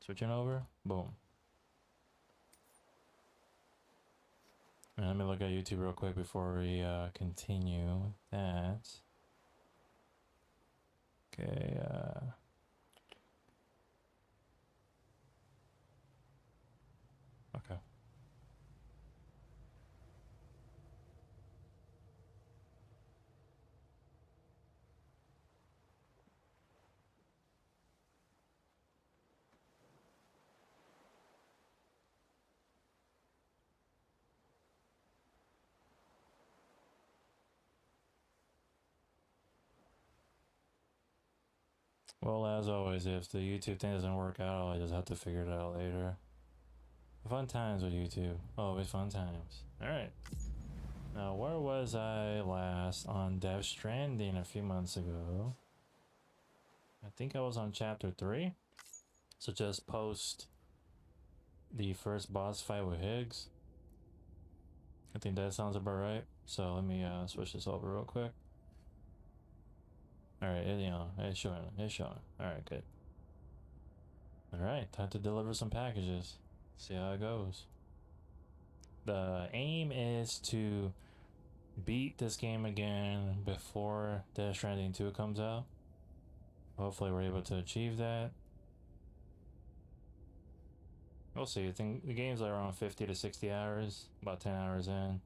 Switching over. Boom. And let me look at YouTube real quick before we continue that. Okay, okay. Well, as always, if the YouTube thing doesn't work out, I just have to figure it out later. Fun times with YouTube. Always fun times. Alright. Now, where was I last? On Death Stranding a few months ago. I think I was on chapter 3. So just post the first boss fight with Higgs. I think that sounds about right. So let me switch this over real quick. Alright, it's showing. It's showing. Alright, good. Alright, time to deliver some packages. See how it goes. The aim is to beat this game again before Death Stranding 2 comes out. Hopefully we're able to achieve that. We'll see. I think the game's like around 50 to 60 hours, about 10 hours in.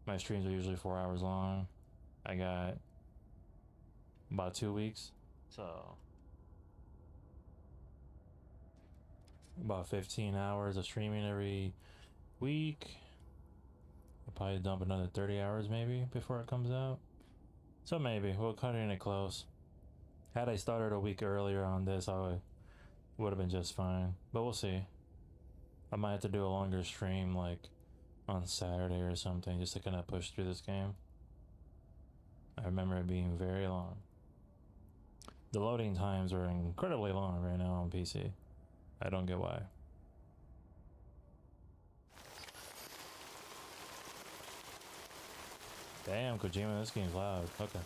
My streams are usually 4 hours long. I got about 2 weeks, so about 15 hours of streaming every week. I'll probably dump another 30 hours maybe before it comes out. So maybe we'll cut it close. Had I started a week earlier on this, I would have been just fine. But we'll see. I might have to do a longer stream like on Saturday or something just to kind of push through this game. I remember it being very long. The loading times are incredibly long right now on PC. I don't get why. Damn, Kojima, this game's loud. Okay.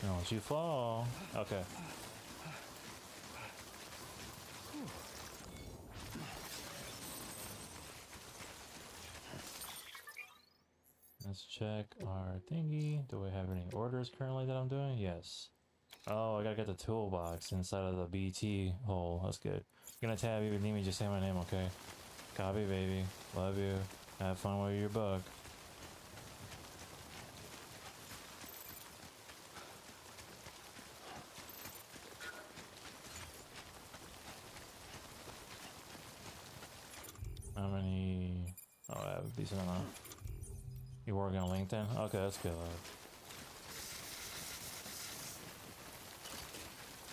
Don't you fall. Okay. Let's check our thingy. Do we have any orders currently that I'm doing? Yes. Oh, I gotta get the toolbox inside of the BT hole. That's good. I'm gonna tab you if you need me, just say my name, okay? Copy, baby. Love you. Have fun with your book. How many? Oh, I have a decent amount. You working on LinkedIn? Okay, that's good.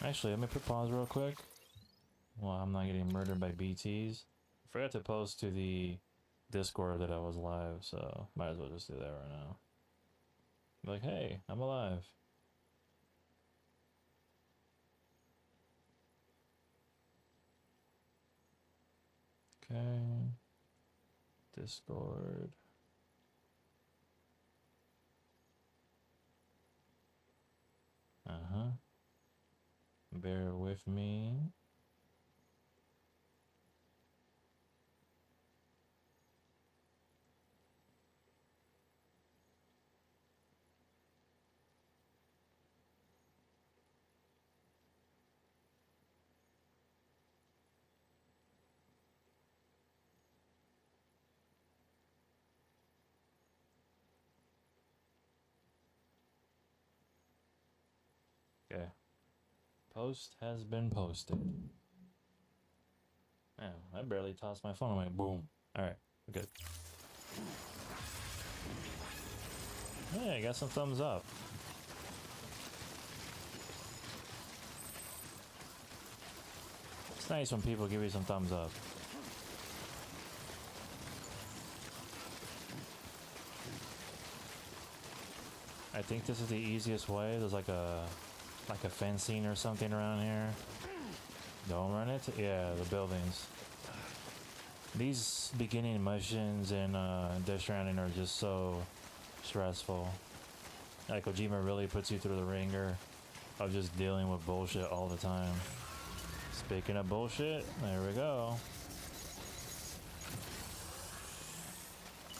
Actually, let me put pause real quick. Well, I'm not getting murdered by BTs. I forgot to post to the Discord that I was live, so might as well just do that right now. Be like, hey, I'm alive. Okay. Discord. Uh-huh. Bear with me. Okay. Post has been posted. Man, I barely tossed my phone away. Boom. Alright, good. Hey, I got some thumbs up. It's nice when people give you some thumbs up. I think this is the easiest way. There's like a fencing or something around here. Don't run it. Yeah, the buildings. These beginning missions in Death Stranding are just so stressful. Like Kojima really puts you through the ringer of just dealing with bullshit all the time. Speaking of bullshit, there we go.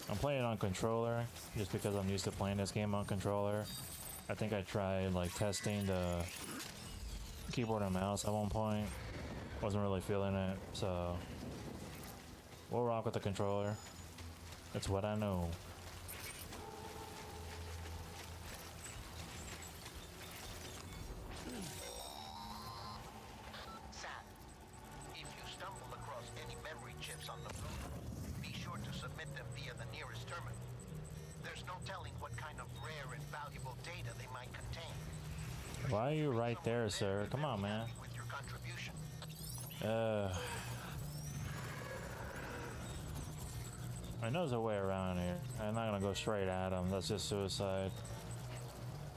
I'm playing on controller just because I'm used to playing this game on controller. I think I tried like testing the keyboard and mouse at one point. Wasn't really feeling it, so we'll rock with the controller. That's what I know. Why are you right there, sir? Come on, man. I know there's a way around here. I'm not gonna go straight at him. That's just suicide.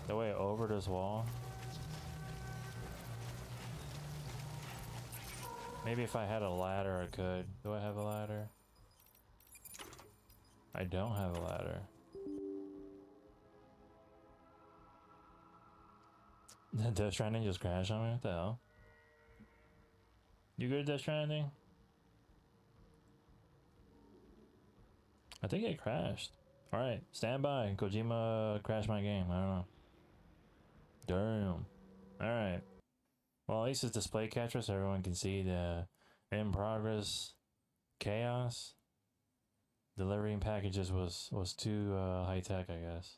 The way over this wall. Maybe if I had a ladder, I could. Do I have a ladder? I don't have a ladder. Did Death Stranding just crash on me? What the hell? You good at Death Stranding? I think it crashed. Alright, stand by. Kojima crashed my game. I don't know. Damn. Alright. Well, at least it's display capture so everyone can see the in progress chaos. Delivering packages was too high tech, I guess.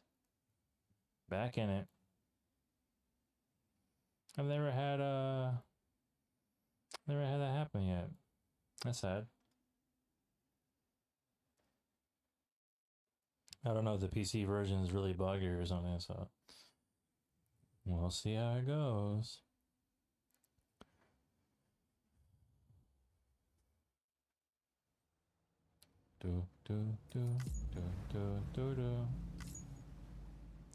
Back in it. I've never had that happen yet. That's sad. I don't know if the PC version is really buggy or something, so we'll see how it goes.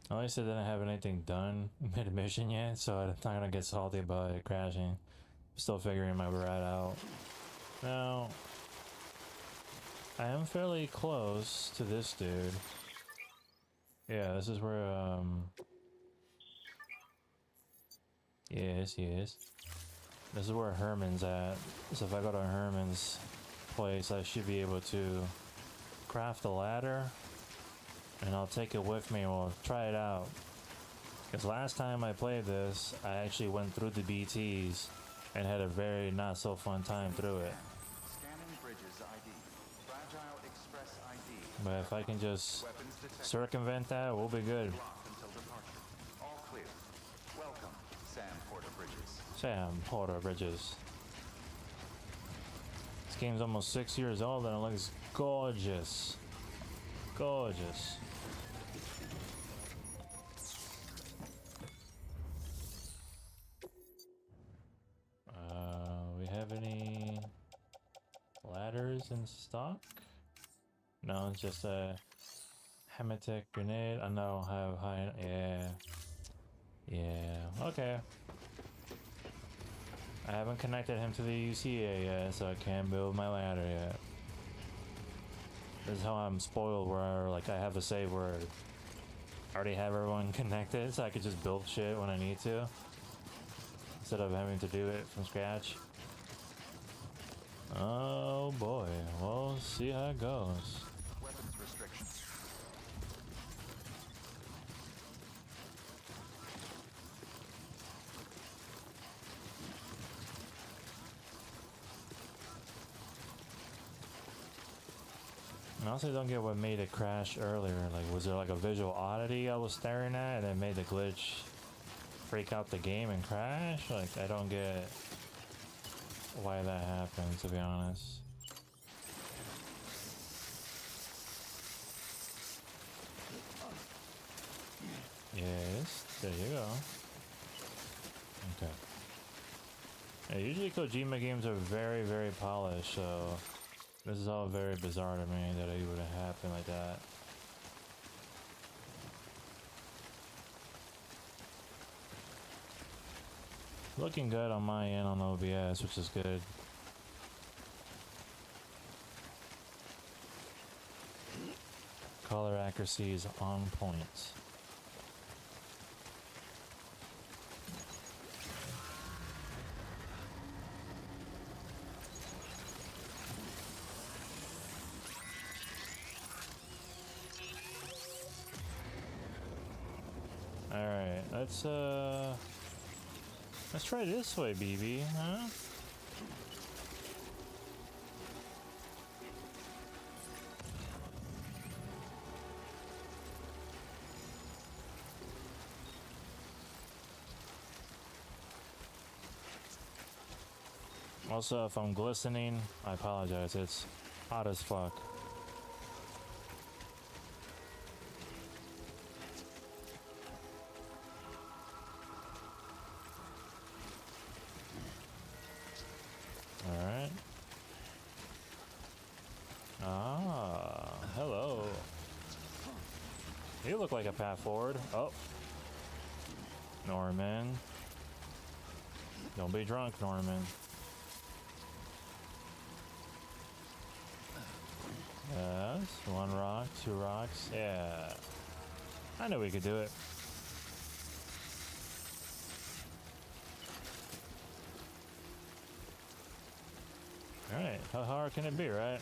At least I didn't have anything done mid-mission yet, so I'm not gonna get salty about it crashing. Still figuring my rat out. Now, I am fairly close to this dude. Yeah, this is where, yes. This is where Herman's at. So if I go to Herman's place, I should be able to craft a ladder. And I'll take it with me and we'll try it out. Because last time I played this, I actually went through the BTs and had a very not so fun time through it. But if I can just circumvent that, we'll be good. All clear. Welcome, Sam Porter Bridges. Sam Porter Bridges. This game's almost 6 years old and it looks gorgeous. Gorgeous. We have any ladders in stock? No, it's just a Hematech grenade. I know have high. Yeah. Okay. I haven't connected him to the UCA yet, so I can't build my ladder yet. This is how I'm spoiled, where like I have a save where I already have everyone connected, so I could just build shit when I need to, instead of having to do it from scratch. Oh boy, we'll see how it goes. Weapons restrictions. I also don't get what made it crash earlier. Like, was there like a visual oddity I was staring at and it made the glitch freak out the game and crash? Like, I don't get why that happened, to be honest. Yes, there you go. Okay. Yeah, usually Kojima games are very, very polished, so this is all very bizarre to me that it would have happened like that. Looking good on my end on OBS, which is good. Color accuracy is on point. let's try this way, BB, huh? Also, if I'm glistening, I apologize. It's hot as fuck. Alright. Ah, hello. You look like a path forward. Oh. Norman. Don't be drunk, Norman. Yes, 1 rock, 2 rocks. Yeah. I knew we could do it. Alright, how hard can it be, right?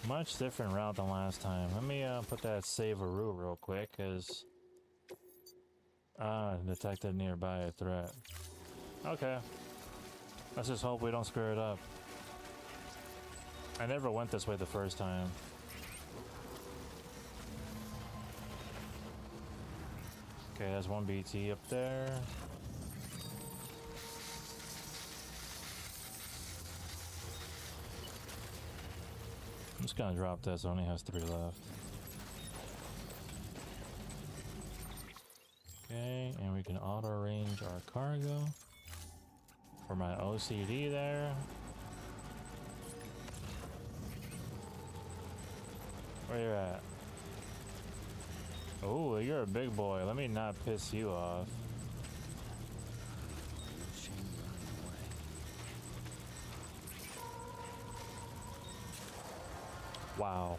Much different route than last time. Let me put that save-a-roo real quick, because... detected nearby a threat. Okay. Let's just hope we don't screw it up. I never went this way the first time. Okay, there's 1 BT up there. I'm just gonna drop this, it only has 3 left. Okay, and we can auto-range our cargo. For my OCD there. Where you at? Oh, you're a big boy. Let me not piss you off. Wow.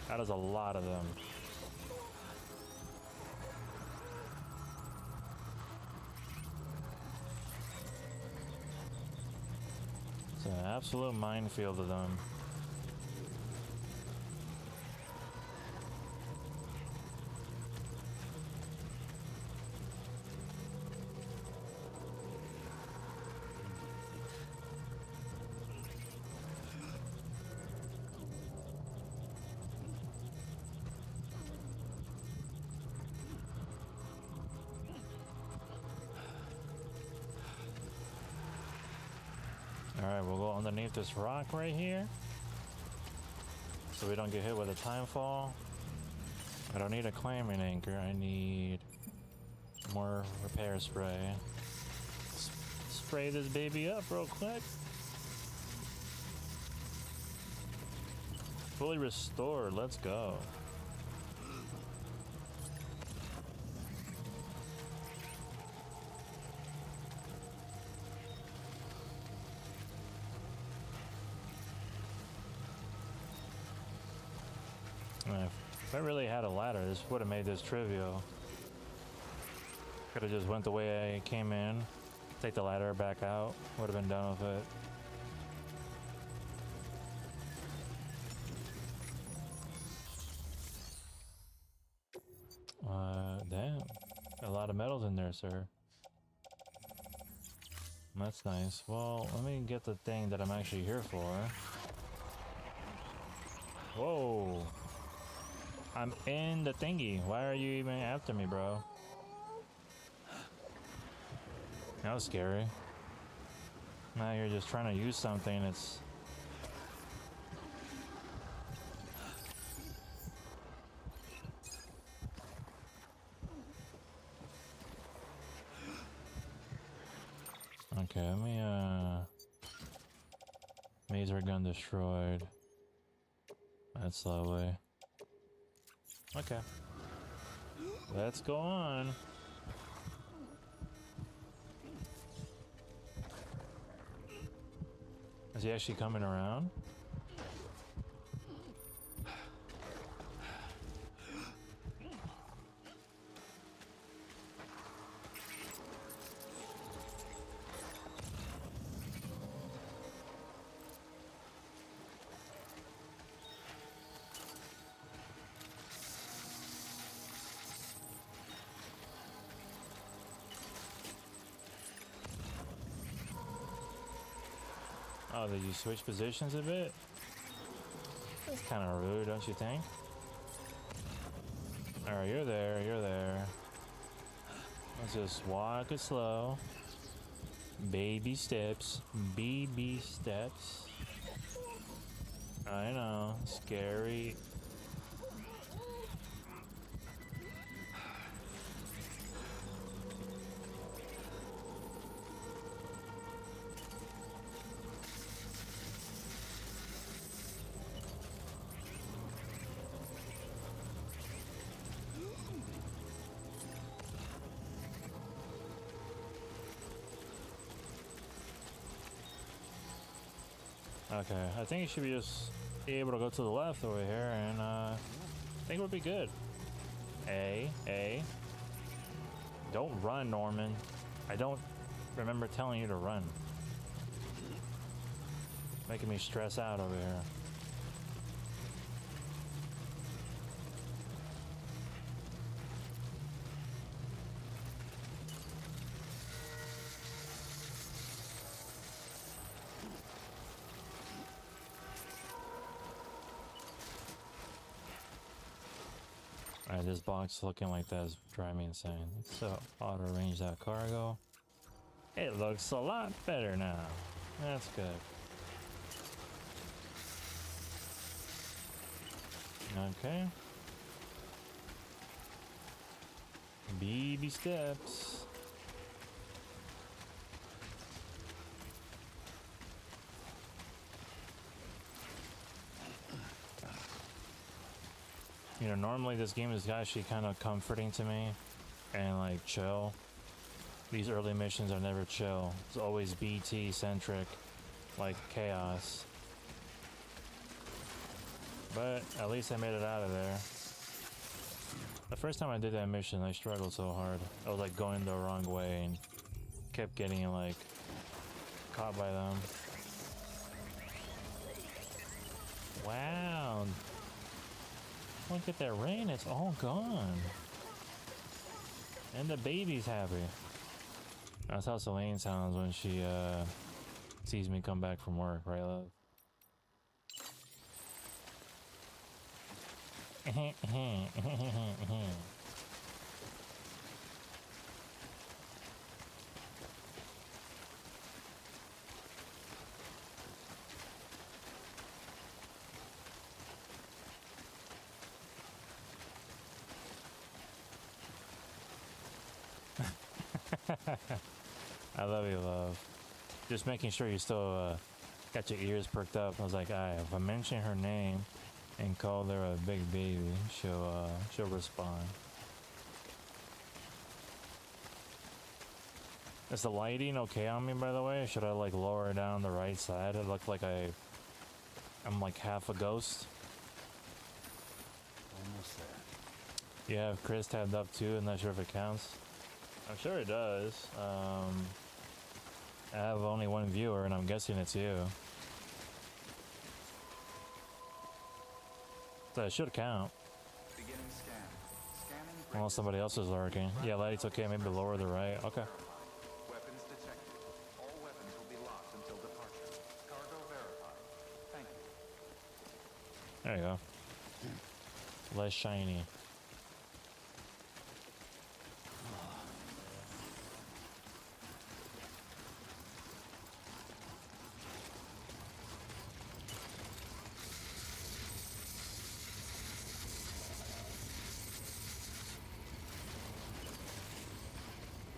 That is a lot of them. It's an absolute minefield of them. Alright, we'll go underneath this rock right here. So we don't get hit with a time fall. I don't need a climbing anchor, I need more repair spray. Spray this baby up real quick. Fully restored, let's go. If I really had a ladder, this would have made this trivial. Could have just went the way I came in, take the ladder back out, would have been done with it. Damn. A lot of metals in there, sir. That's nice. Well, let me get the thing that I'm actually here for. Whoa. I'm in the thingy. Why are you even after me, bro? That was scary. Now you're just trying to use something that's... Okay, let me, Maser gun destroyed. That's lovely. Okay. Let's go on. Is he actually coming around? Oh, did you switch positions a bit? That's kind of rude, don't you think? Alright, you're there, you're there. Let's just walk it slow. Baby steps. Baby steps. I know. Scary. Okay, I think you should be just be able to go to the left over here, and I think we'll be good. A. Don't run, Norman. I don't remember telling you to run. Making me stress out over here. Alright, this box looking like that is driving me insane. So, auto arrange that cargo. It looks a lot better now. That's good. Okay. Baby steps. You know, normally this game is actually kind of comforting to me and like chill. These early missions are never chill. It's always BT centric, like chaos. But at least I made it out of there. The first time I did that mission, I struggled so hard. I was like going the wrong way and kept getting like caught by them. Wow. Look at that rain, it's all gone. And the baby's happy. That's how Selene sounds when she sees me come back from work, right, love? I love you, love. Just making sure you still got your ears perked up. I was like, alright, if I mention her name and call her a big baby, she'll respond. Is the lighting okay on me, by the way? Should I like lower down the right side? It looked like I'm like half a ghost. Almost there. You have Chris tabbed up too, and not sure if it counts. I'm sure it does. I have only one viewer, and I'm guessing it's you. So it should count. Beginning scan. Scanning. Unless somebody else is lurking. Yeah, lights okay. Maybe lower the right. Okay. Weapons detected. All weapons will be locked until departure. Cargo verified. Thank you. There you go. Less shiny.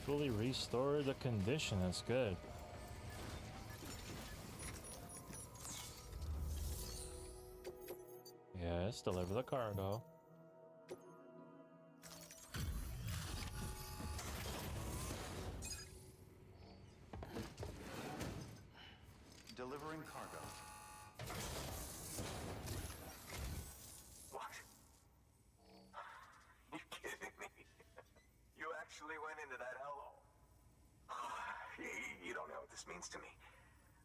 Fully restored the condition. That's good. Yes, deliver the cargo. Delivering cargo. What? You kidding me? You actually went into that hellhole. You don't know what this means to me.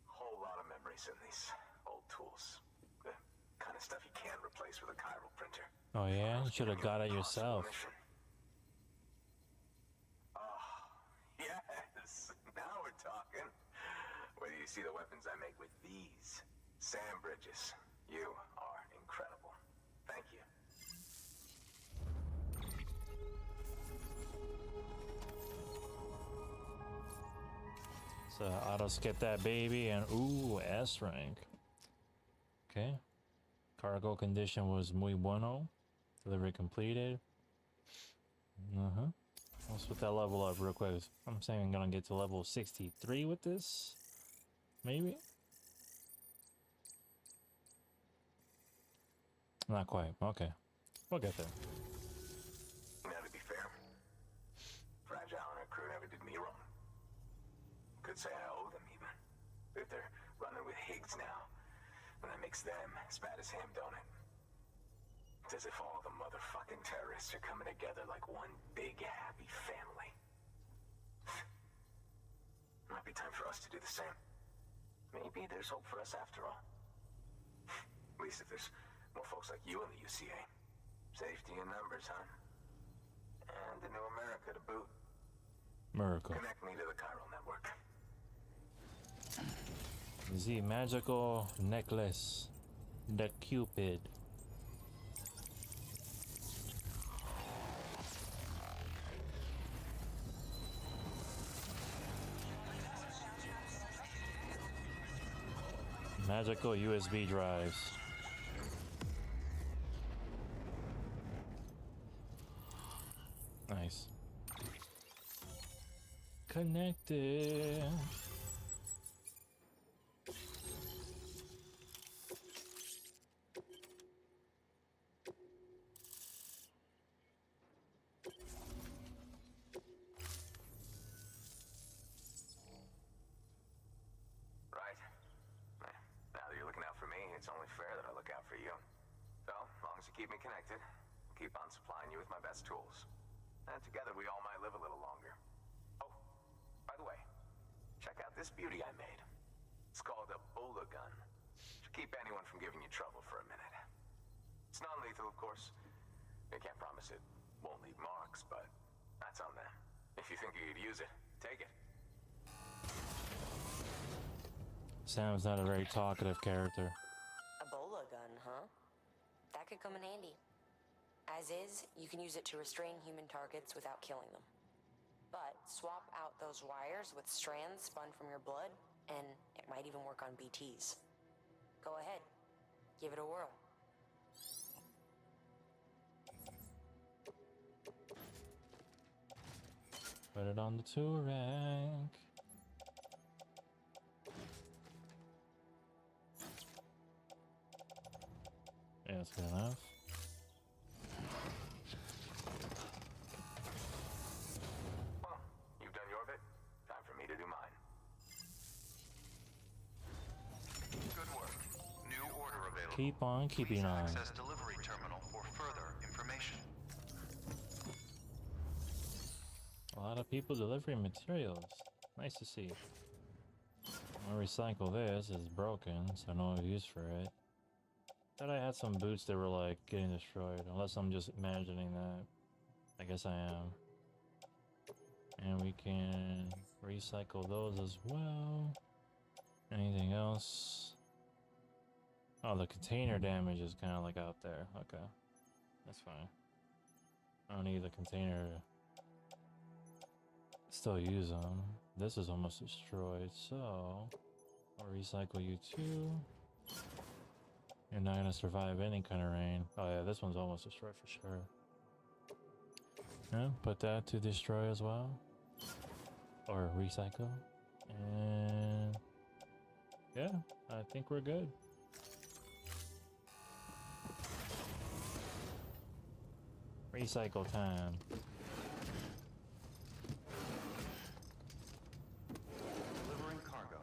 Whole lot of memories in these old tools. The kind of stuff you can't replace with a chiral printer. Oh yeah, you should have got it yourself. Oh, yes. Now we're talking. Whether you to see the weapons I make with these. Sam Bridges, you are incredible. Thank you. So auto skip that baby and ooh, S rank. Okay. Cargo condition was muy bueno. Delivery completed. Uh-huh. Let's put that level up real quick. I'm saying I'm gonna get to level 63 with this. Maybe? Not quite. Okay. We'll get there. Now, to be fair, Fragile and her crew never did me wrong. Could say I owe them even. If they're running with Higgs now, and that makes them as bad as him, don't it? It's as if all the motherfucking terrorists are coming together like one big happy family. Might be time for us to do the same. Maybe there's hope for us after all. At least if there's more folks like you in the UCA. Safety in numbers, huh? And a new America to boot. Miracle. Connect me to the chiral network. The magical necklace. The Cupid. Magical USB drives. Nice. Connected. Right. Now that you're looking out for me, it's only fair that I look out for you. So, as long as you keep me connected, I'll keep on supplying you with my best tools. And together we all might live a little longer. Oh, by the way, check out this beauty I made. It's called a Bola gun. Should keep anyone from giving you trouble for a minute. It's non-lethal, of course. I can't promise it won't leave marks, but that's on them. If you think you could use it, take it. Sam's not a very talkative character. A bola gun, huh? That could come in handy. As is, you can use it to restrain human targets without killing them. But swap out those wires with strands spun from your blood, and it might even work on BTs. Go ahead. Give it a whirl. Put it on the 2 rank. Yeah, that's good enough. Well, you've done your bit. Time for me to do mine. Good work. New order available. Keep on keeping Please on. access delivery terminal for further information. A lot of people delivering materials. Nice to see. I'll recycle this. It's broken, so no use for it. Thought I had some boots that were like getting destroyed, unless I'm just imagining that. I guess I am. And we can recycle those as well. Anything else? Oh, the container damage is kind of like out there. Okay, that's fine. I don't need the container to still use them. This is almost destroyed, so I'll recycle you too. You're not gonna survive any kind of rain. Oh yeah, this one's almost destroyed for sure. Yeah, put that to destroy as well. Or recycle. And yeah, I think we're good. Recycle time. Delivering cargo.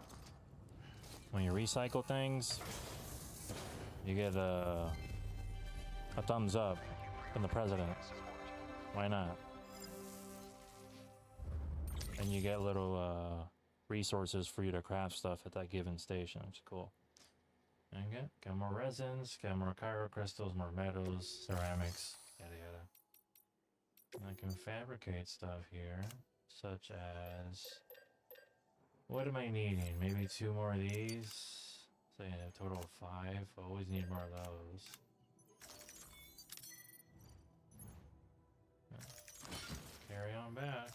When you recycle things, you get a thumbs up from the president. Why not? And you get little resources for you to craft stuff at that given station, which is cool. And got more resins, got more chiral crystals, more metals, ceramics, yada yada. And I can fabricate stuff here, such as What am I needing? Maybe 2 more of these? So yeah, a total of 5. I always need more of those. Carry on back.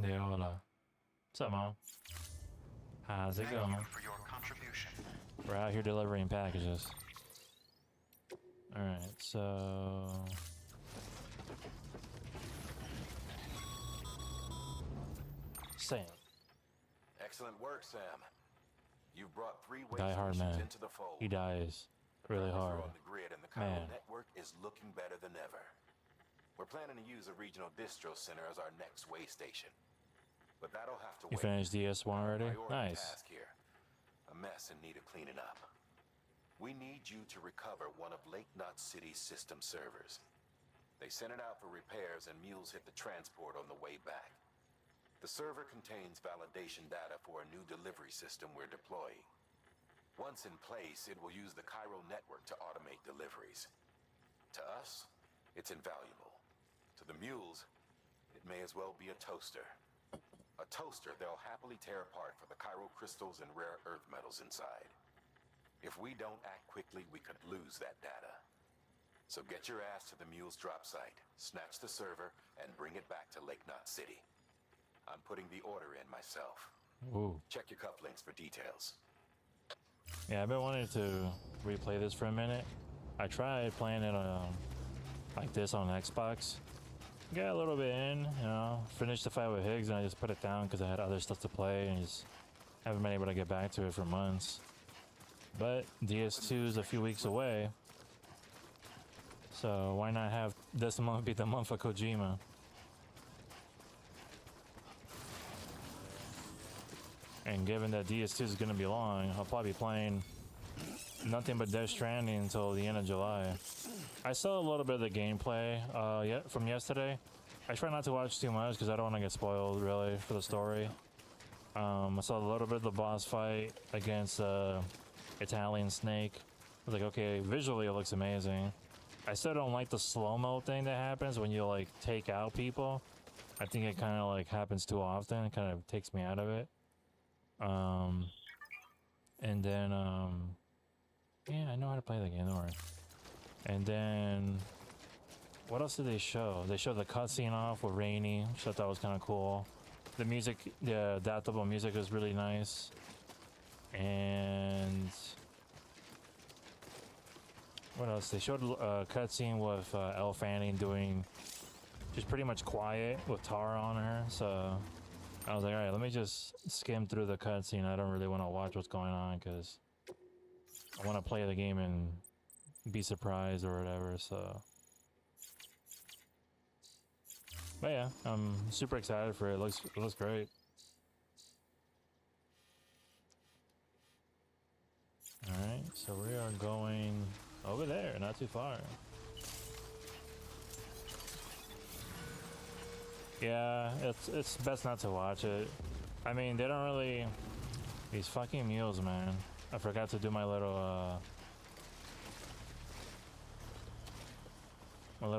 De hola. What's up, Mom? How's it going? Thank you for your contribution. We're out here delivering packages. Alright, so... Sam. Excellent work, Sam. You've brought 3 waste Die hard, stations man. into the fold. He dies The really progress hard. on the grid and the chiral Man. network is looking better than ever. We're planning to use a regional distro center as our next way station. But that'll have to You wait. finished DS1 already? Priority Nice. task here. A mess in need of cleaning up. We need you to recover one of Lake Knot City's system servers. They sent it out for repairs and mules hit the transport on the way back. The server contains validation data for a new delivery system we're deploying. Once in place, it will use the chiral network to automate deliveries. To us, it's invaluable. To the mules, it may as well be a toaster. A toaster they'll happily tear apart for the chiral crystals and rare earth metals inside. If we don't act quickly, we could lose that data. So get your ass to the mule's drop site, snatch the server, and bring it back to Lake Knot City. I'm putting the order in myself. Ooh. Check your cufflinks for details. Yeah, I've been wanting to replay this for a minute. I tried playing it like this on Xbox. Got a little bit in, you know, finished the fight with Higgs and I just put it down because I had other stuff to play and just haven't been able to get back to it for months. But DS2 is a few weeks away, so why not have this month be the month of Kojima? And given that DS2 is going to be long, I'll probably be playing nothing but Death Stranding until the end of July. I saw a little bit of the gameplay from yesterday. I try not to watch too much because I don't want to get spoiled really for the story. I saw a little bit of the boss fight against Italian Snake. I was like, okay, visually it looks amazing. I still don't like the slow-mo thing that happens when you like take out people. I think it kind of like happens too often. It kind of takes me out of it. And then yeah, I know how to play the game, don't worry. And then what else did they show? They showed the cutscene off with Rainy, which I thought was kind of cool. The music, the adaptable music was really nice. And what else? They showed a cutscene with Elle Fanning doing just pretty much quiet with Tara on her. So I was like, all right, let me just skim through the cutscene. I don't really want to watch what's going on because I want to play the game and be surprised or whatever. So, but yeah, I'm super excited for it. It looks great. All right, so we are going over there, not too far. Yeah, it's best not to watch it. I mean, they don't really... These fucking mules, man. I forgot to do my little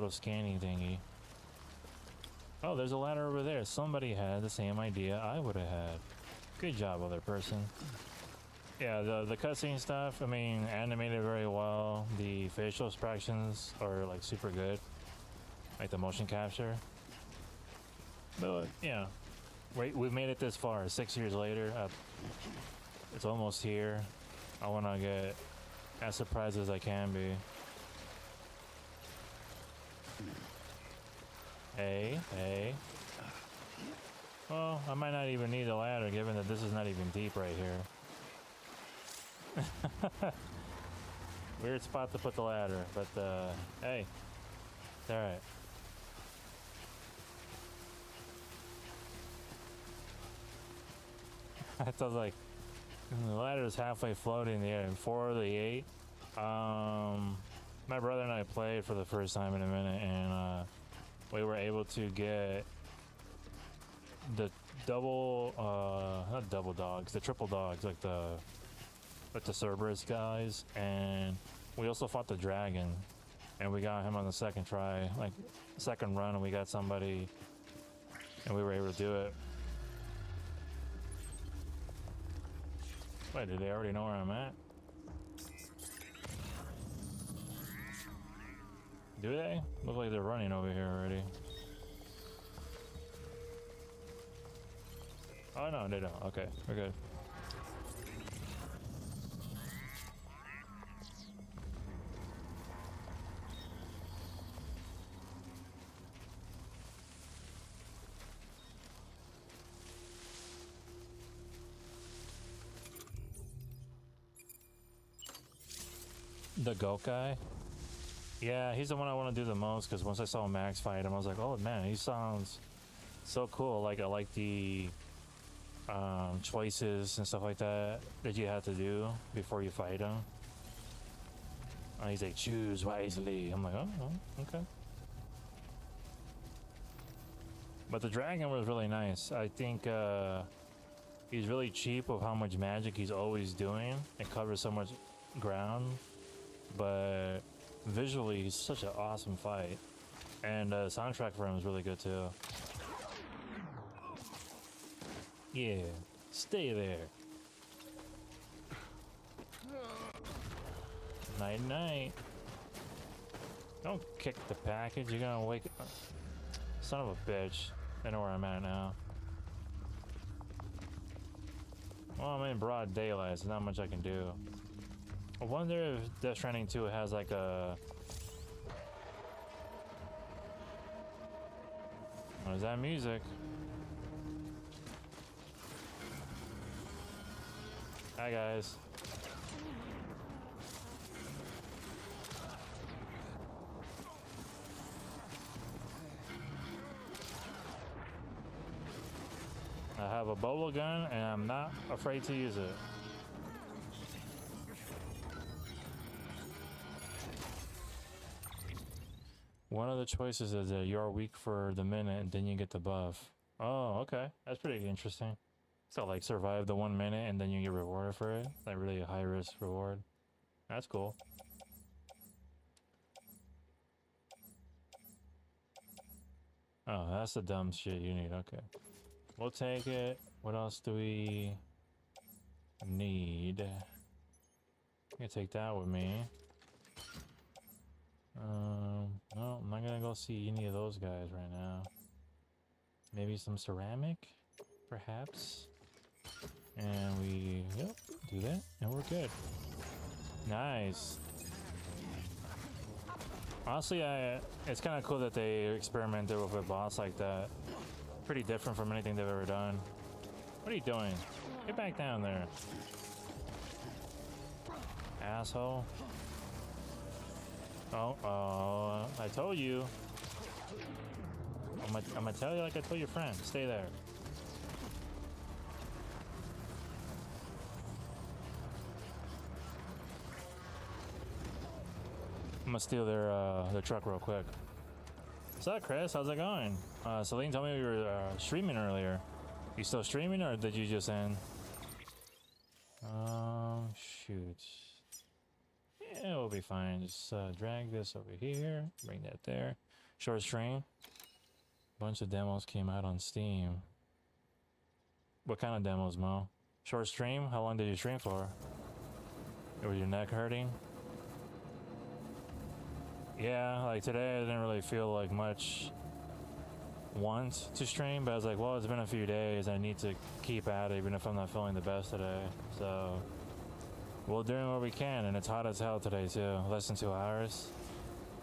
scanning thingy. Oh, there's a ladder over there. Somebody had the same idea I would have had. Good job, other person. Yeah, the cutscene stuff, I mean, animated very well. The facial expressions are like super good. Like the motion capture. But yeah, we've made it this far. 6 years later, it's almost here. I want to get as surprised as I can be. Hey. Well, I might not even need a ladder given that this is not even deep right here. Weird spot to put the ladder, but hey, it's alright. I thought like the ladder is halfway floating in the air. 4 of the 8. My brother and I played for the first time in a minute, and we were able to get the not double dogs, the triple dogs, like the Cerberus guys, and we also fought the dragon, and we got him on the second try, like second run, and we got somebody, and we were able to do it. Wait, did they already know where I'm at? Do they? Look like they're running over here already. Oh no, they don't. Okay, we're good. The goat guy? Yeah, he's the one I want to do the most because once I saw Max fight him, I was like, oh man, he sounds so cool. Like I like the choices and stuff like that you have to do before you fight him. He's like, choose wisely. I'm like, oh, okay. But the dragon was really nice. I think he's really cheap of how much magic he's always doing and covers so much ground. But visually, he's such an awesome fight. And the soundtrack for him is really good too. Yeah, stay there. Night night. Don't kick the package, you're gonna wake up. Son of a bitch. I know where I'm at now. Well, I'm in broad daylight, so not much I can do. I wonder if Death Stranding 2 has like a... What is that music? Hi guys. I have a bowler gun and I'm not afraid to use it. One of the choices is that you're weak for the minute and then you get the buff. Oh, okay. That's pretty interesting. So like survive the 1 minute and then you get rewarded for it. Like really a high risk reward. That's cool. Oh, that's the dumb shit you need. Okay. We'll take it. What else do we need? I'm gonna take that with me. No, I'm not gonna go see any of those guys right now. Maybe some ceramic, perhaps. And we, yep, do that, and we're good. Nice. Honestly, it's kind of cool that they experimented with a boss like that. Pretty different from anything they've ever done. What are you doing? Get back down there. Asshole. Oh, I told you. I'm gonna tell you like I told your friend. Stay there. I'm gonna steal their truck real quick. What's up, Chris? How's it going? Celine told me we were streaming earlier. You still streaming or did you just end? Shoot. Yeah, we'll be fine. Just drag this over here. Bring that there. Short stream. Bunch of demos came out on Steam. What kind of demos, Mo? Short stream? How long did you stream for? Was your neck hurting? Yeah, like today I didn't really feel like much want to stream, but I was like, well, it's been a few days. I need to keep at it even if I'm not feeling the best today. So we're doing what we can, and it's hot as hell today too. Less than 2 hours.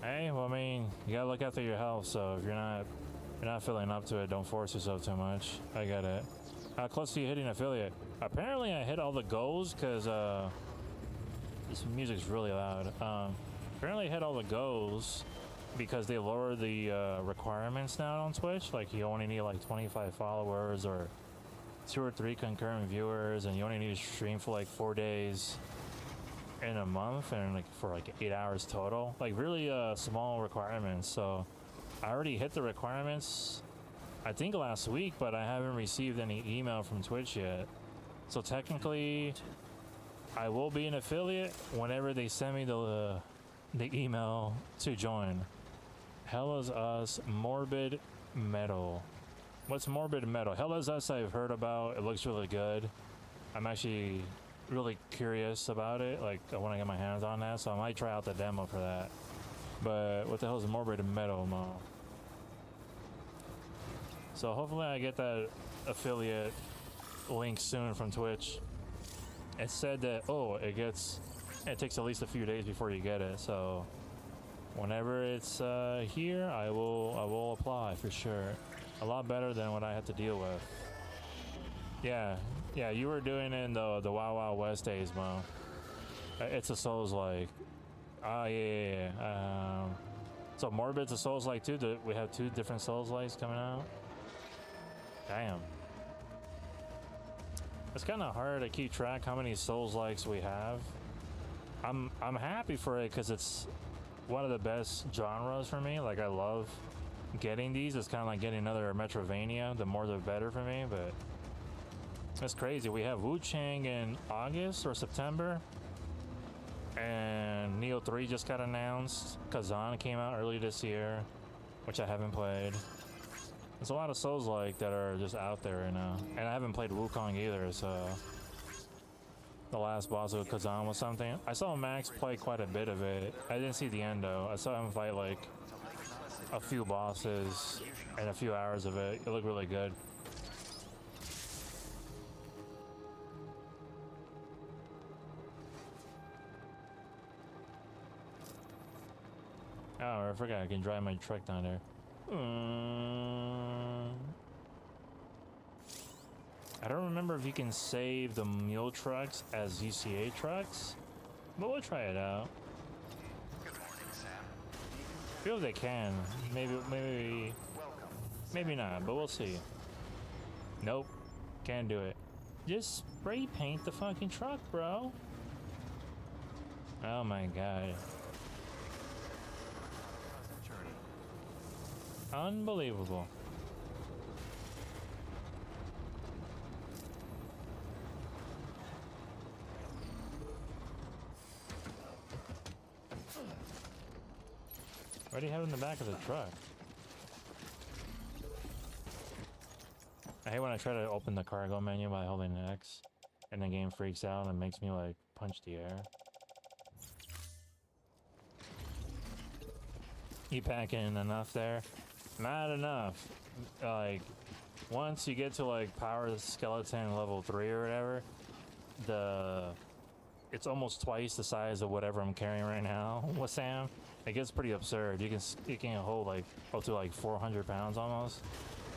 Hey, well, I mean, you gotta look after your health. So if you're not feeling up to it, don't force yourself too much. I get it. How close are you hitting affiliate? Apparently, I hit all the goals because this music's really loud. Apparently, I hit all the goals because they lowered the requirements now on Twitch. Like you only need like 25 followers or 2 or 3 concurrent viewers, and you only need to stream for like 4 days in a month and like for like 8 hours total. Like really small requirements. So I already hit the requirements I think last week, but I haven't received any email from Twitch yet. So technically I will be an affiliate whenever they send me the email to join. Hell is Us Morbid Metal. What's Morbid Metal? Hell is Us I've heard about. It looks really good. I'm actually really curious about it. Like, I want to get my hands on that, so I might try out the demo for that. But what the hell is morbid metal mo? So hopefully I get that affiliate link soon from Twitch. It said that, oh, it takes at least a few days before you get it. So whenever it's here, I will apply for sure. A lot better than what I had to deal with. Yeah, you were doing it in the Wild Wild West days, Mo. It's a Souls-like. Oh, yeah. So Morbid's a Souls-like too? We have 2 different Souls-likes coming out? Damn. It's kind of hard to keep track how many Souls-likes we have. I'm happy for it because it's one of the best genres for me. Like, I love getting these. It's kind of like getting another Metrovania. The more the better for me, but it's crazy. We have Wu Chang in August or September, and Neo 3 just got announced. Kazan came out early this year, which I haven't played. There's a lot of Souls-like that are just out there right now, and I haven't played Wukong either. So the last boss of Kazan was something. I saw Max play quite a bit of it. I didn't see the end though. I saw him fight like a few bosses and a few hours of it. It looked really good. Oh, I forgot I can drive my truck down there. I don't remember if you can save the mule trucks as UCA trucks, but we'll try it out. Good morning, Sam. I feel they can. Maybe not, but we'll see. Nope, can't do it. Just spray paint the fucking truck, bro. Oh my god. Unbelievable. What do you have in the back of the truck? I hate when I try to open the cargo menu by holding X, and the game freaks out and makes me like punch the air. You packing enough there? Not enough. Like, once you get to like power skeleton level 3 or whatever, it's almost twice the size of whatever I'm carrying right now with Sam. It gets pretty absurd. You can hold like up to like 400 pounds almost.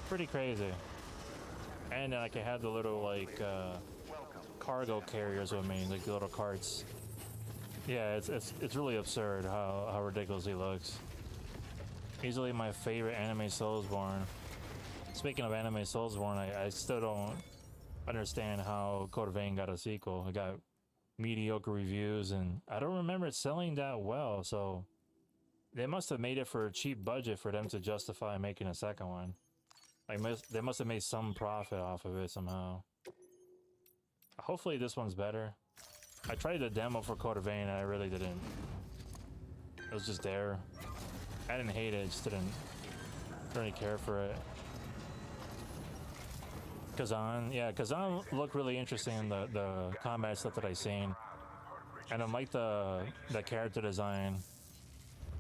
Pretty crazy. And like I have the little like cargo carriers with me, like the little carts. Yeah, it's really absurd how ridiculous he looks. Easily my favorite anime Soulsborne. Speaking of anime Soulsborne, I still don't understand how Code Vein got a sequel. It got mediocre reviews, and I don't remember it selling that well, so they must have made it for a cheap budget for them to justify making a second one. Like, they must have made some profit off of it somehow. Hopefully this one's better. I tried the demo for Code Vein and I really didn't. It was just there. I didn't hate it, just didn't really care for it. Kazan, yeah, Kazan looked really interesting in the combat stuff that I seen. And I like the character design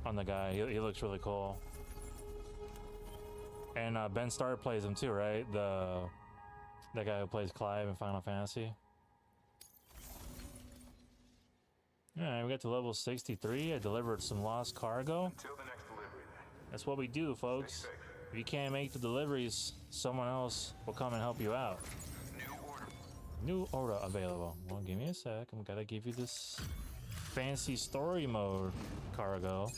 on the guy. He looks really cool. And Ben Starr plays him too, right? The guy who plays Clive in Final Fantasy. Alright, we got to level 63. I delivered some lost cargo. Until the next delivery, then. That's what we do, folks. If you can't make the deliveries, someone else will come and help you out. New order available. Well, give me a sec. I'm gotta give you this fancy story mode cargo.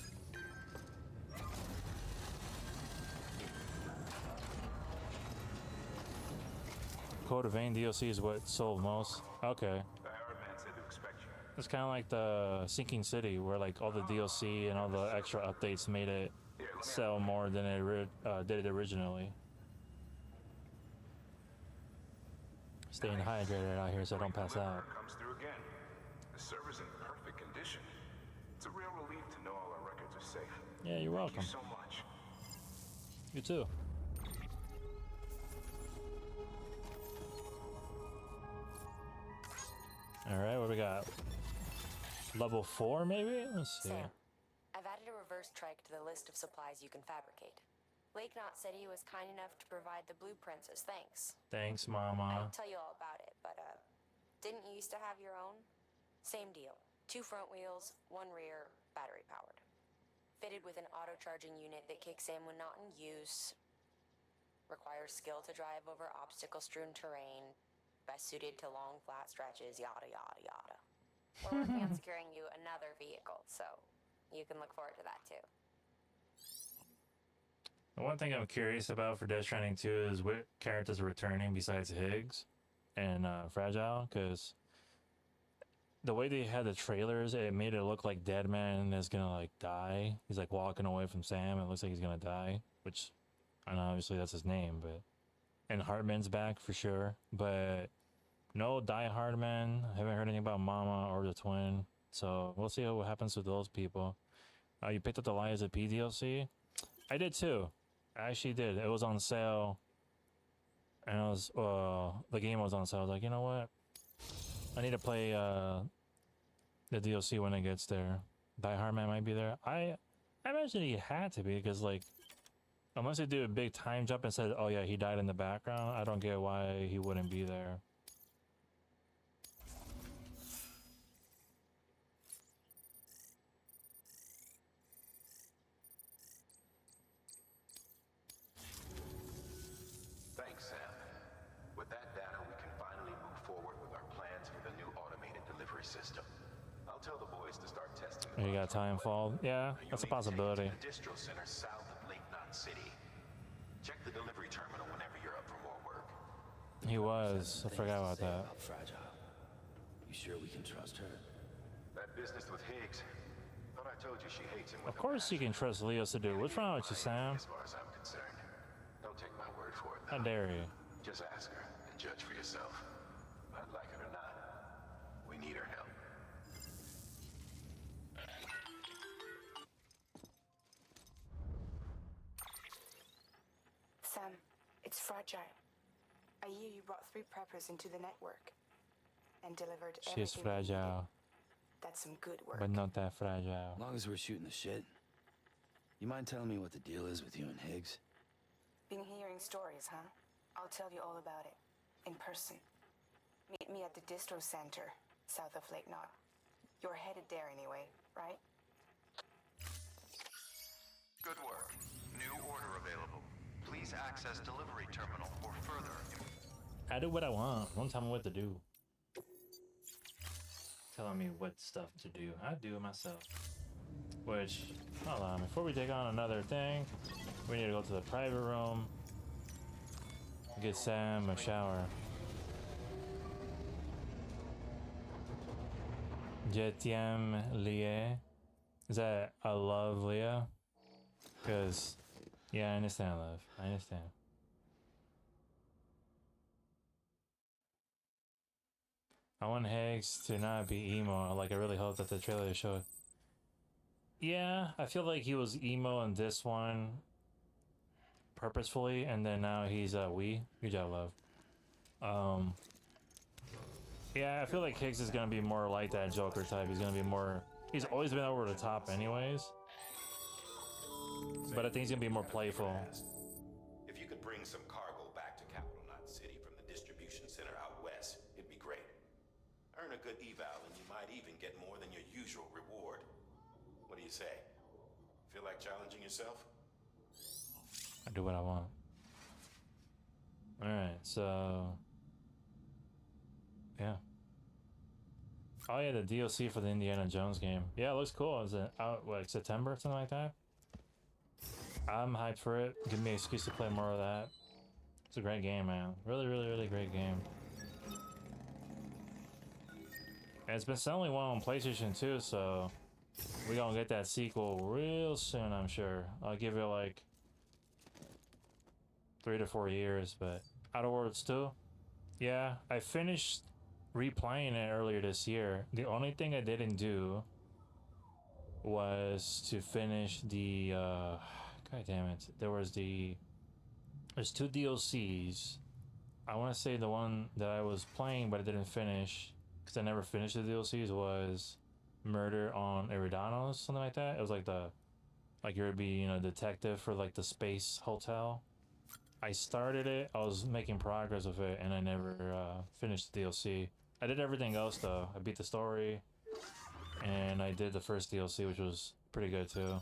Code Vein DLC is what sold most. Okay. It's kind of like the Sinking City, where like all the DLC and all the extra updates made it sell more than it did originally. Staying hydrated out here so I don't pass out. Comes through again. The server's in perfect condition. It's a real relief to know all our records are safe. Yeah, you're welcome. Thank you so much. You too. Alright, what we got? Level 4 maybe? Let's see. Sam, I've added a reverse trike to the list of supplies you can fabricate. Lake Knot said he was kind enough to provide the blueprints as thanks. Thanks, I Mama. won't tell you all about it, but didn't you used to have your own? Same deal. 2 front wheels, 1 rear, battery powered. Fitted with an auto-charging unit that kicks in when not in use. Requires skill to drive over obstacle-strewn terrain. Best suited to long, flat stretches, yada, yada, yada. We're working on securing you another vehicle, so you can look forward to that too. The one thing I'm curious about for Death Stranding 2 is what characters are returning besides Higgs and Fragile, because the way they had the trailers, it made it look like Deadman is gonna like die. He's like walking away from Sam. It looks like he's gonna die, which I know obviously that's his name, but and Hartman's back for sure, but no Die Hardman. I haven't heard anything about Mama or the twin, so we'll see what happens with those people. You picked up the Liza P DLC. I did too. I actually did. It was on sale, and it was the game was on sale. I was like, you know what? I need to play the DLC when it gets there. Die Hard Man might be there. I imagine he had to be, because like, unless they do a big time jump and said, oh yeah, he died in the background, I don't get why he wouldn't be there. Thanks, Sam. With that data, we can finally move forward with our plans for the new automated delivery system. I'll tell the boys to start testing the You got Timefall? Yeah, that's a possibility. The distro center south of Lake Knot City. Check the delivery terminal whenever you're up for more work. He was. I forgot about that. Fragile. You sure we can trust her? That business with Higgs. Thought I told you she hates him. Of course you can trust Leos to do. What's wrong with you, Sam? As far as I'm concerned. Don't take my word for it. How dare you? Just ask her and judge for yourself. I'd like it or not. We need her help. Sam, it's Fragile. I hear you brought 3 preppers into the network and delivered She's everything we needed. fragile, That's some good work. but not that fragile. As long as we're shooting the shit. You mind telling me what the deal is with you and Higgs? Been hearing stories, huh? I'll tell you all about it. In person. Meet me at the distro center, south of Lake Knot. You're headed there anyway, right? Good work. New order available. Please access delivery terminal for further. I do what I want. Don't tell me what to do. Telling me what stuff to do. I do it myself. Which, hold on. Before we take on another thing, we need to go to the private room. Get Sam a shower. Je t'aime, Leah. Is that I love Leah? Because, yeah, I understand, love. I understand. I want Higgs to not be emo. Like, I really hope that the trailer showed. Yeah, I feel like he was emo in this one purposefully, and then now he's good job, love. Yeah, I feel like Higgs is gonna be more like that Joker type. He's gonna be more. He's always been over the top, anyways. But I think he's gonna be more playful. If you could bring some cargo back to Capital Knot City from the distribution center out west, it'd be great. Earn a good eval, and you might even get more than your usual reward. What do you say? Feel like challenging yourself? I do what I want. Alright, so... yeah. Oh yeah, the DLC for the Indiana Jones game. Yeah, it looks cool. Is it out, like, September or something like that? I'm hyped for it. Give me an excuse to play more of that. It's a great game, man. Really, really, really great game. And it's been selling well on PlayStation too, so... we're gonna get that sequel real soon, I'm sure. I'll give it like 3 to 4 years, but Outer Worlds 2? Yeah, I finished replaying it earlier this year. The only thing I didn't do was to finish the god damn it. There's 2 DLCs. I want to say the one that I was playing but I didn't finish because I never finished the DLCs, was Murder on Eridanos, something like that. It was like like you'd be, you know, detective for like the space hotel. I started it, I was making progress with it, and I never finished the DLC. I did everything else though. I beat the story, and I did the first DLC, which was pretty good too.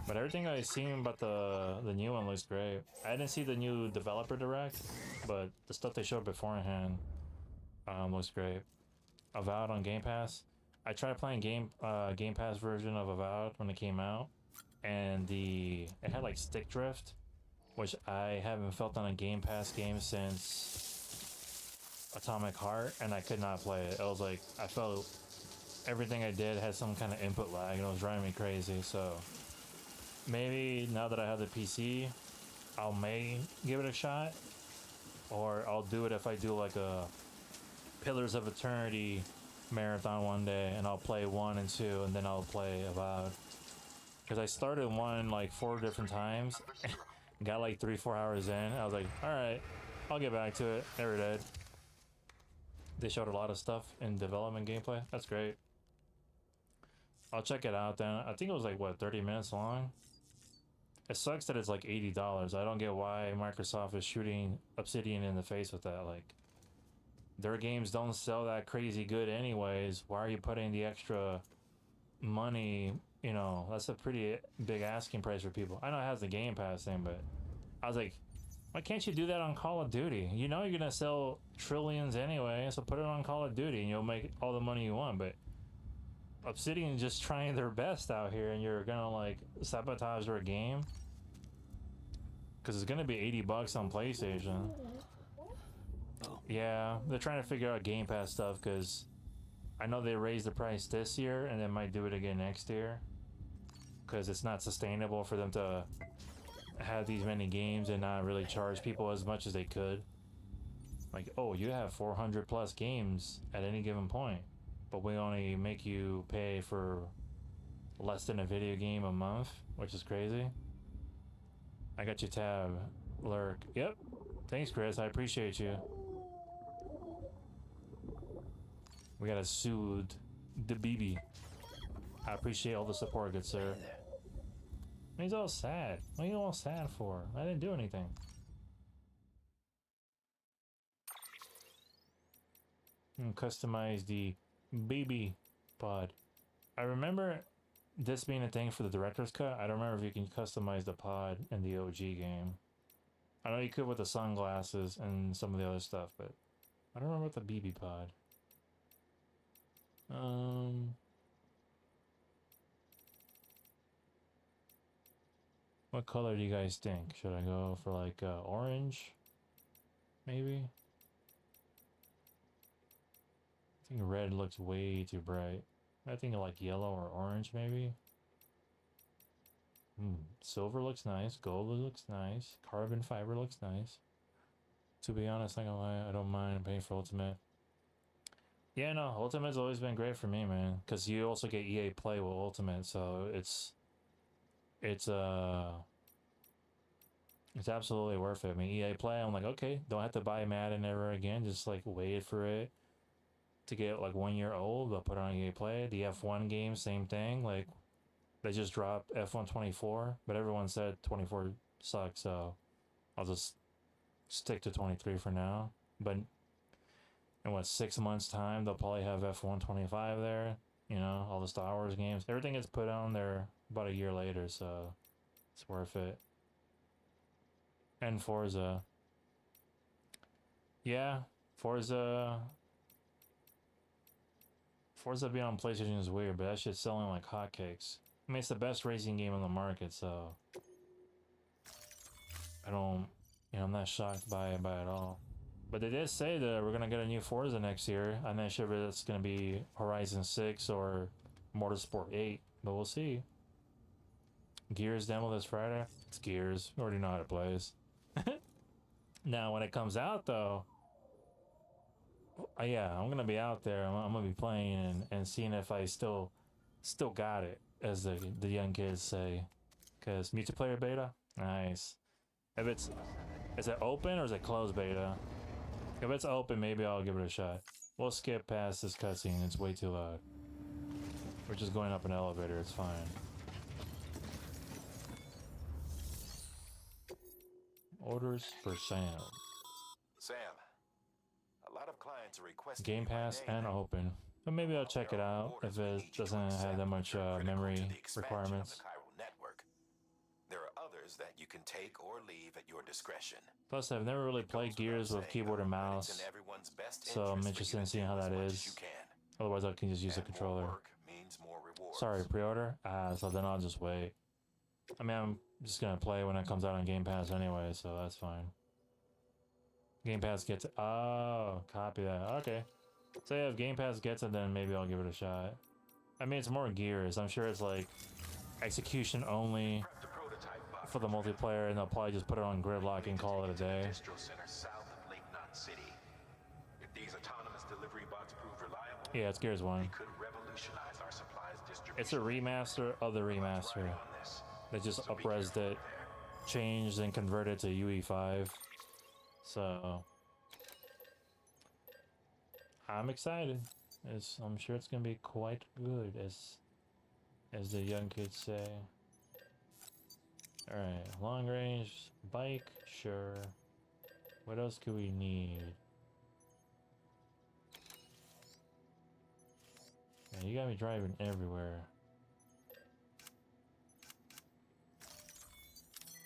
But everything I've seen about the new one looks great. I didn't see the new developer direct, but the stuff they showed beforehand looks great. Avowed on Game Pass. I tried playing Game Pass version of Avowed when it came out, and it had like stick drift, which I haven't felt on a Game Pass game since Atomic Heart, and I could not play it. It was like I felt everything I did had some kind of input lag, and it was driving me crazy. So maybe now that I have the PC, I'll may give it a shot, or I'll do it if I do like a Pillars of Eternity marathon one day, and I'll play 1 and 2, and then I'll play Avowed. Because I started 1 like 4 different times, got like 3-4 hours in. I was like, all right, I'll get back to it. Never did. They showed a lot of stuff in development gameplay. That's great. I'll check it out then. I think it was like, what, 30 minutes long? It sucks that it's like $80. I don't get why Microsoft is shooting Obsidian in the face with that. Like, their games don't sell that crazy good anyways. Why are you putting the extra money? You know, that's a pretty big asking price for people. I know it has the Game Pass thing, but I was like, why can't you do that on Call of Duty? You know you're gonna sell trillions anyway, so put it on Call of Duty and you'll make all the money you want. But Obsidian just trying their best out here, and you're gonna like sabotage their game because it's gonna be $80 on PlayStation. Yeah, they're trying to figure out Game Pass stuff, because I know they raised the price this year and they might do it again next year, because it's not sustainable for them to have these many games and not really charge people as much as they could. Like, oh, you have 400 plus games at any given point, but we only make you pay for less than a video game a month, which is crazy. I got your tab, Lurk. Yep. Thanks, Chris. I appreciate you. We gotta soothe the BB. I appreciate all the support, good sir. He's all sad. What are you all sad for? I didn't do anything. Customize the BB pod. I remember this being a thing for the director's cut. I don't remember if you can customize the pod in the OG game. I know you could with the sunglasses and some of the other stuff, but I don't remember with the BB pod. What color do you guys think? Should I go for like orange? Maybe? I think red looks way too bright. I think like yellow or orange maybe. Silver looks nice. Gold looks nice. Carbon fiber looks nice. To be honest, not gonna lie, I don't mind paying for Ultimate. Yeah, no, Ultimate's always been great for me, man. Because you also get EA Play with Ultimate, so it's absolutely worth it. I mean, EA Play, I'm like, okay, don't have to buy Madden ever again. Just like wait for it to get like 1 year old. They'll put it on EA Play. The F1 game, same thing. Like, they just dropped F1 24, but everyone said 24 sucks, so I'll just stick to 23 for now. But in what, 6 months time, they'll probably have F1 25 there. You know, all the Star Wars games. Everything gets put on there about a year later, so it's worth it. And Forza. Yeah, Forza being on PlayStation is weird, but that shit's selling like hotcakes. I mean, it's the best racing game on the market, so I don't, you know, I'm not shocked by it at all. But they did say that we're gonna get a new Forza next year. I'm not sure if it's gonna be Horizon 6 or Motorsport 8, but we'll see. Gears demo this Friday. It's Gears. We already know how it plays. Now, when it comes out, though, yeah, I'm gonna be out there. I'm gonna be playing and seeing if I still got it, as the young kids say. Cause multiplayer beta, nice. If is it open or is it closed beta? If it's open, maybe I'll give it a shot. We'll skip past this cutscene. It's way too loud. We're just going up an elevator. It's fine. Orders for Sam. Sam, a lot of clients are requesting Game you by Pass name. and open. But maybe I'll check it There are out orders if we it need you to doesn't have accept. that much They're critical to memory the expansion of requirements. the chiral network. There are others that you can take or leave at your discretion. Plus, I've never really played Gears with keyboard and mouse, It's in everyone's best so I'm interest interested for you in to seeing do how as that much as is. you can. Otherwise, I can just use a And more controller. work means more rewards. Sorry, pre-order? So then I'll just wait. I mean, I'm just gonna play when it comes out on Game Pass anyway, so that's fine. Game Pass gets it. Oh, copy that. Okay. So yeah, if Game Pass gets it, then maybe I'll give it a shot. I mean, it's more Gears. I'm sure it's like execution only Prep the prototype box for the multiplayer, and they'll probably just put it on gridlock and call it a day. Distro Center south of Lake Knot City. If these autonomous delivery bots prove reliable, Yeah, it's Gears 1. they could revolutionize our supplies distribution. It's a remaster of the remaster. Riding on this. They just So be upresed careful it, out there. changed and converted it to UE5. So I'm excited. I'm sure it's gonna be quite good, as the young kids say. All right, long range bike, sure. What else could we need? Yeah, you got me driving everywhere.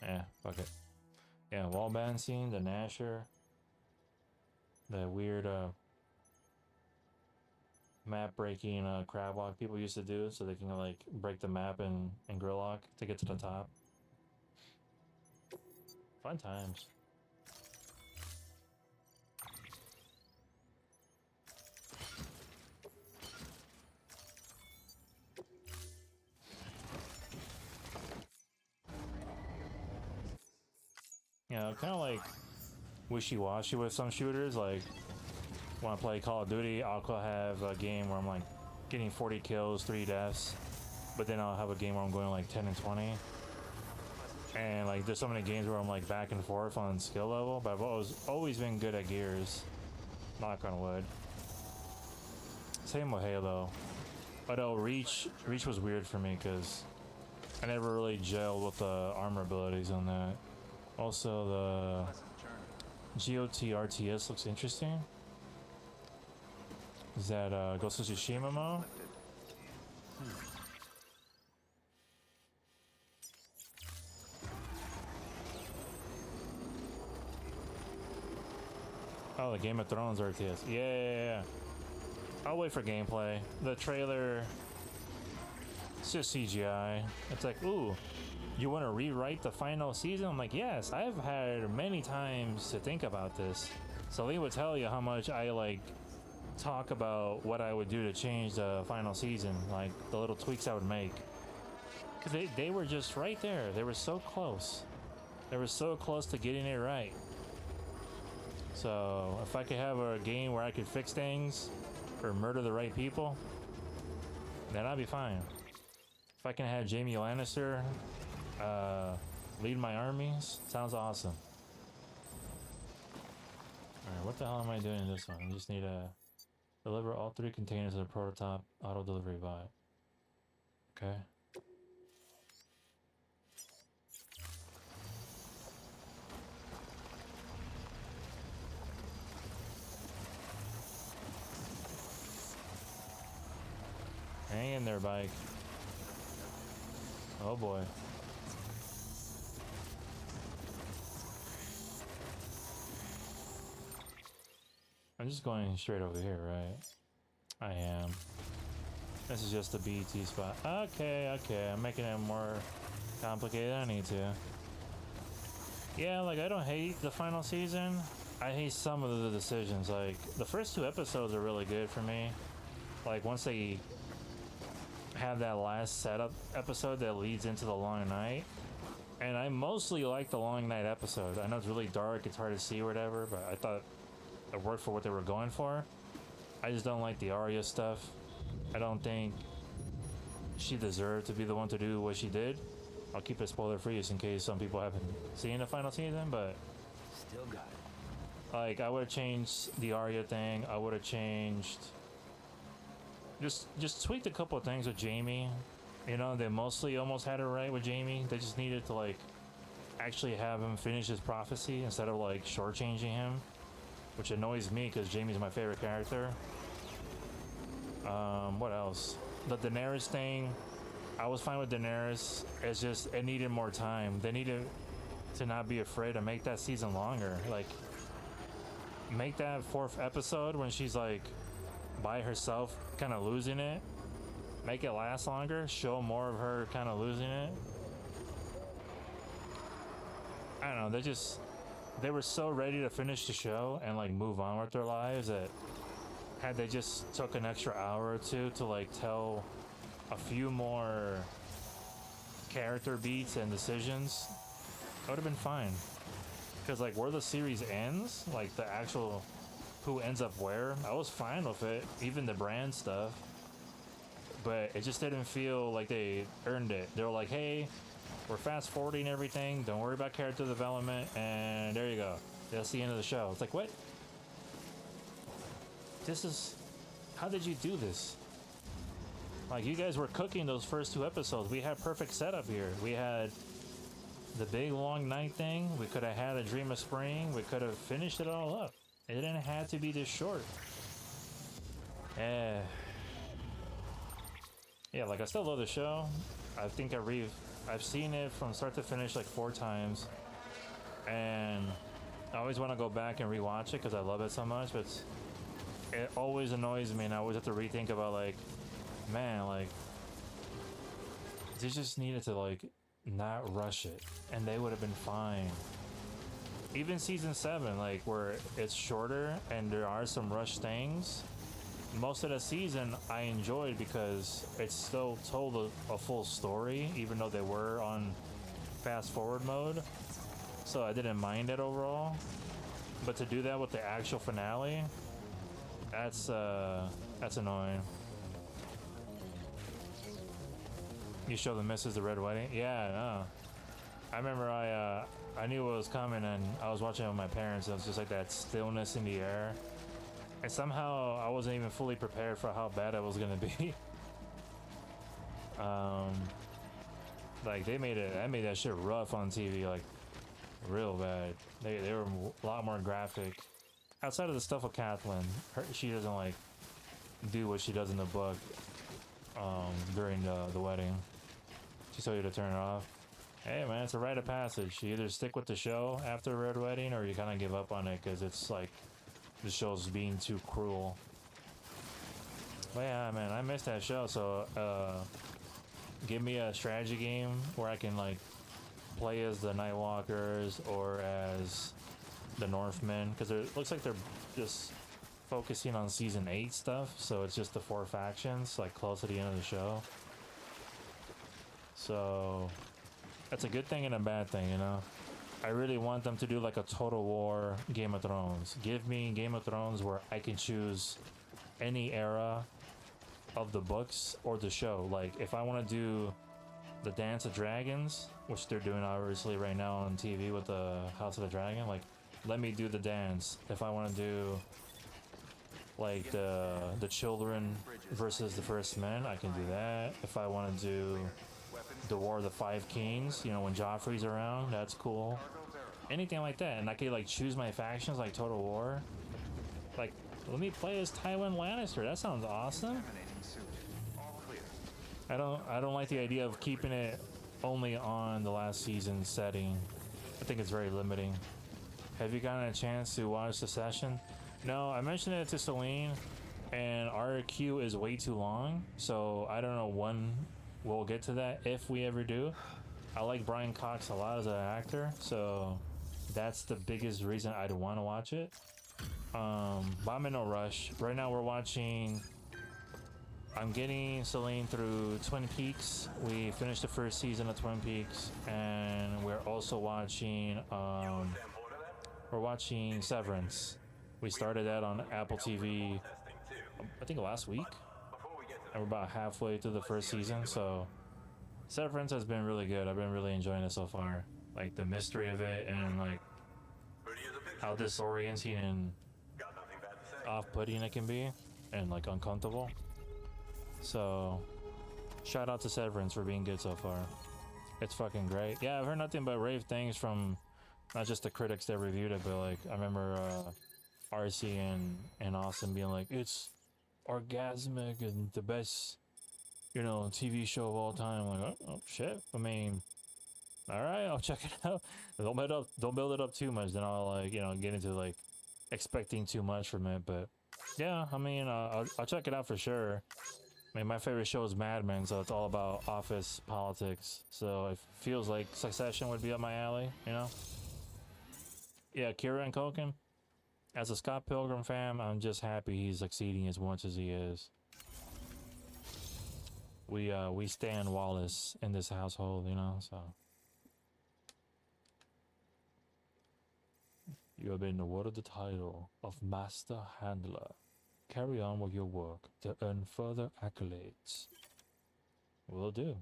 Yeah, fuck it. Yeah, wall balancing, the Nasher, the weird map breaking crab walk people used to do, so they can like break the map and grill lock to get to the top. Fun times. Yeah, kind of like wishy-washy with some shooters. Like, when I play Call of Duty, I'll have a game where I'm like getting 40 kills, 3 deaths, but then I'll have a game where I'm going like 10 and 20. And like, there's so many games where I'm like back and forth on skill level, but I've always been good at Gears. Knock on wood. Same with Halo. Although Reach was weird for me because I never really gelled with the armor abilities on that. Also, the GOT RTS looks interesting. Is that Ghost of Tsushima mode? Oh, the Game of Thrones RTS. Yeah. I'll wait for gameplay. The trailer, it's just CGI. It's like, ooh, you want to rewrite the final season? I'm like, yes, I've had many times to think about this. So Lee would tell you how much I like talk about what I would do to change the final season, like the little tweaks I would make. Because they were just right there. They were so close. They were so close to getting it right. So if I could have a game where I could fix things or murder the right people, then I'd be fine. If I can have Jaime Lannister lead my armies, sounds awesome. Alright, what the hell am I doing in this one? I just need to deliver all 3 containers of the prototype auto delivery bot. Okay. Hang in there, bike. Oh boy. I'm just going straight over here, right? I am. This is just the BT spot. Okay, I'm making it more complicated than I need to. Yeah, like, I don't hate the final season. I hate some of the decisions. Like, the first 2 episodes are really good for me. Like, once they have that last setup episode that leads into the long night. And I mostly like the long night episode. I know it's really dark, it's hard to see or whatever, but I thought it worked for what they were going for. I just don't like the Arya stuff. I don't think she deserved to be the one to do what she did. I'll keep it spoiler free just in case some people haven't seen the final season, but Still got it. Like, I would have changed the Arya thing. I would have changed... Just tweaked a couple of things with Jamie. You know, they mostly almost had it right with Jamie. They just needed to, like, actually have him finish his prophecy instead of, like, shortchanging him. Which annoys me, because Jamie's my favorite character. What else? The Daenerys thing, I was fine with Daenerys. It's just, it needed more time. They needed to not be afraid to make that season longer. Like, make that 4th episode when she's like by herself kind of losing it, make it last longer, show more of her kind of losing it. I don't know, they were so ready to finish the show and like move on with their lives that had they just took an extra hour or two to like tell a few more character beats and decisions, it would have been fine. Because like where the series ends, like the actual who ends up where, I was fine with it, even the brand stuff, but it just didn't feel like they earned it. They were like, hey, we're fast forwarding everything, don't worry about character development, and there you go, that's the end of the show. It's like, what? This is, how did you do this? Like, you guys were cooking those first 2 episodes. We had perfect setup here. We had the big long night thing. We could have had a Dream of Spring. We could have finished it all up. It didn't have to be this short. Yeah, like I still love the show. I think I've seen it from start to finish like 4 times. And I always want to go back and rewatch it because I love it so much, but it always annoys me and I always have to rethink about like, man, like, they just needed to like not rush it and they would have been fine. Even season 7, like where it's shorter and there are some rushed things, most of the season I enjoyed because it still told a full story, even though they were on fast forward mode. So I didn't mind it overall. But to do that with the actual finale, that's annoying. You show the missus the red wedding? Yeah, no. I remember I knew what was coming and I was watching it with my parents. It was just like that stillness in the air. And somehow I wasn't even fully prepared for how bad it was gonna be. Like I made that shit rough on TV, like real bad. They were a lot more graphic. Outside of the stuff with Kathleen, she doesn't like do what she does in the book during the wedding. She told you to turn it off. Hey man, it's a rite of passage. You either stick with the show after the red wedding or you kind of give up on it because it's like the show's being too cruel. But yeah, man, I missed that show. So give me a strategy game where I can like play as the Nightwalkers or as the Northmen, because it looks like they're just focusing on season 8 stuff, so it's just the 4 factions like close to the end of the show. So that's a good thing and a bad thing, you know. I really want them to do like a Total War Game of Thrones. Give me Game of Thrones where I can choose any era of the books or the show. Like if I want to do the Dance of Dragons, which they're doing obviously right now on TV with the House of the Dragon, like let me do the dance. If I want to do like the children versus the first men, I can do that. If I want to do the War of the Five Kings, you know, when Joffrey's around, that's cool. Anything like that, and I could like choose my factions like Total War. Like, let me play as Tywin Lannister. That sounds awesome. I don't like the idea of keeping it only on the last season setting. I think it's very limiting. Have you gotten a chance to watch the session? No, I mentioned it to Celine, and our queue is way too long, so I don't know when we'll get to that, if we ever do. I like Brian Cox a lot as an actor, so that's the biggest reason I'd want to watch it. But I'm in no rush. Right now we're watching... I'm getting Celine through Twin Peaks. We finished the first season of Twin Peaks, and we're also watching... we're watching Severance. We started that on Apple TV, I think last week. And we're about halfway through the first season, so Severance has been really good. I've been really enjoying it so far. Like the mystery of it and like how disorienting and off-putting it can be, and like uncomfortable. So, shout out to Severance for being good so far. It's fucking great. Yeah, I've heard nothing but rave things from not just the critics that reviewed it, but like I remember RC and Austin being like, it's orgasmic and the best, you know, TV show of all time. I'm like, oh shit. I mean, all right, I'll check it out. Don't build it up too much. Then I'll like, you know, get into like expecting too much from it. But yeah, I mean, I'll check it out for sure. I mean, my favorite show is Mad Men, so it's all about office politics. So it feels like Succession would be up my alley, you know? Yeah, Kieran Culkin. As a Scott Pilgrim fan, I'm just happy he's succeeding as much as he is. We stand Wallace in this household, you know, so. You have been awarded the title of Master Handler. Carry on with your work to earn further accolades. Will do.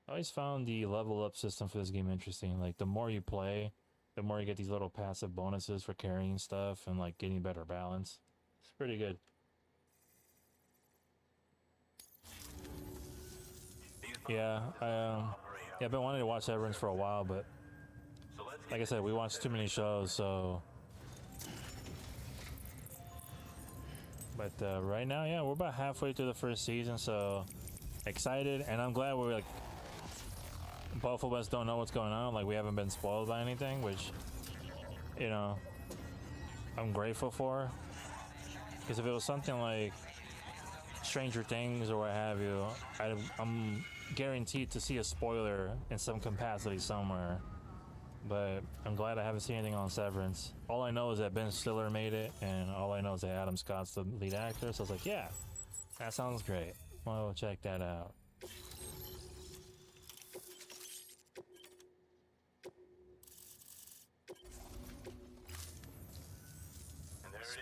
I always found the level up system for this game interesting. Like, the more you play, the more you get these little passive bonuses for carrying stuff and like getting better balance. It's pretty good. Yeah, I've been wanting to watch Severance for a while, but like I said, we watched too many shows, so. But right now, yeah, we're about halfway through the first season, so excited, and I'm glad we're like, both of us don't know what's going on. Like, we haven't been spoiled by anything, which, you know, I'm grateful for. Because if it was something like Stranger Things or what have you, I'm guaranteed to see a spoiler in some capacity somewhere. But I'm glad I haven't seen anything on Severance. All I know is that Ben Stiller made it, and all I know is that Adam Scott's the lead actor. So I was like, yeah, that sounds great. Well, check that out.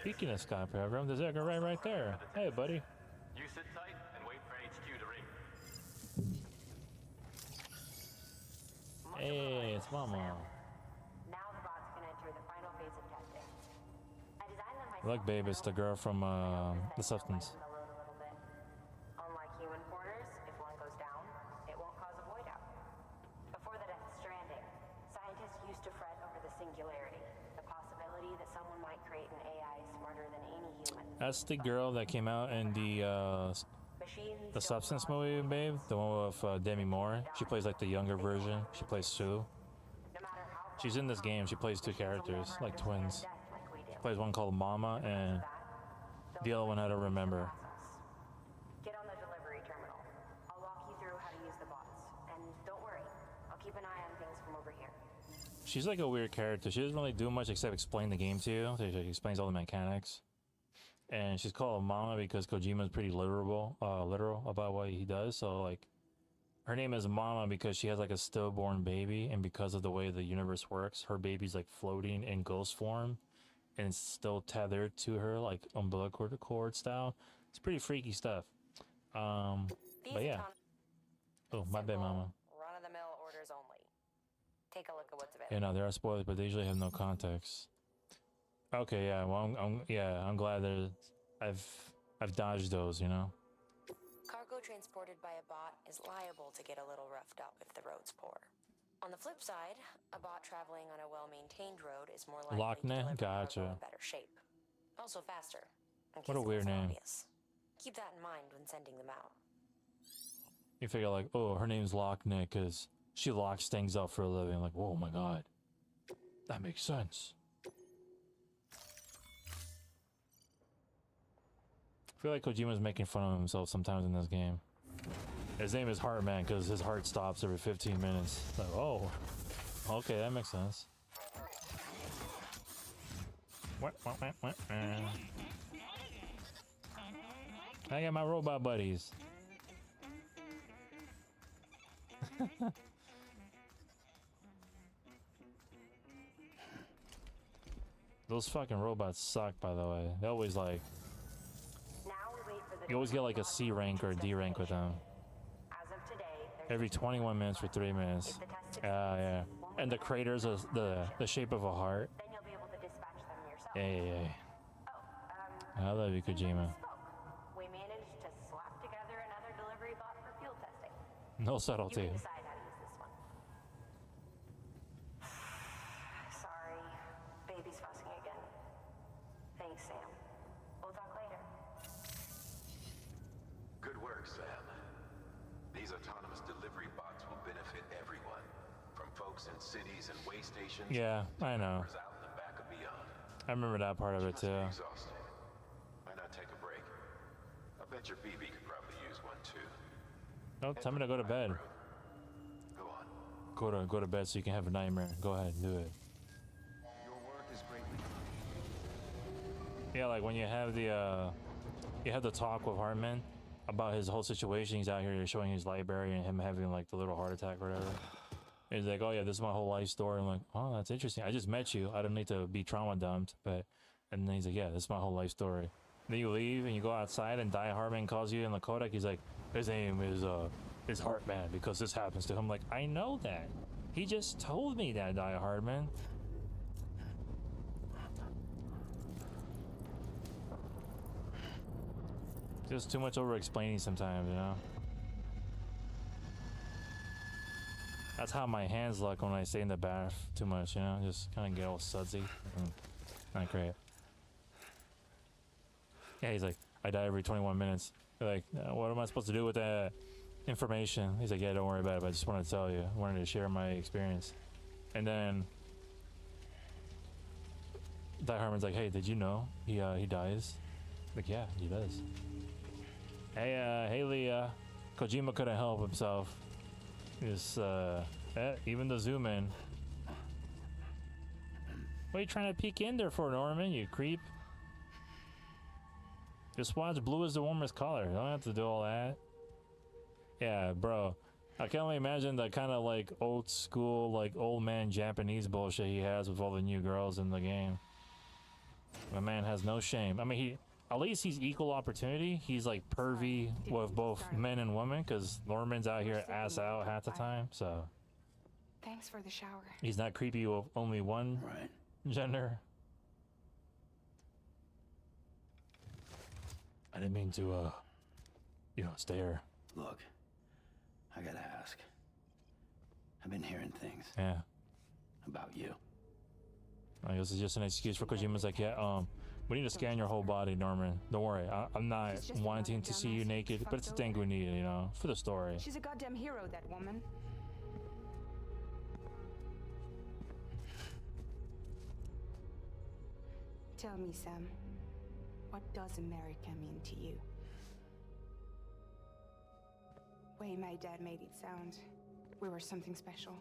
Speaking of Scott Pilgrim, there's Edgar right there. Hey, buddy. You sit tight and wait for HQ to ring. Hey, it's Mama. Now the bots can enter the final phase of testing. I designed them myself. Look, babe, it's the girl from The Substance. Unlike human porters, if one goes down, it won't cause a void out. Before the Death Stranding, scientists used to fret over the singularity, the possibility that someone might create an AI smarter than any human. That's the girl that came out in the Substance movie, babe. The one with Demi Moore. She plays like the younger version. She plays Sue. She's in this game. She plays two characters, like twins. She plays one called Mama, and the other one I don't remember. Get on the delivery terminal. I'll walk you through how to use the bots. And don't worry, I'll keep an eye on things from over here. She's like a weird character. She doesn't really do much except explain the game to you. She explains all the mechanics. And she's called Mama because Kojima's pretty literal about what he does. So like, her name is Mama because she has like a stillborn baby, and because of the way the universe works, her baby's like floating in ghost form, and it's still tethered to her like umbilical cord style. It's pretty freaky stuff. But yeah. Oh, my bad, Mama. Run-of-the-mill orders only. Take a look at what's available. Yeah, no, there are spoilers, but they usually have no context. Okay, yeah, well, I'm glad that I've dodged those, you know. Cargo transported by a bot is liable to get a little roughed up if the road's poor. On the flip side, a bot traveling on a well-maintained road is more likely to deliver cargo in better shape. Also faster. What a weird name. Obvious. Keep that in mind when sending them out. You figure like, oh, her name's Lockne because she locks things up for a living. Like, oh my god, that makes sense. I feel like Kojima's making fun of himself sometimes in this game. His name is Heartman because his heart stops every 15 minutes. Like, oh, okay, that makes sense. I got my robot buddies. Those fucking robots suck, by the way. They always like... You always get like a C rank or a D rank with them. Every 21 minutes for 3 minutes. Yeah. And the crater's the shape of a heart. Then you'll be able to dispatch them yourself. Hey. Oh, I love you, Kojima. we managed to slap together another delivery bot for field testing. No You subtlety. can decide how to use this one. Sorry, baby's fussing again. Thanks, Sam. We'll talk later. Good work, Sam. These autonomous delivery bots will benefit everyone, from folks in cities and way stations. Yeah, I know. to out in the back and beyond. I remember that part of it Must be too. exhausted. Why not take a break? I bet your BB could probably use one too. Oh, time to go to bed. Go on. Go to bed so you can have a nightmare. Go ahead, do it. Your work is greatly. Yeah, like when you have the talk with Hartman about his whole situation. He's out here showing his library and him having like the little heart attack or whatever. He's like, oh yeah, this is my whole life story. I'm like, oh, that's interesting. I just met you. I don't need to be trauma dumped, but and then he's like, yeah, this is my whole life story. And then you leave and you go outside and Die Hartman calls you in the Kodak. He's like, his name is Hartman because this happens to him. I'm like, I know that. He just told me that, Die Hartman. Just too much over explaining sometimes, you know? That's how my hands look when I stay in the bath too much, you know? Just kind of get all sudsy. Not great. Yeah, he's like, I die every 21 minutes. You're like, what am I supposed to do with that information? He's like, yeah, don't worry about it, but I just wanted to tell you. I wanted to share my experience. And then Die Hartman's like, hey, did you know he dies? Like, yeah, he does. Hey, Leah. Kojima couldn't help himself. Just, even the zoom in. What are you trying to peek in there for, Norman, you creep? Just watch blue is the warmest color. You don't have to do all that. Yeah, bro. I can only imagine the kind of like old school, like old man Japanese bullshit he has with all the new girls in the game. My man has no shame. I mean, at least he's equal opportunity. He's like pervy with both men and women, because Norman's out here ass out half the time, so. Thanks for the shower. He's not creepy with only one Right. gender. I didn't mean to, stare. Look, I gotta ask. I've been hearing things Yeah. about you. I guess it's just an excuse for Kojima's like, yeah, we need to scan your whole body, Norman. Don't worry, I'm not wanting to see you naked, but it's a thing we need, you know, for the story. She's a goddamn hero, that woman. Tell me, Sam, what does America mean to you? Way my dad made it sound, we were something special.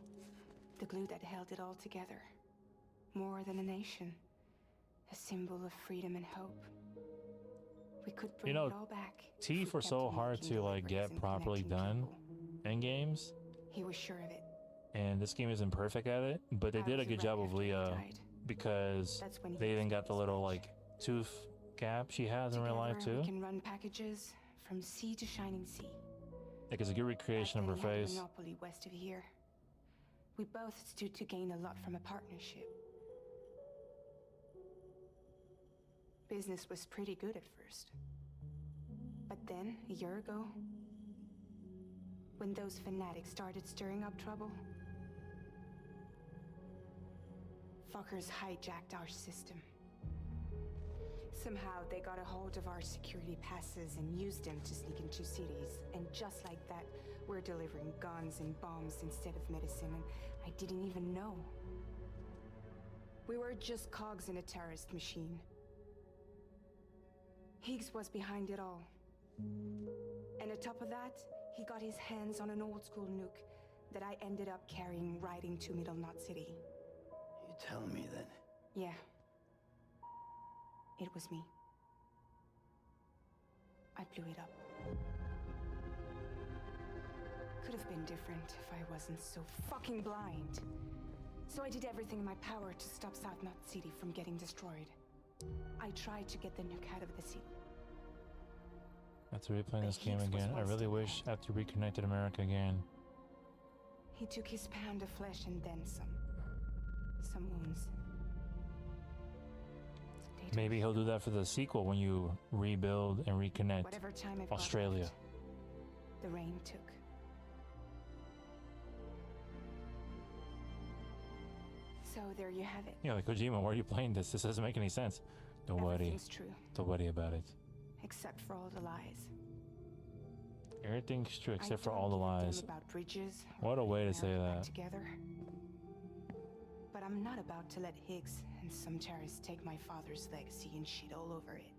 The glue that held it all together. More than a nation. A symbol of freedom and hope. We could bring it all back. Teeth were so hard to like get properly done in games. He was sure of it. And this game isn't perfect at it, but they did a good job of Leah because they even got the little like tooth gap she has in real life too. We can run packages from sea to shining sea. Like it's a good recreation of her face. Monopoly west of here. We both stood to gain a lot from a partnership. Business was pretty good at first. But then, a year ago, when those fanatics started stirring up trouble, fuckers hijacked our system. Somehow they got a hold of our security passes and used them to sneak into cities. And just like that, we're delivering guns and bombs instead of medicine, and I didn't even know. We were just cogs in a terrorist machine. Higgs was behind it all. And on top of that, he got his hands on an old-school nuke that I ended up carrying right into Middle Knot City. You tell me that. Yeah. It was me. I blew it up. Could have been different if I wasn't so fucking blind. So I did everything in my power to stop South Knot City from getting destroyed. I tried to get the nuke out of the city. After replaying this game again, I really wish after reconnected America again. He took his pound of flesh and then some. some wounds. It's Maybe he'll do that for the sequel when you rebuild and reconnect whatever time I've got Australia. left, the rain took. So there you have it. Yeah, like Kojima, why are you playing this? This doesn't make any sense. Don't worry. Everything's true, Don't worry about it. except for all the lies. Everything's true except I for don't all the give a damn lies. about bridges. What a way to putting say America back that. Together. But I'm not about to let Higgs and some terrorists take my father's legacy and shit all over it.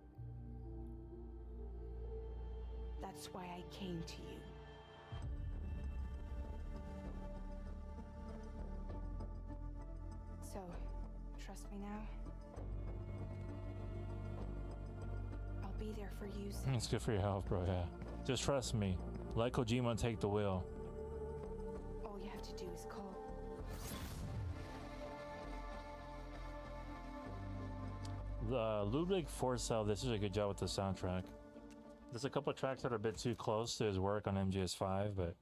That's why I came to you. So, trust me now? I'll be there for you, Sam. It's good for your health, bro, yeah. Just trust me. Let Kojima take the wheel. All you have to do is call. Ludwig Forcell, this is a good job with the soundtrack. There's a couple of tracks that are a bit too close to his work on MGS5, but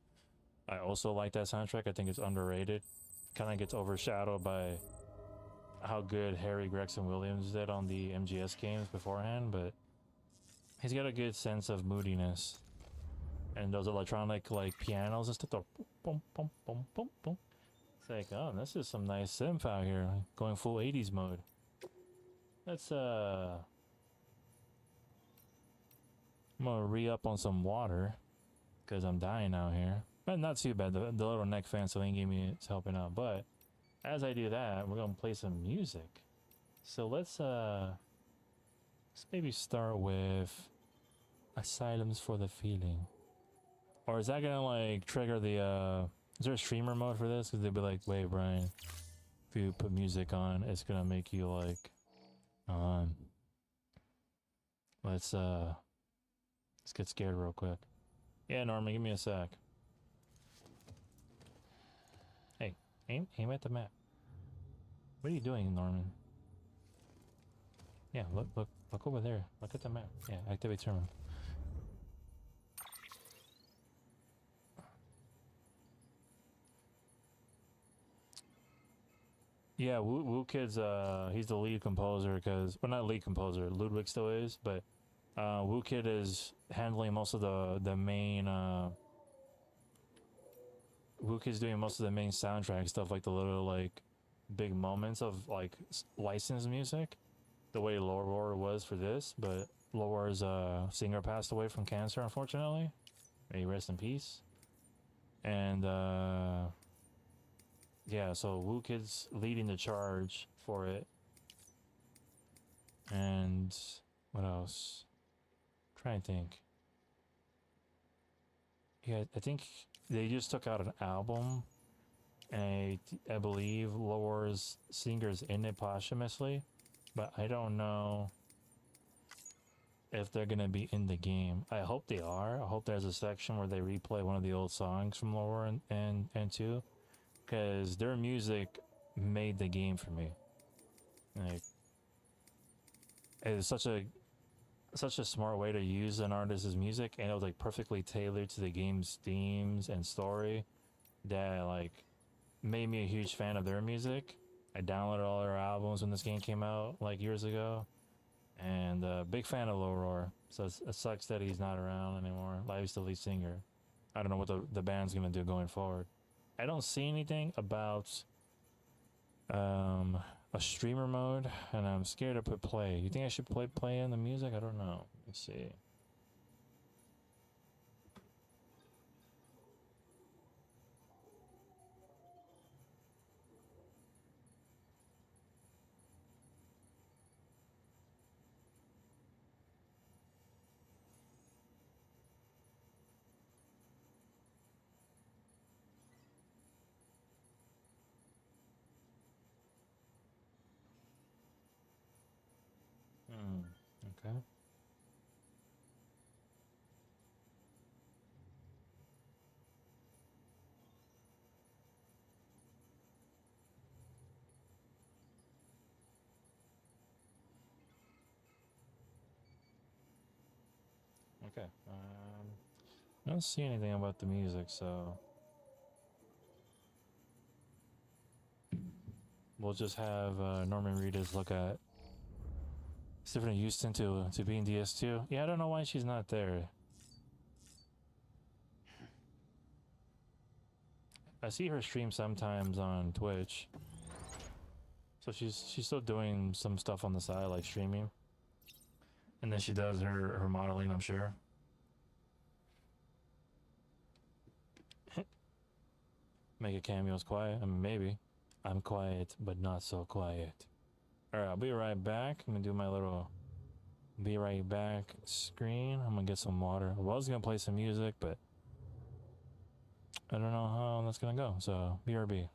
I also like that soundtrack. I think it's underrated. Kind of gets overshadowed by how good Harry Gregson Williams did on the MGS games beforehand, but he's got a good sense of moodiness. And those electronic like pianos and stuff, the boom, boom, boom, boom, boom. It's like, oh, this is some nice synth out here, going full 80s mode. Let's I'm gonna re-up on some water because I'm dying out here. But not too bad. The little neck fan Celine gave me is helping out. But as I do that, we're gonna play some music. So let's maybe start with Asylums for the Feeling. Or is that gonna like trigger the is there a streamer mode for this? Because they'd be like, wait, Brian, if you put music on, it's gonna make you like let's get scared real quick. Yeah, Norman, give me a sec. Hey, aim at the map. What are you doing, Norman? Yeah, look over there. Look at the map. Yeah, activate terminal. Yeah, Wu Kid's he's the lead composer because, well, not lead composer. Ludwig still is, but Wu Kid is handling most of the main. Wu Kid's doing most of the main soundtrack stuff, like the little like big moments of like licensed music, the way Lore was for this. But Lore's singer passed away from cancer, unfortunately. May he rest in peace. And yeah, so Wu Kid's leading the charge for it. And what else? Trying to think. Yeah, I think they just took out an album, and I believe Lore's singer's in it posthumously, but I don't know if they're gonna be in the game. I hope they are. I hope there's a section where they replay one of the old songs from Lore and 2, because their music made the game for me. Like, it's such a smart way to use an artist's music, and it was like perfectly tailored to the game's themes and story that like made me a huge fan of their music. I downloaded all their albums when this game came out like years ago, and big fan of Loror. So it sucks that he's not around anymore. Like, he's the lead singer. I don't know what the band's gonna do going forward. I don't see anything about a streamer mode, and I'm scared to put play. You think I should play in the music? I don't know. Let's see. Okay. Okay. I don't see anything about the music, so we'll just have Norman Reedus look at Stephanie Houston to be in DS2. Yeah, I don't know why she's not there. I see her stream sometimes on Twitch. So she's still doing some stuff on the side, like streaming. And then she does her modeling, I'm sure. Make a cameo's quiet. I mean, maybe. I'm quiet, but not so quiet. Alright, I'll be right back. I'm gonna do my little be right back screen. I'm gonna get some water. I was gonna play some music, but I don't know how that's gonna go. So, BRB.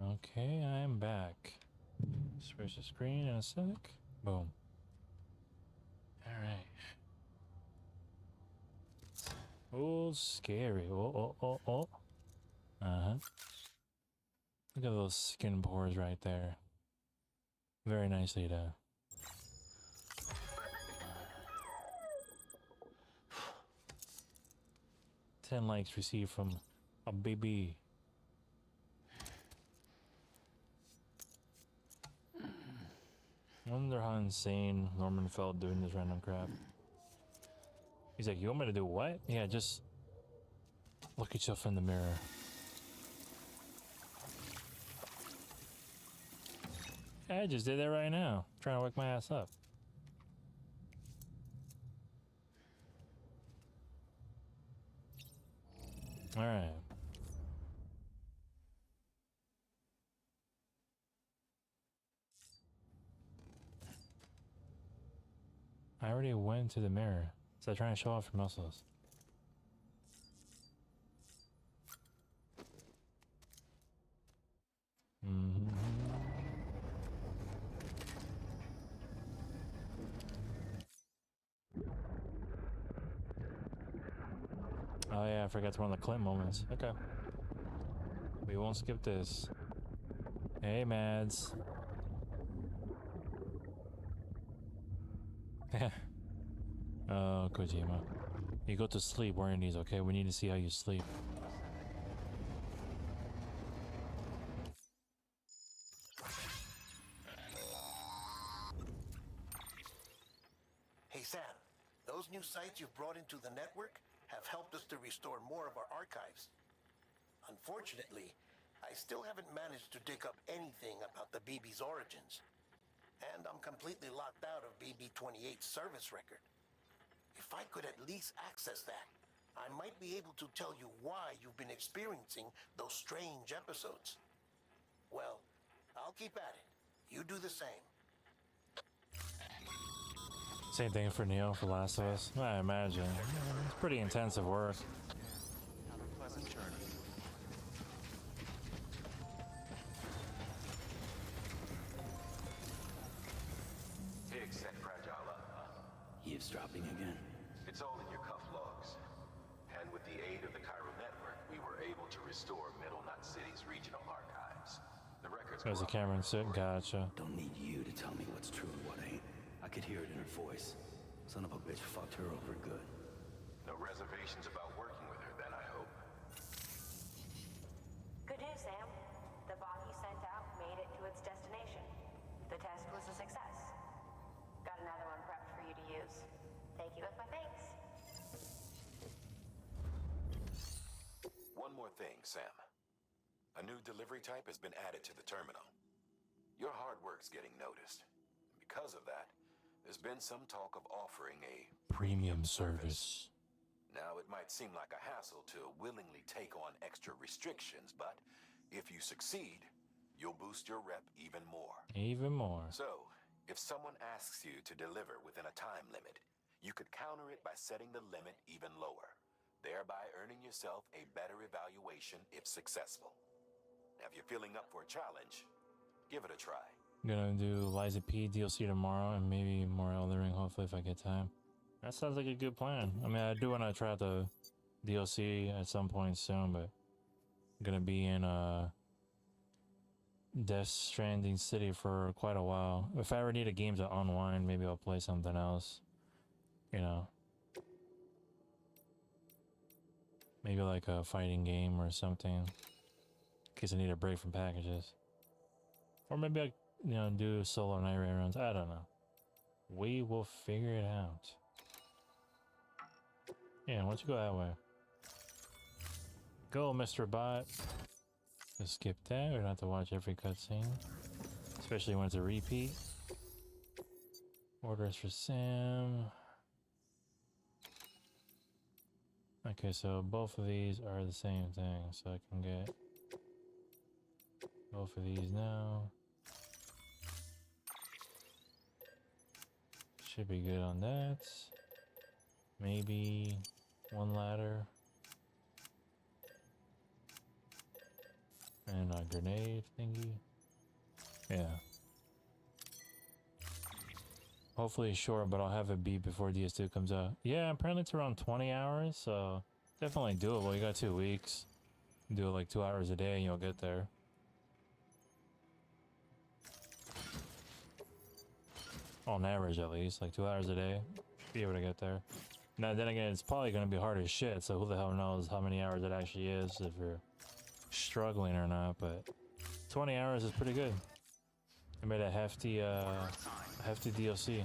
Okay, I am back. Switch the screen in a sec. Boom. Alright. Oh, scary. Oh. Uh-huh. Look at those skin pores right there. Very nicely done. Ten likes received from a baby. I wonder how insane Norman felt doing this random crap. He's like, you want me to do what? Yeah, just look at yourself in the mirror. I just did that right now. Trying to wake my ass up. Alright. I already went to the mirror. So I'm trying to show off your muscles. Oh yeah, I forgot to one of the Clint moments. Okay. We won't skip this. Hey, Mads. Oh, Kojima. You go to sleep wearing these, okay? We need to see how you sleep. Hey Sam, those new sites you've brought into the network have helped us to restore more of our archives. Unfortunately, I still haven't managed to dig up anything about the BB's origins. And I'm completely locked out of BB-28's service record. If I could at least access that, I might be able to tell you why you've been experiencing those strange episodes. Well, I'll keep at it. You do the same. Same thing for Neo for Last of Us. I imagine. It's pretty intensive work. Have a pleasant journey. Higgs set Fragile up. Eavesdropping again. It's all in your cuff logs. And with the aid of the Cairo network, we were able to restore Middle Knot City's regional archives. The records There's a camera sit. Gotcha. Don't need you to tell me what's true and what ain't. I could hear it in her voice. Son of a bitch fucked her over good. No reservations about working with her then, I hope. Good news, Sam. The bot you sent out made it to its destination. The test was a success. Got another one prepped for you to use. Take you with my thanks. One more thing, Sam. A new delivery type has been added to the terminal. Your hard work's getting noticed. Because of that, there's been some talk of offering a Premium service. Now, it might seem like a hassle to willingly take on extra restrictions, but if you succeed, you'll boost your rep even more. Even more. So, if someone asks you to deliver within a time limit, you could counter it by setting the limit even lower, thereby earning yourself a better evaluation if successful. Now, if you're feeling up for a challenge, give it a try. Gonna do Liza P DLC tomorrow and maybe more Elden Ring, hopefully, if I get time. That sounds like a good plan. I mean, I do want to try out the DLC at some point soon, but I'm gonna be in Death Stranding City for quite a while. If I ever need a game to unwind, maybe I'll play something else. You know. Maybe like a fighting game or something. In case I need a break from packages. Or maybe I, do solo night raid runs. I don't know. We will figure it out. Yeah, why don't you go that way? Go, Mr. Bot. Just skip that. We don't have to watch every cutscene. Especially when it's a repeat. Orders for Sam. Okay, so both of these are the same thing. So I can get both of these now. Should be good on that. Maybe one ladder. And a grenade thingy. Yeah. Hopefully short, but I'll have it beat before DS2 comes out. Yeah, apparently it's around 20 hours, so definitely doable. You got 2 weeks. Do it like 2 hours a day and you'll get there. On average, at least. Like 2 hours a day. Be able to get there. Now, then again, it's probably going to be hard as shit, so who the hell knows how many hours it actually is if you're struggling or not, but 20 hours is pretty good. I made a hefty hefty DLC.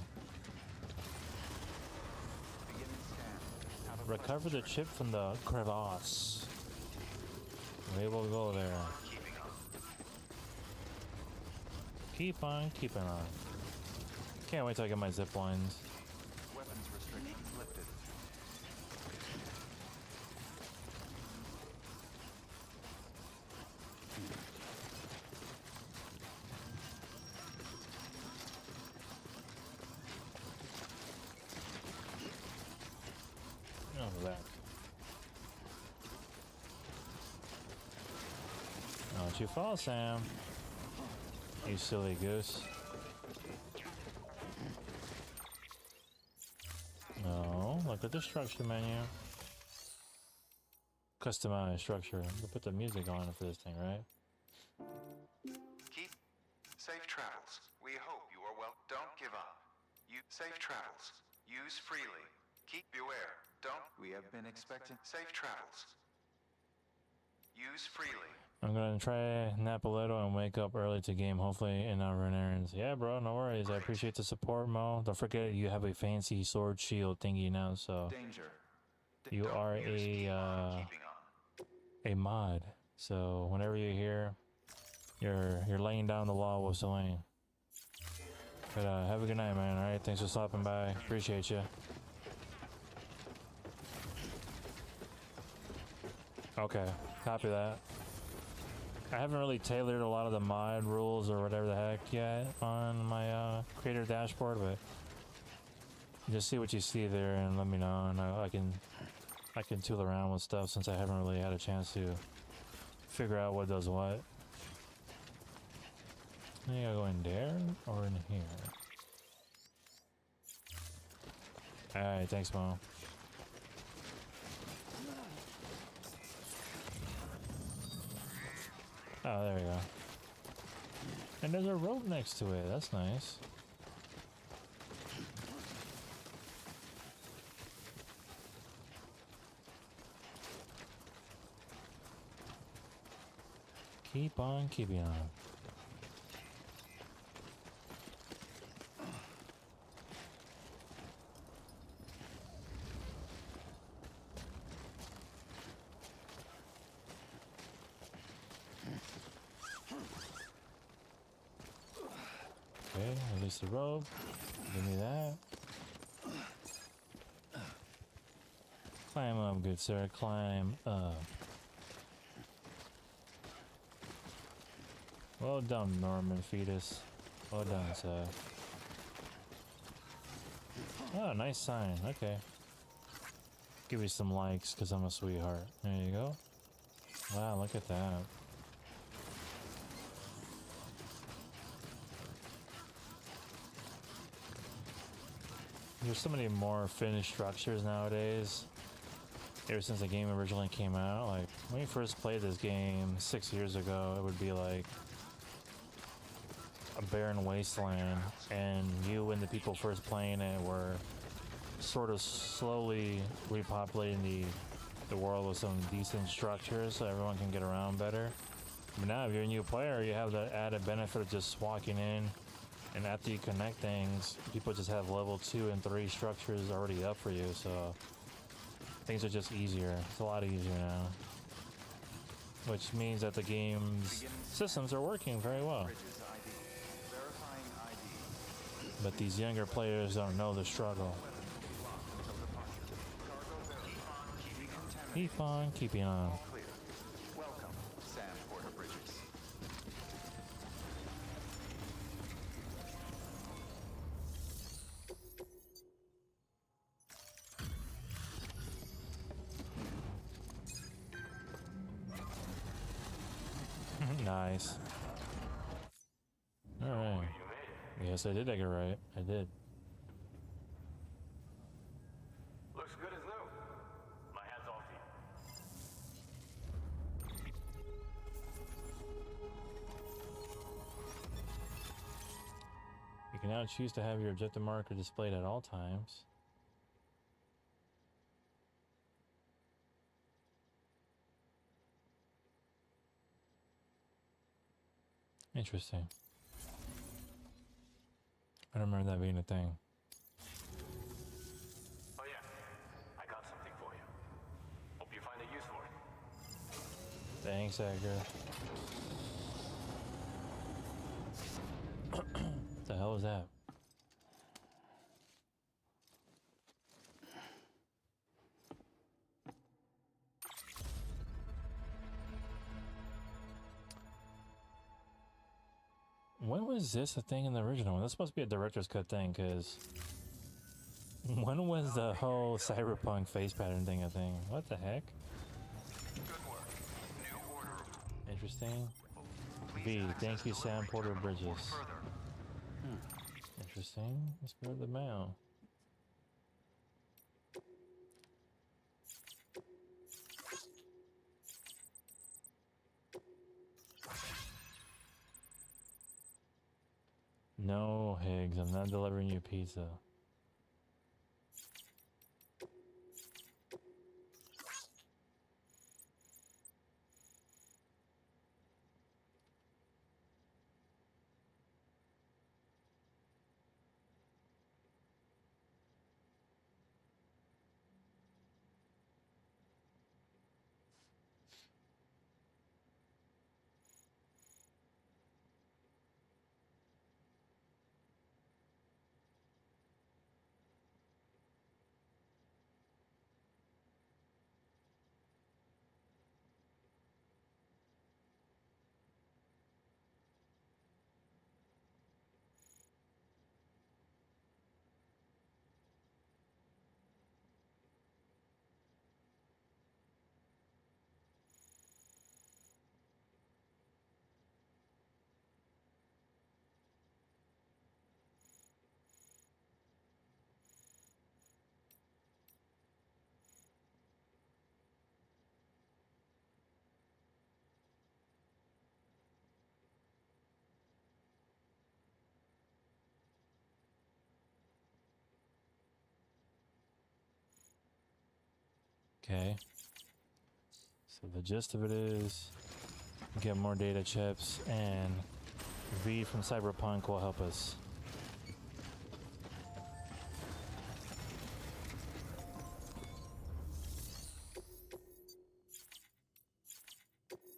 Recover the chip from the crevasse. We will go there. Keep on keeping on. Can't wait till I get my zip lines. Weapons restrictions lifted. Oh, back. Don't you fall, Sam. You silly goose. No, look at the structure menu. Customize structure. We'll put the music on for this thing, right? Keep safe travels. We hope you are well. Don't give up. You safe travels. Use freely. Keep beware. Don't. We have been expecting safe travels. Use freely. I'm gonna try nap a little and wake up early to game, hopefully, and not run errands. Yeah, bro, no worries. I appreciate the support, Mo. Don't forget you have a fancy sword shield thingy now, so Danger. you Don't are use keep on keeping on. a mod. So whenever you're here, you're laying down the law with Selene. But have a good night, man. All right, thanks for stopping by. Appreciate you. Okay, copy that. I haven't really tailored a lot of the mod rules or whatever the heck yet on my creator dashboard, but just see what you see there and let me know, and I can tool around with stuff since I haven't really had a chance to figure out what does what. I think I go in there or in here. Alright, thanks, Mo. Oh, there we go. And there's a rope next to it. That's nice. Keep on keeping on. Okay, release the rope. Give me that. Climb up, good sir. Climb up. Well done, Norman Fetus. Well done, sir. Oh, nice sign. Okay. Give you some likes because I'm a sweetheart. There you go. Wow, look at that. There's so many more finished structures nowadays. Ever since the game originally came out, like when you first played this game 6 years ago, it would be like a barren wasteland, and you and the people first playing it were sort of slowly repopulating the world with some decent structures so everyone can get around better. But now if you're a new player, you have the added benefit of just walking in, and after you connect things, people just have level 2 and 3 structures already up for you, so things are just easier. It's a lot easier now. Which means that the game's systems are working very well. But these younger players don't know the struggle. Keep on keeping on. Welcome, Sam Porter Bridges. Nice. Alright. Yes, I did get it right. I did. Looks good as new. My hat's off to you. You can now choose to have your objective marker displayed at all times. Interesting. I don't remember that being a thing. Oh yeah, I got something for you. Hope you find a use for it. Thanks, Edgar. The hell is that? When was this a thing in the original one? That's supposed to be a director's cut thing, because when was the whole cyberpunk face pattern thing a thing? What the heck? Good work. New order. Interesting. Please V, access thank you, Sam delivery Porter terminal or Bridges. further. Interesting. Let's go to the mail. No, Higgs, I'm not delivering you pizza. Okay. So the gist of it is get more data chips, and V from Cyberpunk will help us.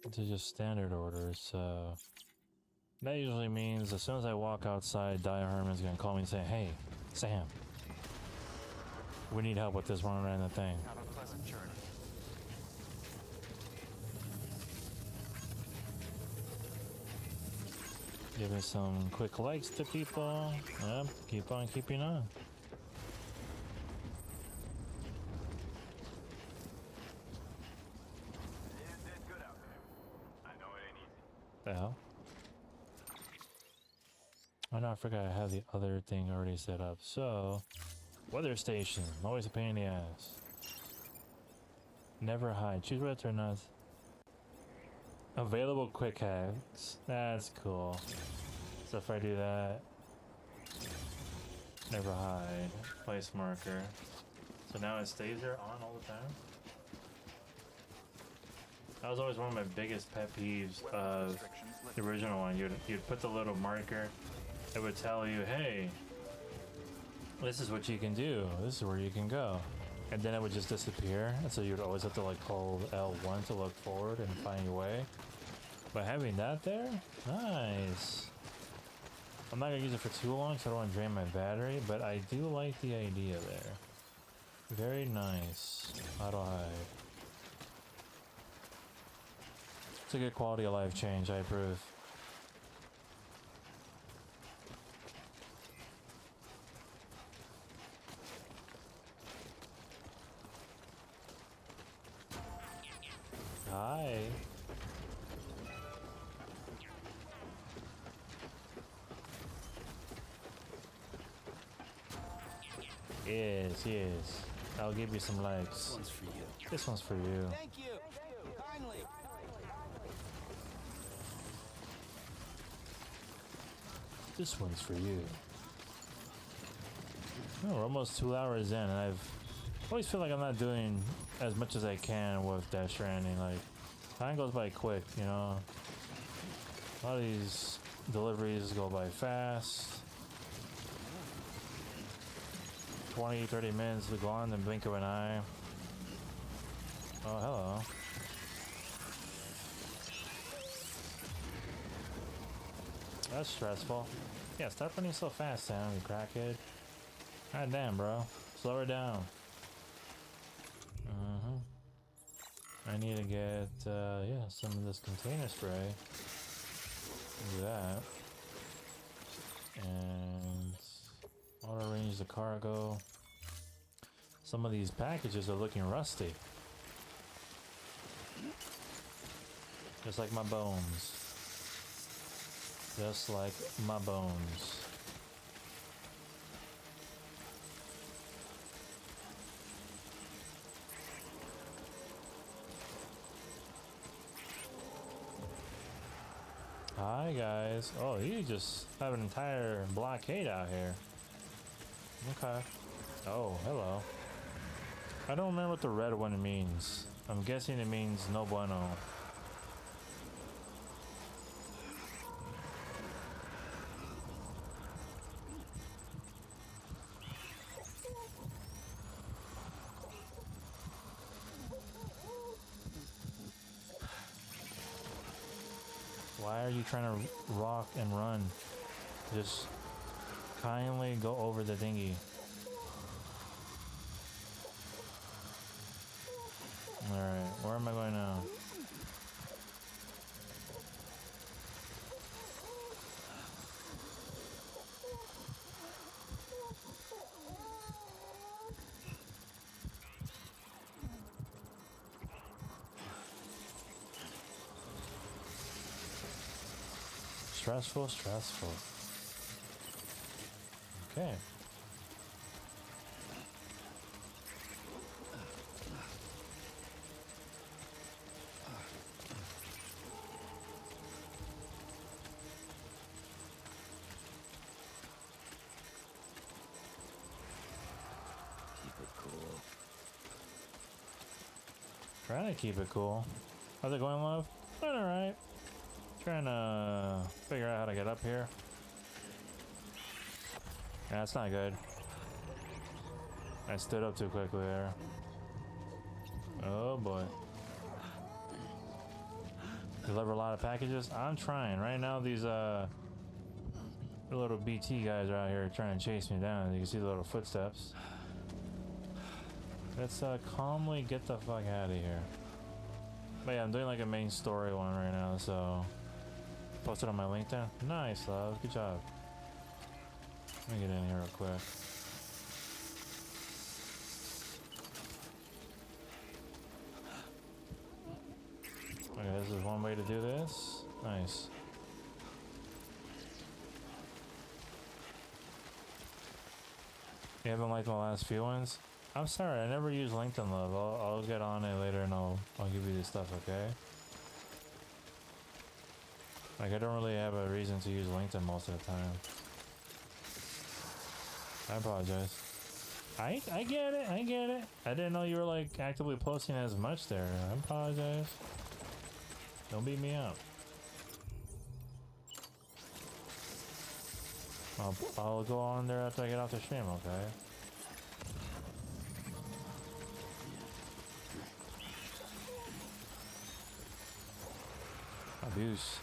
This is just standard orders, so that usually means as soon as I walk outside, Dia Herman's gonna call me and say, "Hey, Sam, we need help with this one random thing." Have a pleasant journey. Giving some quick likes to people. Yep, keep on keeping on. It did good out there. I know it ain't easy. The hell? Oh no, I forgot I have the other thing already set up. So, weather station, always a pain in the ass. Never hide. Choose whether or not. Available quick hacks. That's cool. So if I do that, never hide. Place marker. So now it stays there on all the time. That was always one of my biggest pet peeves of the original one. You'd put the little marker. It would tell you, hey, this is what you can do. This is where you can go. And then it would just disappear. And so you'd always have to like hold L1 to look forward and find your way. But having that there, nice. I'm not gonna use it for too long, so I don't want to drain my battery, but I do like the idea there. Very nice. Auto hide. It's a good quality of life change, I approve. Hi. Yes, yes. I'll give you some likes. This one's for you. This one's for you. Thank you. Kindly. This one's for you. Oh, we're almost 2 hours in, and I've always feel like I'm not doing as much as I can with Death Stranding. Like, time goes by quick, you know. A lot of these deliveries go by fast. 20, 30 minutes to go on the blink of an eye. Oh, hello. That's stressful. Yeah, stop running so fast, Sam, you crackhead. God damn, bro. Slow her down. I need to get, yeah, some of this container spray. Do that. And auto arrange the cargo. Some of these packages are looking rusty. Just like my bones. Just like my bones. Hi guys. Oh, you just have an entire blockade out here. Okay. Oh, hello. I don't remember what the red one means. I'm guessing it means no bueno. Why are you trying to rock and run? Just kindly go over the dinghy. Alright, where am I going now? Stressful, stressful. Okay. Keep it cool. Trying to keep it cool. How's it going, love? Doing alright. Trying to figure out how to get up here. Yeah, that's not good. I stood up too quickly there. Oh boy. Deliver a lot of packages? I'm trying. Right now these little BT guys are out here trying to chase me down. You can see the little footsteps. Let's calmly get the fuck out of here. But yeah, I'm doing like a main story one right now, so post it on my LinkedIn. Nice, love. Good job. Let me get in here real quick. Okay, this is one way to do this. Nice. You haven't liked my last few ones? I'm sorry, I never use LinkedIn, love. I'll get on it later and I'll give you this stuff, okay? Like, I don't really have a reason to use LinkedIn most of the time. I apologize. I get it, I get it. I didn't know you were like actively posting as much there. I apologize. Don't beat me up. I'll go on there after I get off the stream, okay? Abuse.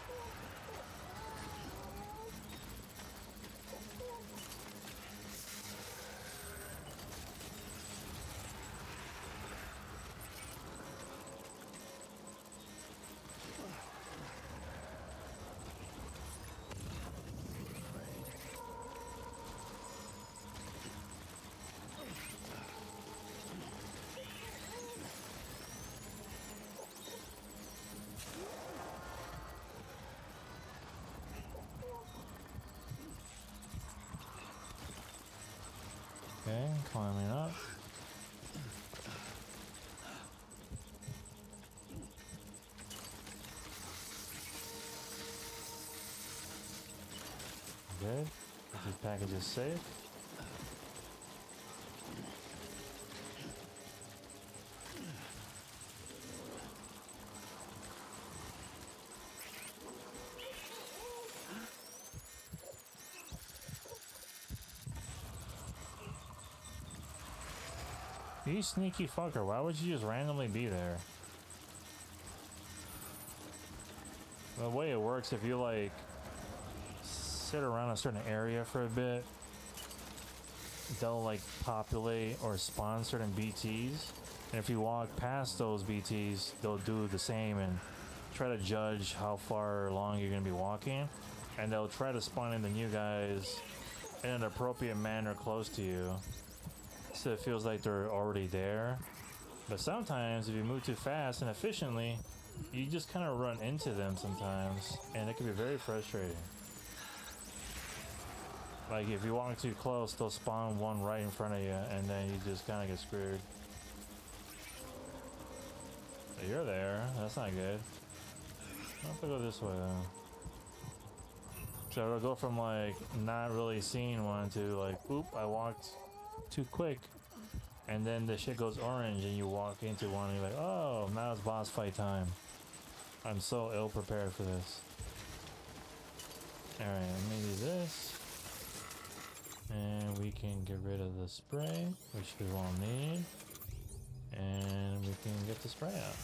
Okay, climbing up. Good. This package is safe. You sneaky fucker, why would you just randomly be there? The way it works, if you like sit around a certain area for a bit, they'll like populate or spawn certain BTs. And if you walk past those BTs, they'll do the same and try to judge how far along you're going to be walking. And they'll try to spawn in the new guys in an appropriate manner close to you, so it feels like they're already there. But sometimes if you move too fast and efficiently, you just kind of run into them sometimes, and it can be very frustrating. Like if you walk too close, they'll spawn one right in front of you, and then you just kind of get screwed. But you're there, that's not good. I'll have to go this way then. So it'll go from like not really seeing one to like, oop, I walked too quick. And then the shit goes orange and you walk into one and you're like, oh, now it's boss fight time. I'm so ill prepared for this. Alright, let me do this. And we can get rid of the spray, which we won't need. And we can get the spray out.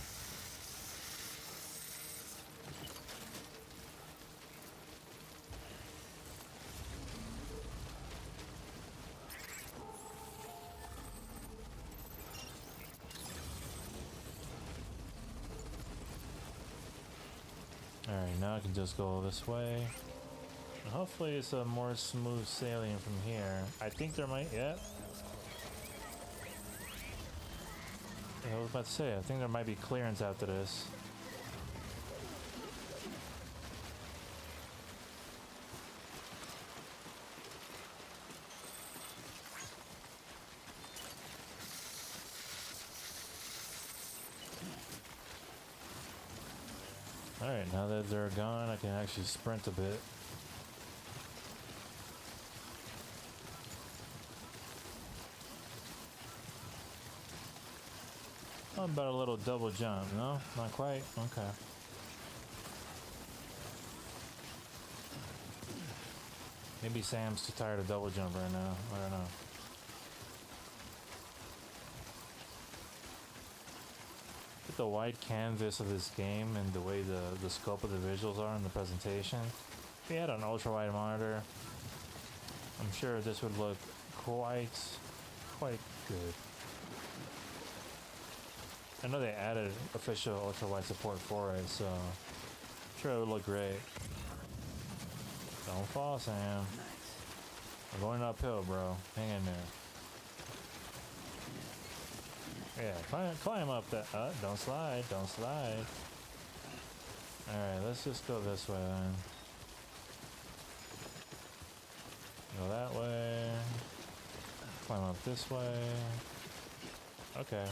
Alright, now I can just go this way. And hopefully it's a more smooth sailing from here. I think there might, yeah. I was about to say, I think there might be clearance after this. Alright, now that they're gone, I can actually sprint a bit. How about a little double jump? No? Not quite? Okay. Maybe Sam's too tired to double jump right now. I don't know. The wide canvas of this game and the way the scope of the visuals are in the presentation. If you had an ultra wide monitor, I'm sure this would look quite good. I know they added official ultra wide support for it, so I'm sure it would look great. Don't fall, Sam. We're going uphill, bro. Hang in there. Yeah, climb up that. Don't slide, don't slide. Alright, let's just go this way then. Go that way. Climb up this way. Okay.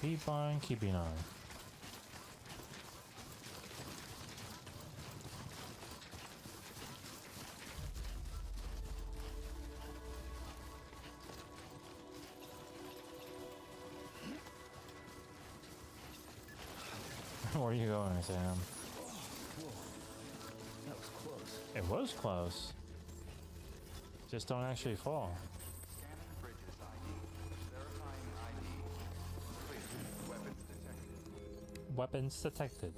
Keep on keeping on. Where are you going, Sam? Whoa. That was close. It was close. Just don't actually fall. Scanning bridges ID. Verifying ID. Clear. Weapons detected. Weapons detected.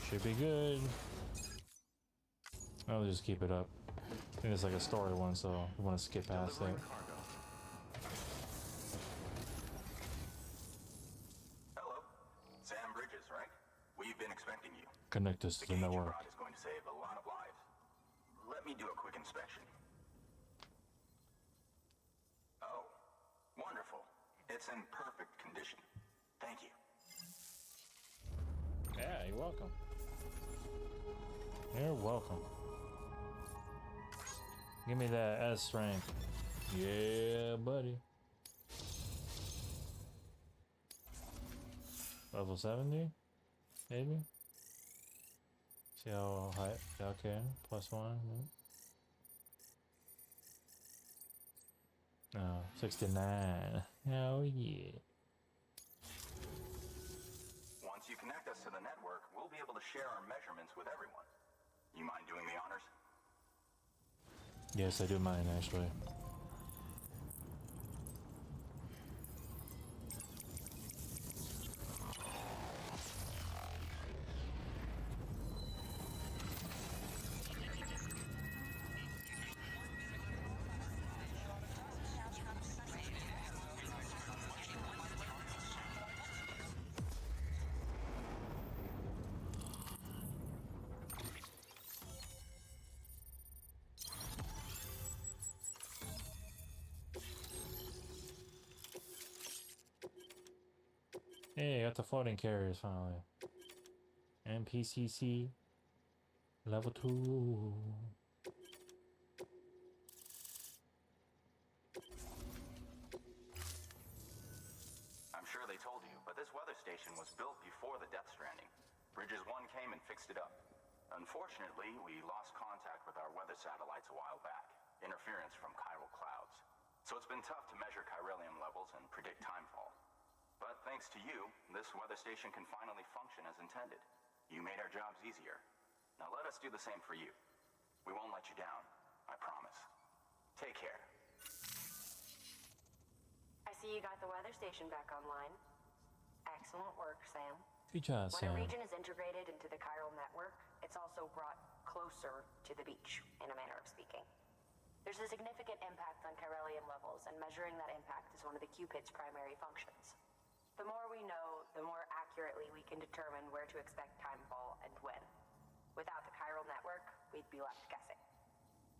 Should be good. I'll just keep it up. I think it's like a story one, so we want to skip past it. Delivering cargo. Hello. Sam Bridges, right? We've been expecting you. Connect us to the cage you network. brought is going to save a lot of lives. Let me do a quick inspection. Oh, wonderful. It's in perfect condition. Thank you. Yeah, you're welcome. You're welcome. Give me that S rank. Yeah, buddy. Level 70? Maybe? See how high? Okay, +1. Oh, 69. Oh yeah. Once you connect us to the network, we'll be able to share our measurements with everyone. You mind doing the honors? Yes, I do mind actually. Hey, I got the floating carriers finally. NPCC level 2. I'm sure they told you, but this weather station was built before the Death Stranding. Bridges 1 came and fixed it up. Unfortunately, we lost contact with our weather satellites a while back. Interference from chiral clouds. So it's been tough to measure chiralium levels and predict timefall. But thanks to you, this weather station can finally function as intended. You made our jobs easier. Now let us do the same for you. We won't let you down, I promise. Take care. I see you got the weather station back online. Excellent work, Sam. Good job, When a Sam. region is integrated into the chiral network, it's also brought closer to the beach, in a manner of speaking. There's a significant impact on chiralium levels, and measuring that impact is one of the Cupid's primary functions. The more we know, the more accurately we can determine where to expect timefall and when. Without the chiral network, we'd be left guessing.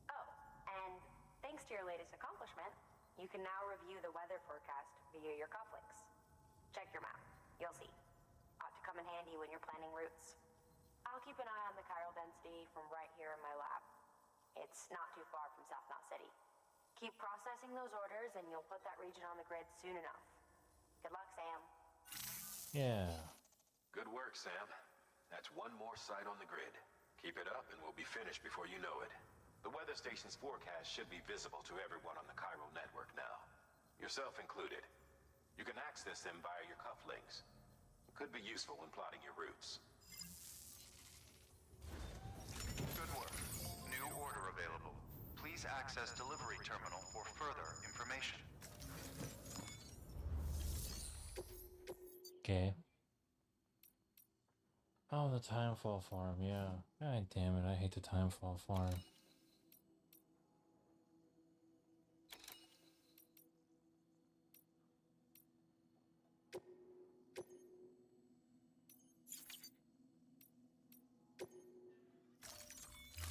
Oh, and thanks to your latest accomplishment, you can now review the weather forecast via your cufflinks. Check your map. You'll see. Ought to come in handy when you're planning routes. I'll keep an eye on the chiral density from right here in my lab. It's not too far from South Knot City. Keep processing those orders and you'll put that region on the grid soon enough. Good luck, Sam. Yeah. Good work, Sam. That's one more site on the grid. Keep it up and we'll be finished before you know it. The weather station's forecast should be visible to everyone on the chiral network now. Yourself included. You can access them via your cufflinks. It could be useful when plotting your routes. Good work. New order available. Please access delivery terminal for further information. Okay. Oh, the timefall farm, yeah. God damn it, I hate the timefall farm.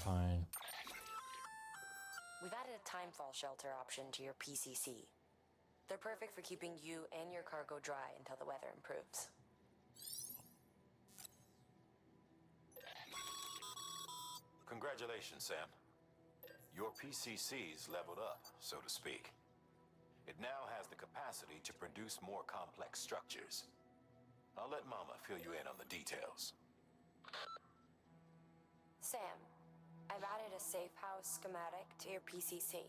Fine. We've added a timefall shelter option to your PCC. They're perfect for keeping you and your cargo dry until the weather improves. Congratulations, Sam. Your PCC's leveled up, so to speak. It now has the capacity to produce more complex structures. I'll let Mama fill you in on the details. Sam, I've added a safe house schematic to your PCC.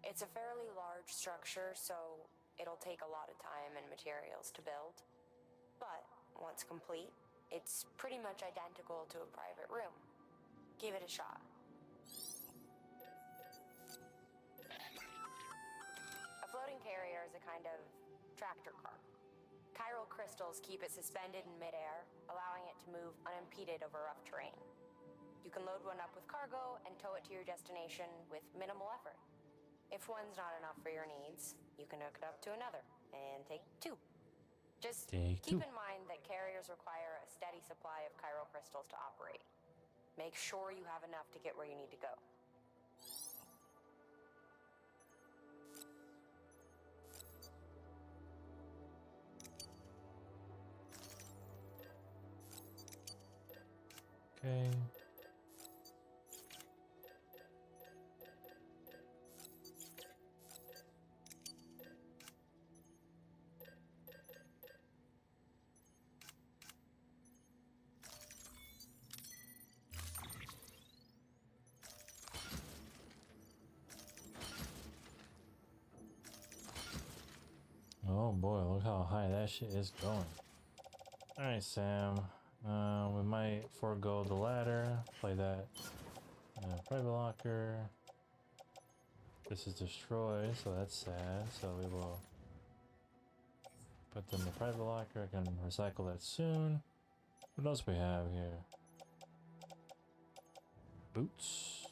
It's a fairly large structure, so it'll take a lot of time and materials to build. But once complete, it's pretty much identical to a private room. Give it a shot. A floating carrier is a kind of tractor car. Chiral crystals keep it suspended in midair, allowing it to move unimpeded over rough terrain. You can load one up with cargo and tow it to your destination with minimal effort. If one's not enough for your needs, you can hook it up to another and take two. Just keep in mind that carriers require a steady supply of chiral crystals to operate. Make sure you have enough to get where you need to go. Okay. Oh boy, look how high that shit is going. Alright, Sam. We might forego the ladder. Play that. Private locker. This is destroyed, so that's sad. So we will put them in the private locker. I can recycle that soon. What else we have here? Boots.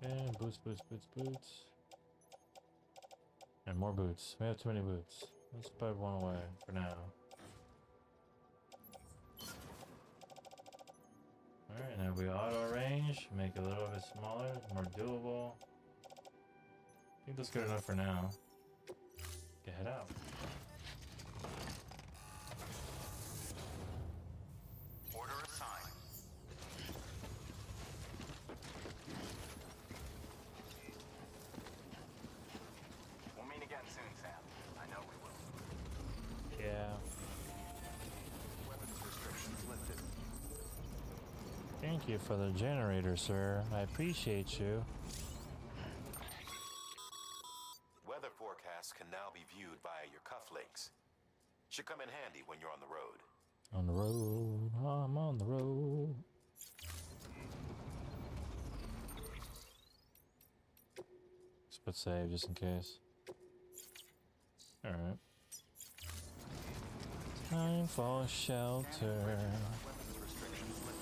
And boots, boots, boots, boots. And more boots. We have too many boots. Let's put one away for now. Alright, now we auto range, make it a little bit smaller, more doable. I think that's good enough for now. Get head out. Order assigned. We'll meet again soon, Sam. I know we will. Yeah. Weapons restrictions lifted. Thank you for the generator, sir. I appreciate you. Weather forecasts can now be viewed via your cufflinks. Should come in handy when you're on the road. On the road, I'm on the road. Let's put save just in case. Alright. Time for shelter. Weapons restrictions lifted.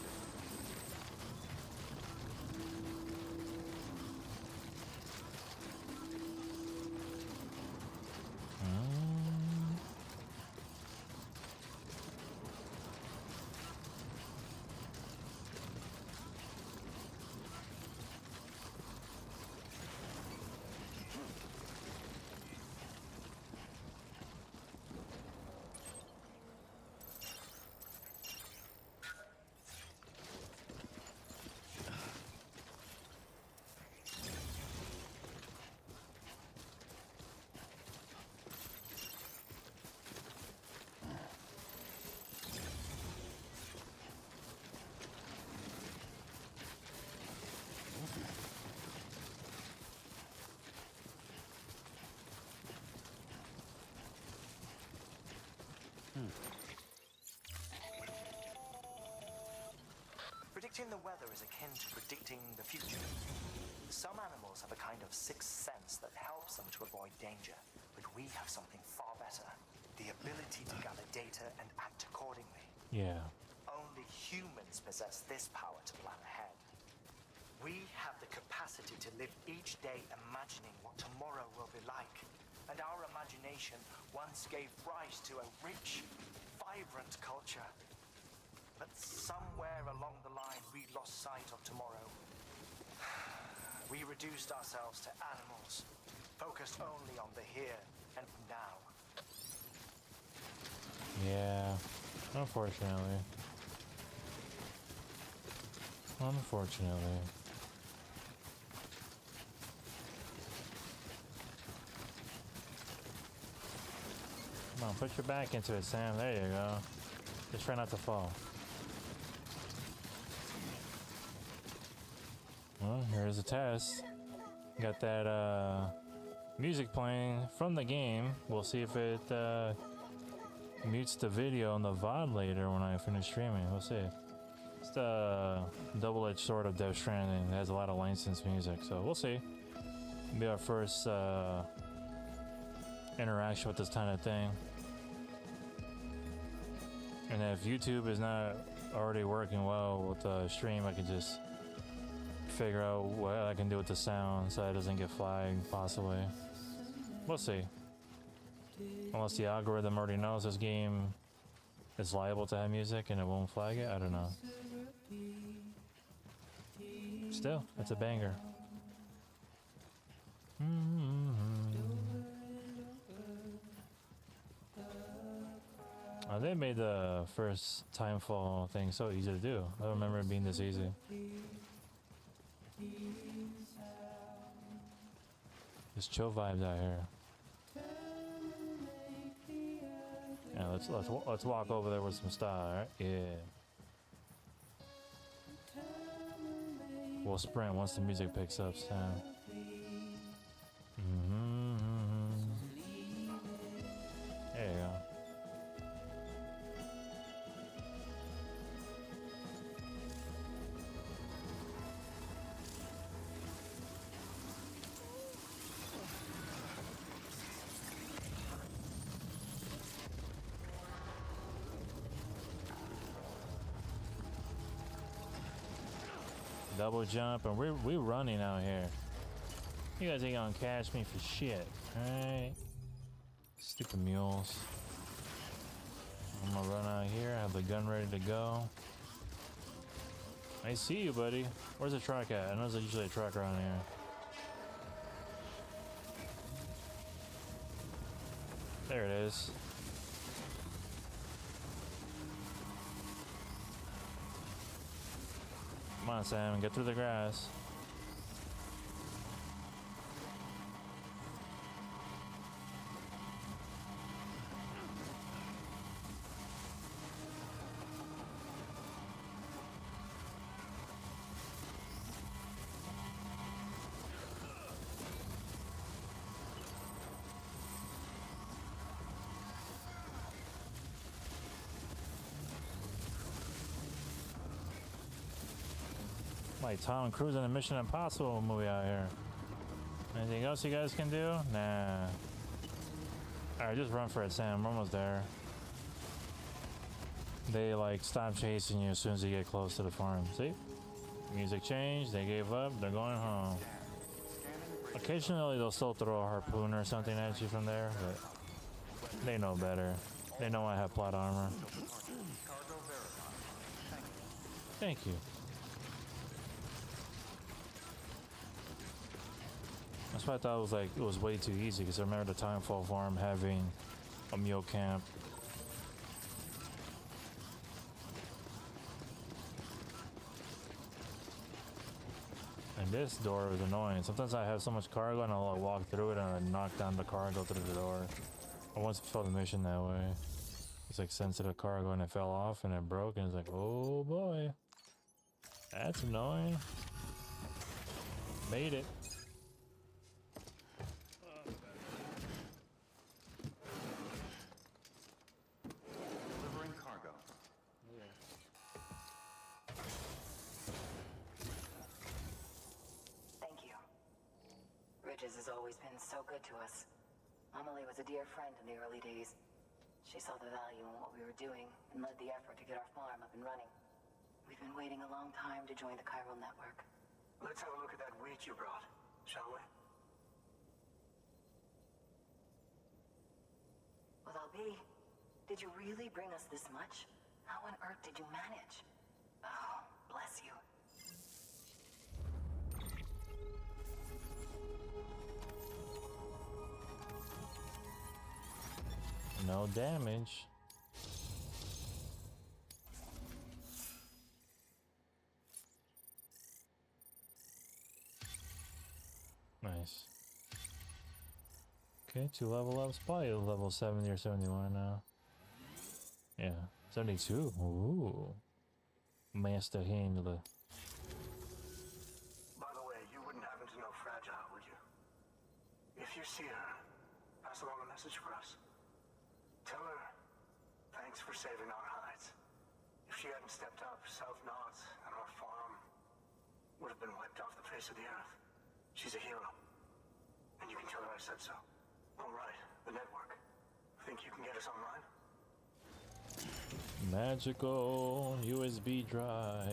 Predicting the weather is akin to predicting the future. Some animals have a kind of sixth sense that helps them to avoid danger, but we have something far better. The ability to gather data and act accordingly. Yeah. Only humans possess this power to plan ahead. We have the capacity to live each day imagining what tomorrow will be like. And our imagination once gave rise to a rich, vibrant culture. But somewhere along the line, we lost sight of tomorrow. We reduced ourselves to animals, focused only on the here and now. Yeah. Unfortunately. Unfortunately. Come on, put your back into it, Sam. There you go. Just try not to fall. Well, here's a test. Got that music playing from the game. We'll see if it mutes the video on the VOD later when I finish streaming. We'll see. It's the double-edged sword of Death Stranding. It has a lot of licensed music, so we'll see. It'll be our first interaction with this kind of thing. And if YouTube is not already working well with the stream, I can just figure out what I can do with the sound so it doesn't get flagged, possibly. We'll see. Unless the algorithm already knows this game is liable to have music and it won't flag it, I don't know. Still, it's a banger. They made the first timefall thing so easy to do. I don't remember it being this easy. Just chill vibes out here. Yeah, let's walk over there with some style, alright? Yeah. We'll sprint once the music picks up, so. Double jump, and we running out here. You guys ain't gonna catch me for shit, alright? Stupid mules. I'm gonna run out here, have the gun ready to go. I see you, buddy. Where's the truck at? I know there's usually a truck around here. There it is. Come on, Sam, get through the grass. Like Tom Cruise in a Mission Impossible movie out here. Anything else you guys can do? Nah. Alright, just run for it, Sam. We're almost there. They like stop chasing you as soon as you get close to the farm. See? Music changed, they gave up, they're going home. Occasionally they'll still throw a harpoon or something at you from there, but they know better. They know I have plot armor. Thank you. That's why I thought it was way too easy, because I remember the Timefall farm having a mule camp. And this door is annoying. Sometimes I have so much cargo and I'll like, walk through it and I knock down the cargo through the door. I once felt the mission that way. It's like sensitive cargo and it fell off and it broke and it's like, oh boy. That's annoying. Made it. Delivering cargo. Thank you. Bridges has always been so good to us. Amelie was a dear friend in the early days. She saw the value in what we were doing and led the effort to get our farm up and running. We've been waiting a long time to join the chiral network. Let's have a look at that wheat you brought, shall we? Well, I'll be. Did you really bring us this much? How on earth did you manage? Oh, bless you. No damage. Nice. Okay, 2 level ups. Probably level 70 or 71 now. Yeah, 72. Ooh. Master handler. By the way, you wouldn't happen to know Fragile, would you? If you see her, pass along a message for us. Tell her, thanks for saving our hides. If she hadn't stepped up, South Knots and our farm would have been wiped off the face of the earth. She's a hero. And you can tell her I said so. All right, the network. Think you can get us online? Magical USB drive.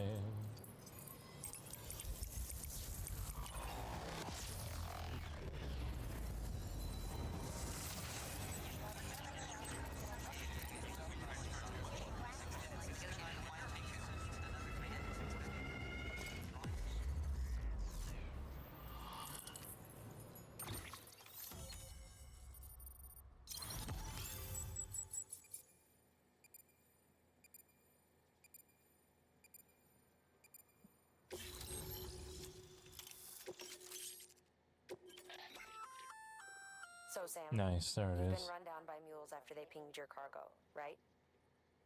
So, Sam. Nice, there it You've is. been run down by mules after they pinged your cargo, right?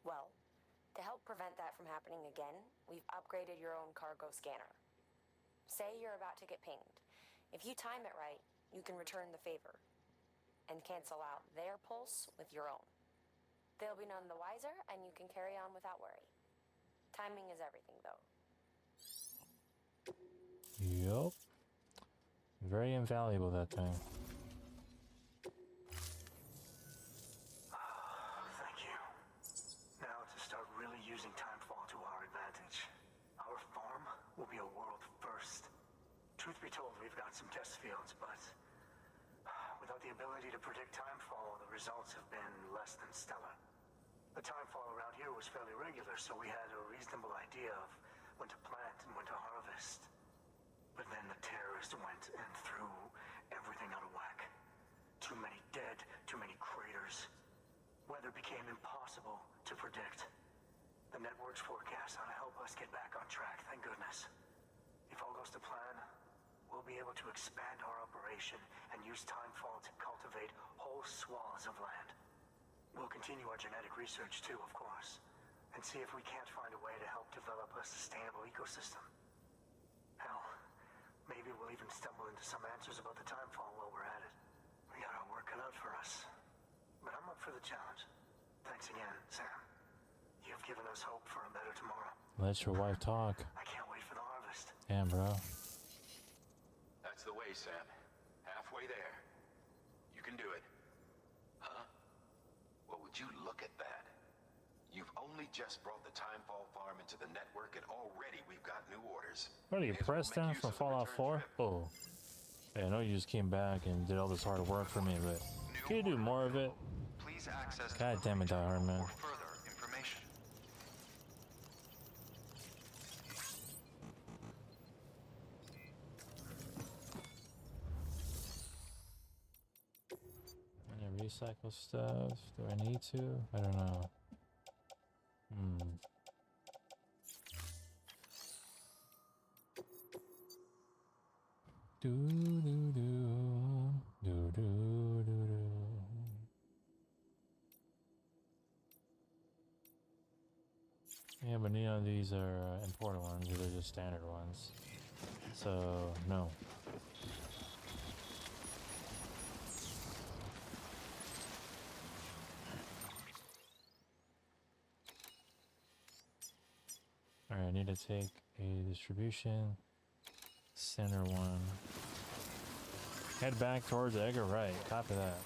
Well, to help prevent that from happening again, we've upgraded your own cargo scanner. Say you're about to get pinged. If you time it right, you can return the favor and cancel out their pulse with your own. They'll be none the wiser, and you can carry on without worry. Timing is everything, though. Yup. Very invaluable, that thing. Thank you. Now to start really using Timefall to our advantage. Our farm will be a world Truth be told, we've got some test fields, but without the ability to predict timefall, the results have been less than stellar. The timefall around here was fairly regular, so we had a reasonable idea of when to plant and when to harvest. But then the terrorists went and threw everything out of whack. Too many dead, too many craters. Weather became impossible to predict. The network's forecast ought to help us get back on track, thank goodness. If all goes to plan, we'll be able to expand our operation and use timefall to cultivate whole swaths of land. We'll continue our genetic research too, of course, and see if we can't find a way to help develop a sustainable ecosystem. Hell, maybe we'll even stumble into some answers about the timefall while we're at it. We got our work cut out for us. But I'm up for the challenge. Thanks again, Sam. You've given us hope for a better tomorrow. Let your wife talk. I can't wait for the harvest. Damn, bro. That's the way, Sam. Halfway there. You can do it. Huh? Well, would you look at that? You've only just brought the Timefall farm into the network, and already we've got new orders. What are you, May as well pressed make down use from of the Fallout return 4? trip. Oh. Yeah, I know you just came back and did all this hard work for me, but can you do more of it? Please access God the damn it, Die Hard, man. for further information. I'm gonna recycle stuff. Do I need to? I don't know. Do do do do do do do. Yeah, but none of these are important ones. They're just standard ones. So no. Alright, I need to take a distribution center one. Head back towards Edgar Wright. Copy that.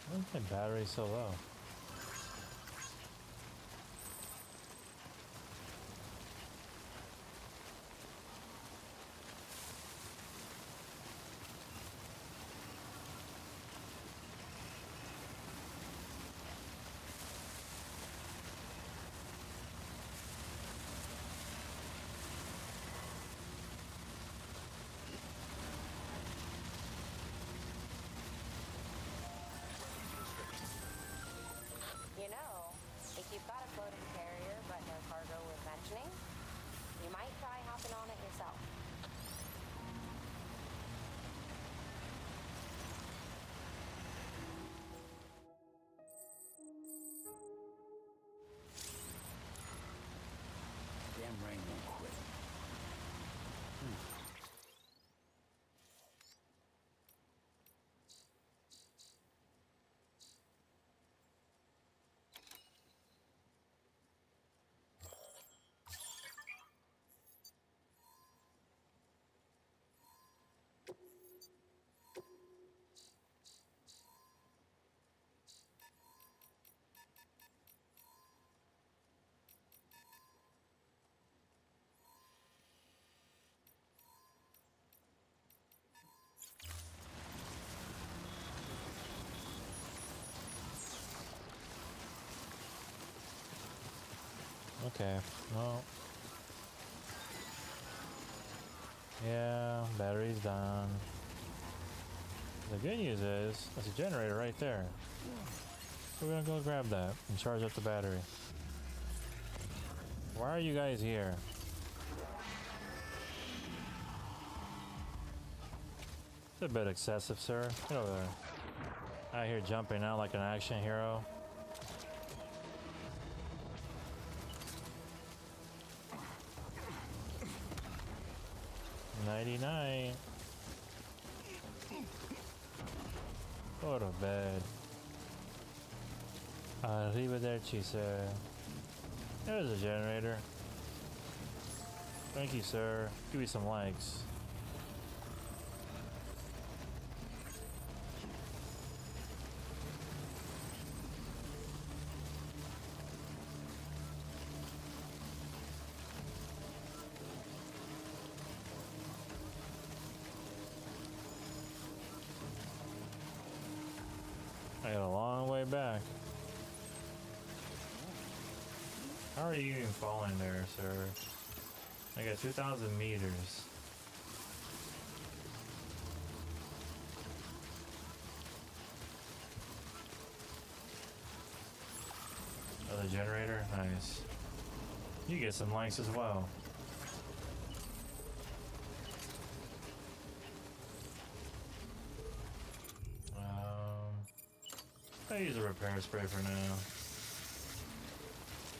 Why is my battery so low? You know, if you've got a floating carrier but no cargo worth mentioning, you might try hopping on it yourself. Damn rain won't quit. Okay, well. Yeah, battery's done. The good news is, there's a generator right there. So we're gonna go grab that and charge up the battery. Why are you guys here? It's a bit excessive, sir. Get over there. Out here jumping out like an action hero. $99. Go to bed. Arrivederci, sir. There's a generator. Thank you, sir. Give me some likes. I got a long way back. How are you even falling there, sir? I got 2,000 meters. Another generator? Nice. You get some likes as well. I'll use a repair spray for now.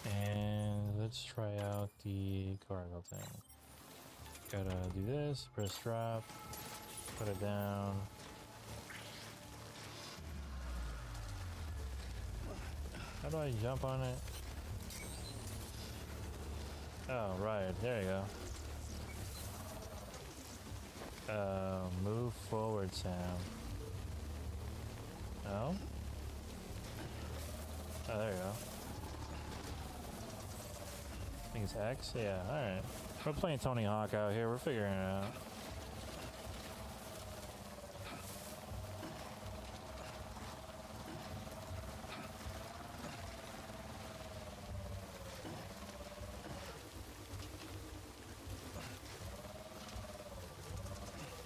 And let's try out the cargo thing. Gotta do this, press drop, put it down. How do I jump on it? Oh, right, there you go. Move forward, Sam. Oh? Oh, there you go. I think it's X? Yeah, alright. We're playing Tony Hawk out here, we're figuring it out.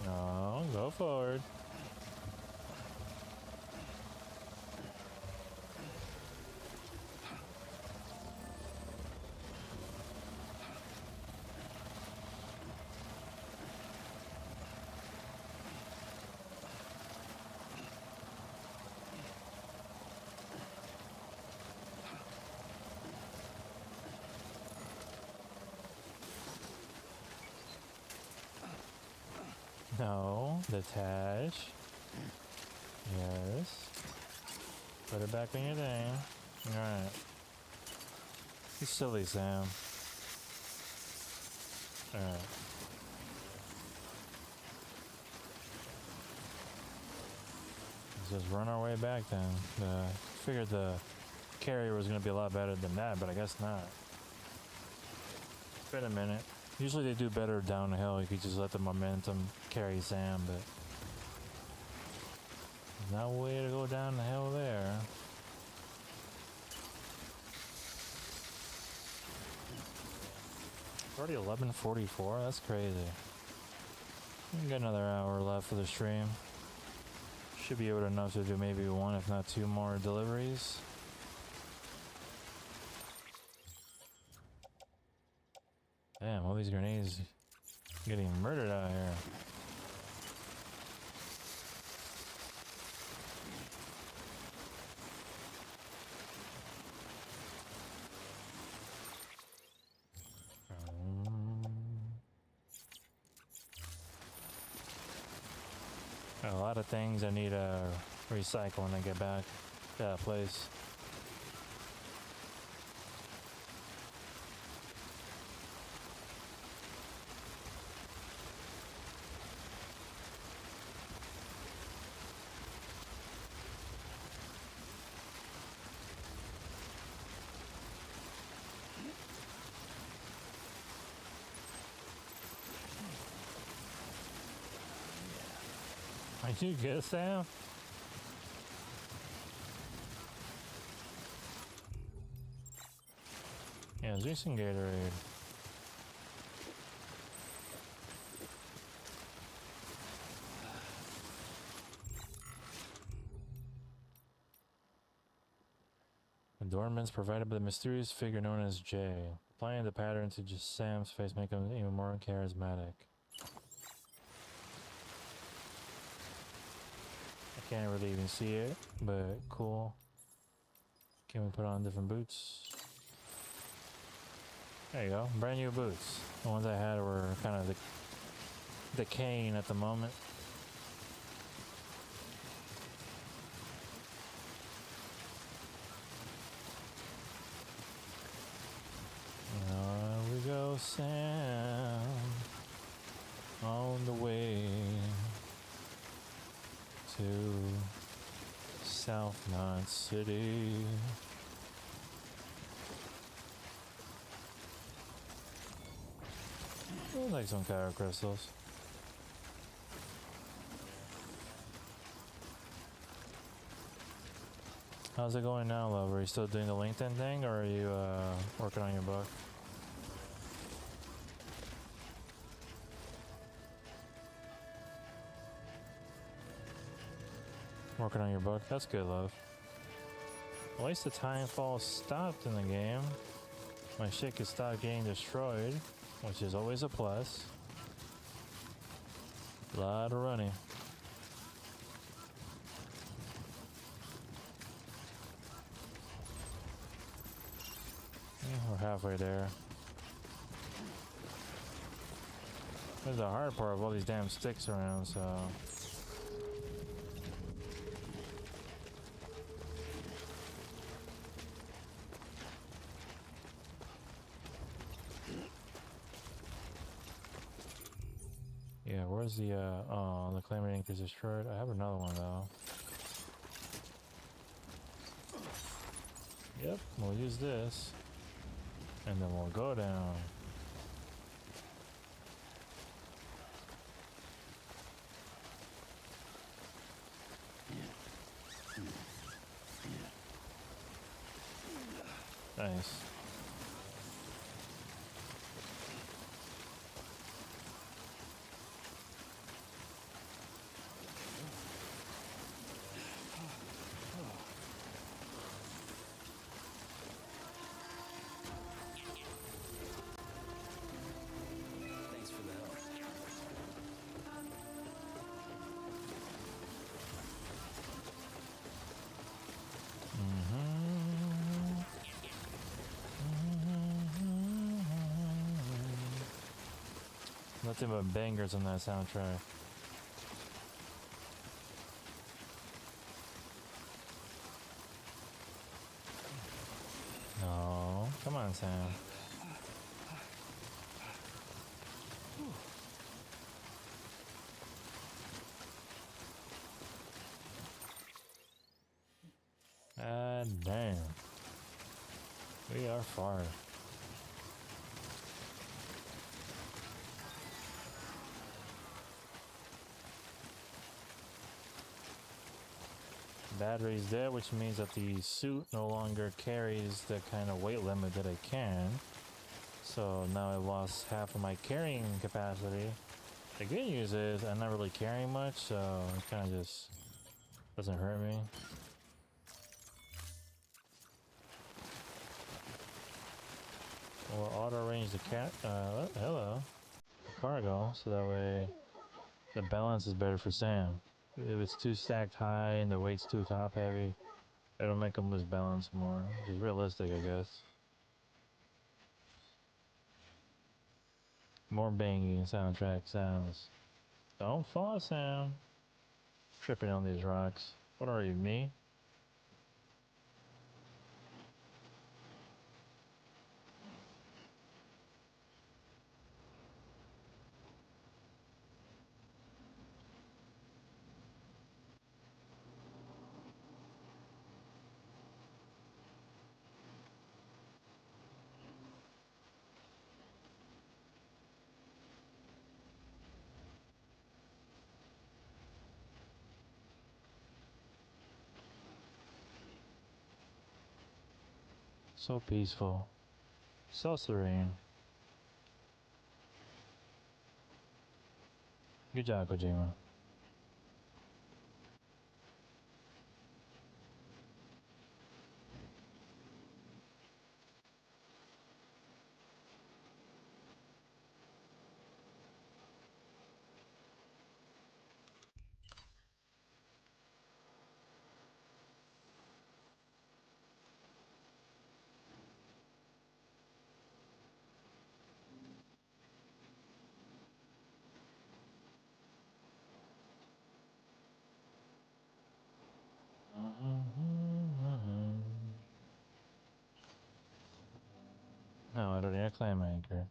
No, go forward. No, detach. Yes. Put it back on your thing. Alright. You silly, Sam. Alright. Let's just run our way back then. Figured the carrier was going to be a lot better than that, but I guess not. It's been a minute. Usually they do better downhill. You could just let the momentum carry Sam, but there's no way to go down the hill there. Already 11:44. That's crazy. We got another hour left for the stream. Should be able to enough to do maybe one, if not two more deliveries. Damn, all these grenades getting murdered out here. A lot of things I need to recycle when I get back to that place. Are you good, Sam? Yeah, drink some Gatorade. Adornments provided by the mysterious figure known as Jay. Applying the pattern to just Sam's face make him even more charismatic. I can't really even see it, but cool. Can we put on different boots? There you go, brand new boots. The ones I had were kind of decaying at the moment. There we go, Sam. to South Knot City. I like some kyber crystals. How's it going now, love? Are you still doing the LinkedIn thing, or are you working on your book? Working on your book? That's good, love. At least the timefall stopped in the game. My shit could stop getting destroyed, which is always a plus. A lot of running. We're halfway there. There's the hard part of all these damn sticks around, so... Yeah, where's the, oh, the claimant ink is destroyed. I have another one, though. Yep, we'll use this. And then we'll go down. Nice. Thanks for the help. Nothing but bangers on that soundtrack. No, come on, Sam. Ah, damn. We are far. Battery's dead, which means that the suit no longer carries the kind of weight limit that it can. So now I lost half of my carrying capacity. The good news is I'm not really carrying much, so it kind of just doesn't hurt me. We'll auto range the hello, cargo, so that way the balance is better for Sam. If it's too stacked high and the weight's too top heavy, it'll make him lose balance more, which is realistic, I guess. More banging soundtrack sounds. Don't fall, Sam. Tripping on these rocks. What are you, me? So peaceful. So serene. Good job, Kojima. No, I don't need a clam anchor.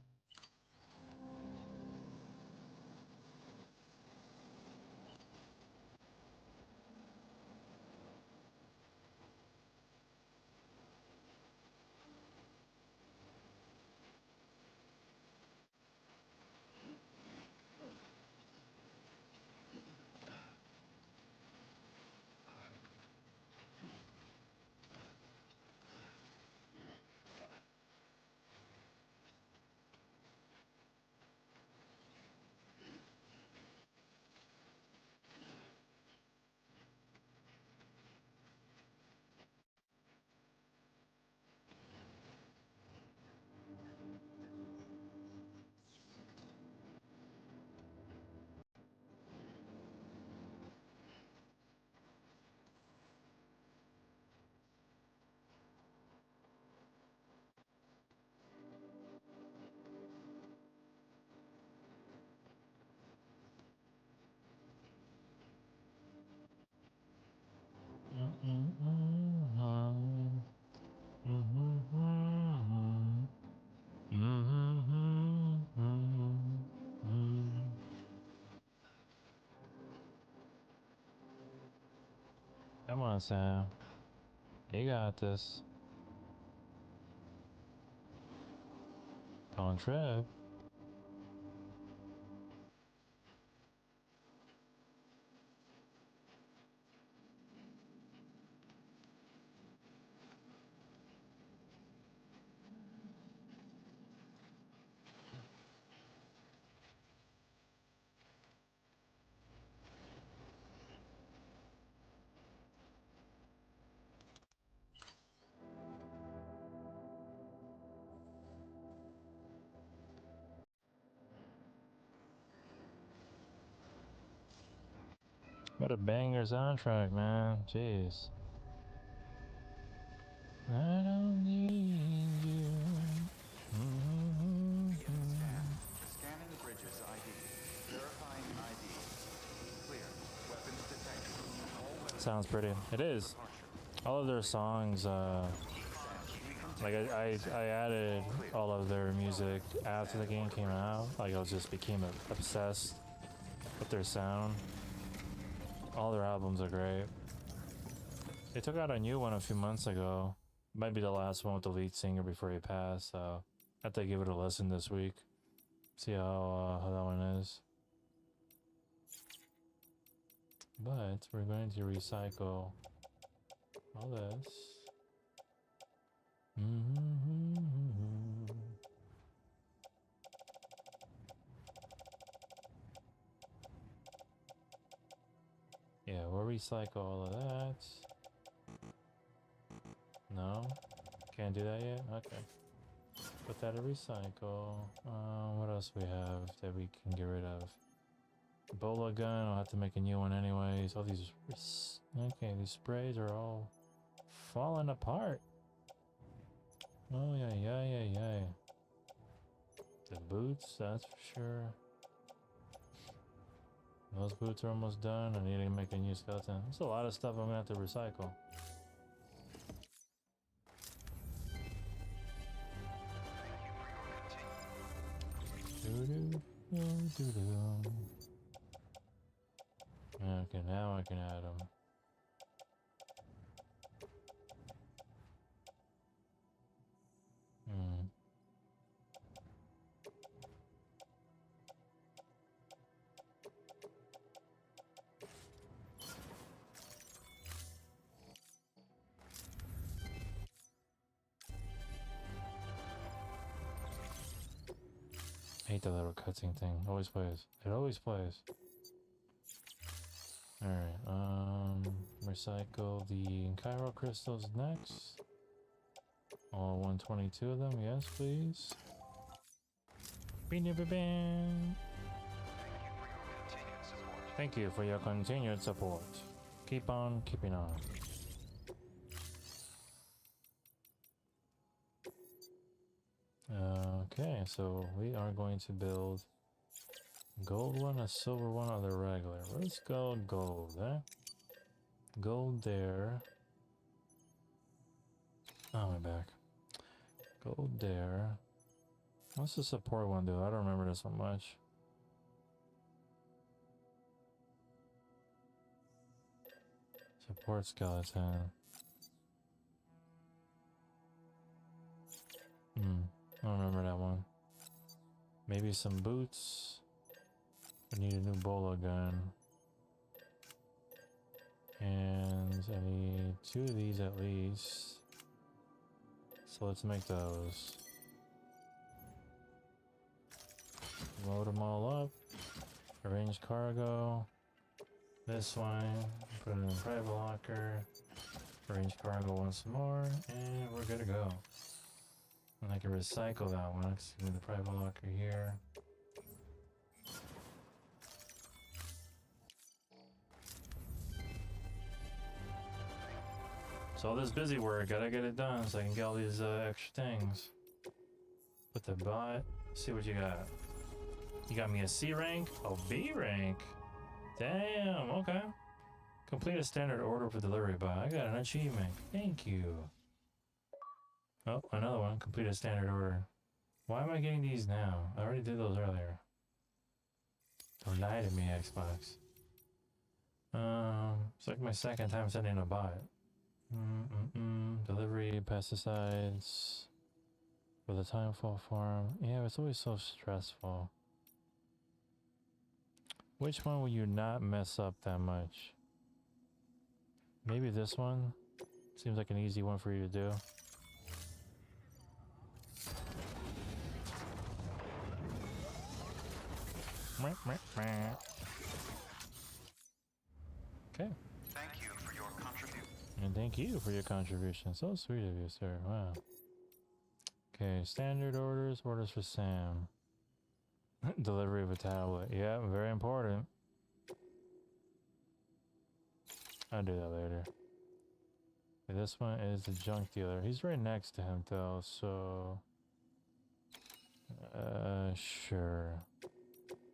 on, Sam. You got this. Don't trip. What a banger soundtrack, man. Jeez. I don't need you. Scanning bridges ID. Verifying ID. Clear. Weapons detected. All weapons Sounds pretty. It is. All of their songs, like I added all of their music after the game came out. Like I just became obsessed with their sound. All their albums are great. They took out a new one a few months ago. Might be the last one with the lead singer before he passed, so I have to give it a listen this week. See how that one is. But we're going to recycle all this. Yeah, we'll recycle all of that. No? Can't do that yet? Okay. Put that in recycle. What else we have that we can get rid of? Ebola gun, I'll have to make a new one anyways. All these... Okay, these sprays are all falling apart. Oh, yeah. The boots, that's for sure. Those boots are almost done. I need to make a new skeleton. There's a lot of stuff I'm gonna have to recycle. Okay, now I can add them. I hate that little cutscene thing. Always plays. It always plays. Alright, recycle the chiral crystals next. All 122 of them, yes please. Thank you for your continued support. Keep on keeping on. Okay, so we are going to build gold one, a silver one, or the regular. Let's go gold, eh? Gold there. Oh, my back. Gold there. What's the support one do? I don't remember this one much. Support skeleton. I don't remember that one. Maybe some boots. I need a new bowler gun. And I need 2 of these at least. So let's make those. Load them all up. Arrange cargo. This one. Put it in the private locker. Arrange cargo once more. And we're good to go. And I can recycle that one. Give me the private locker here. So all this busy work, gotta get it done so I can get all these extra things. Put the bot. See what you got. You got me a C rank? Oh, B rank. Damn, okay. Complete a standard order for delivery bot. I got an achievement. Thank you. Oh, another one. Complete a standard order. Why am I getting these now? I already did those earlier. Don't lie to me, Xbox. It's like my second time sending a bot. Delivery, pesticides for the timefall farm. Yeah, it's always so stressful. Which one will you not mess up that much? Maybe this one? Seems like an easy one for you to do. Okay. Thank you for your contribution. And thank you for your contribution. So sweet of you, sir. Wow. Okay, standard orders. Orders for Sam. Delivery of a tablet. Yeah, very important. I'll do that later. Okay, this one is the junk dealer. He's right next to him though, so... sure.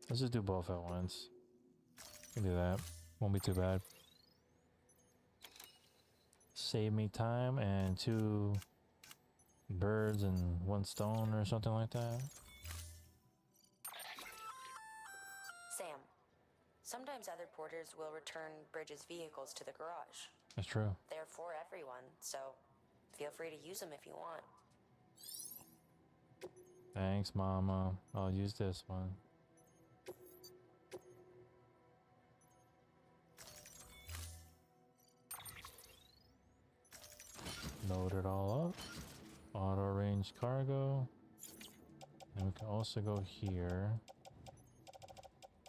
Let's just do both at once. We can do that. Won't be too bad. Save me time and 2 birds and 1 stone or something like that. Sam, sometimes other porters will return Bridges' vehicles to the garage. That's true. They're for everyone, so feel free to use them if you want. Thanks, Mama. I'll use this one. Load it all up. Auto range cargo. And we can also go here.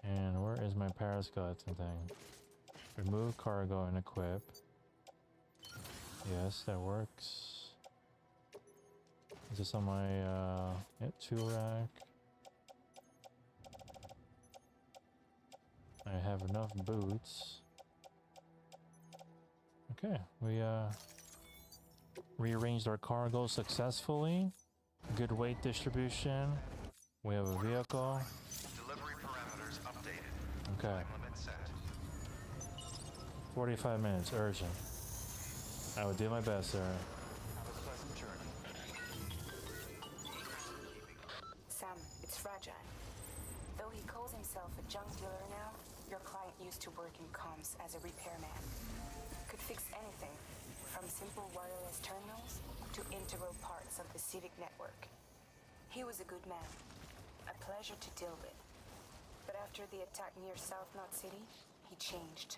And where is my paraskeleton thing? Remove cargo and equip. Yes, that works. Is this on my, yeah, 2 rack? I have enough boots. Okay, we, rearranged our cargo successfully. Good weight distribution. We have a vehicle. Delivery parameters updated. Okay. Time limit set. 45 minutes, urgent. I will do my best, sir. Have a pleasant journey. Sam, it's fragile. Though he calls himself a junk dealer now, your client used to work in comms as a repairman. Could fix anything, from simple wireless terminals to integral parts of the civic network. He was a good man, a pleasure to deal with. But after the attack near South Knot City, he changed.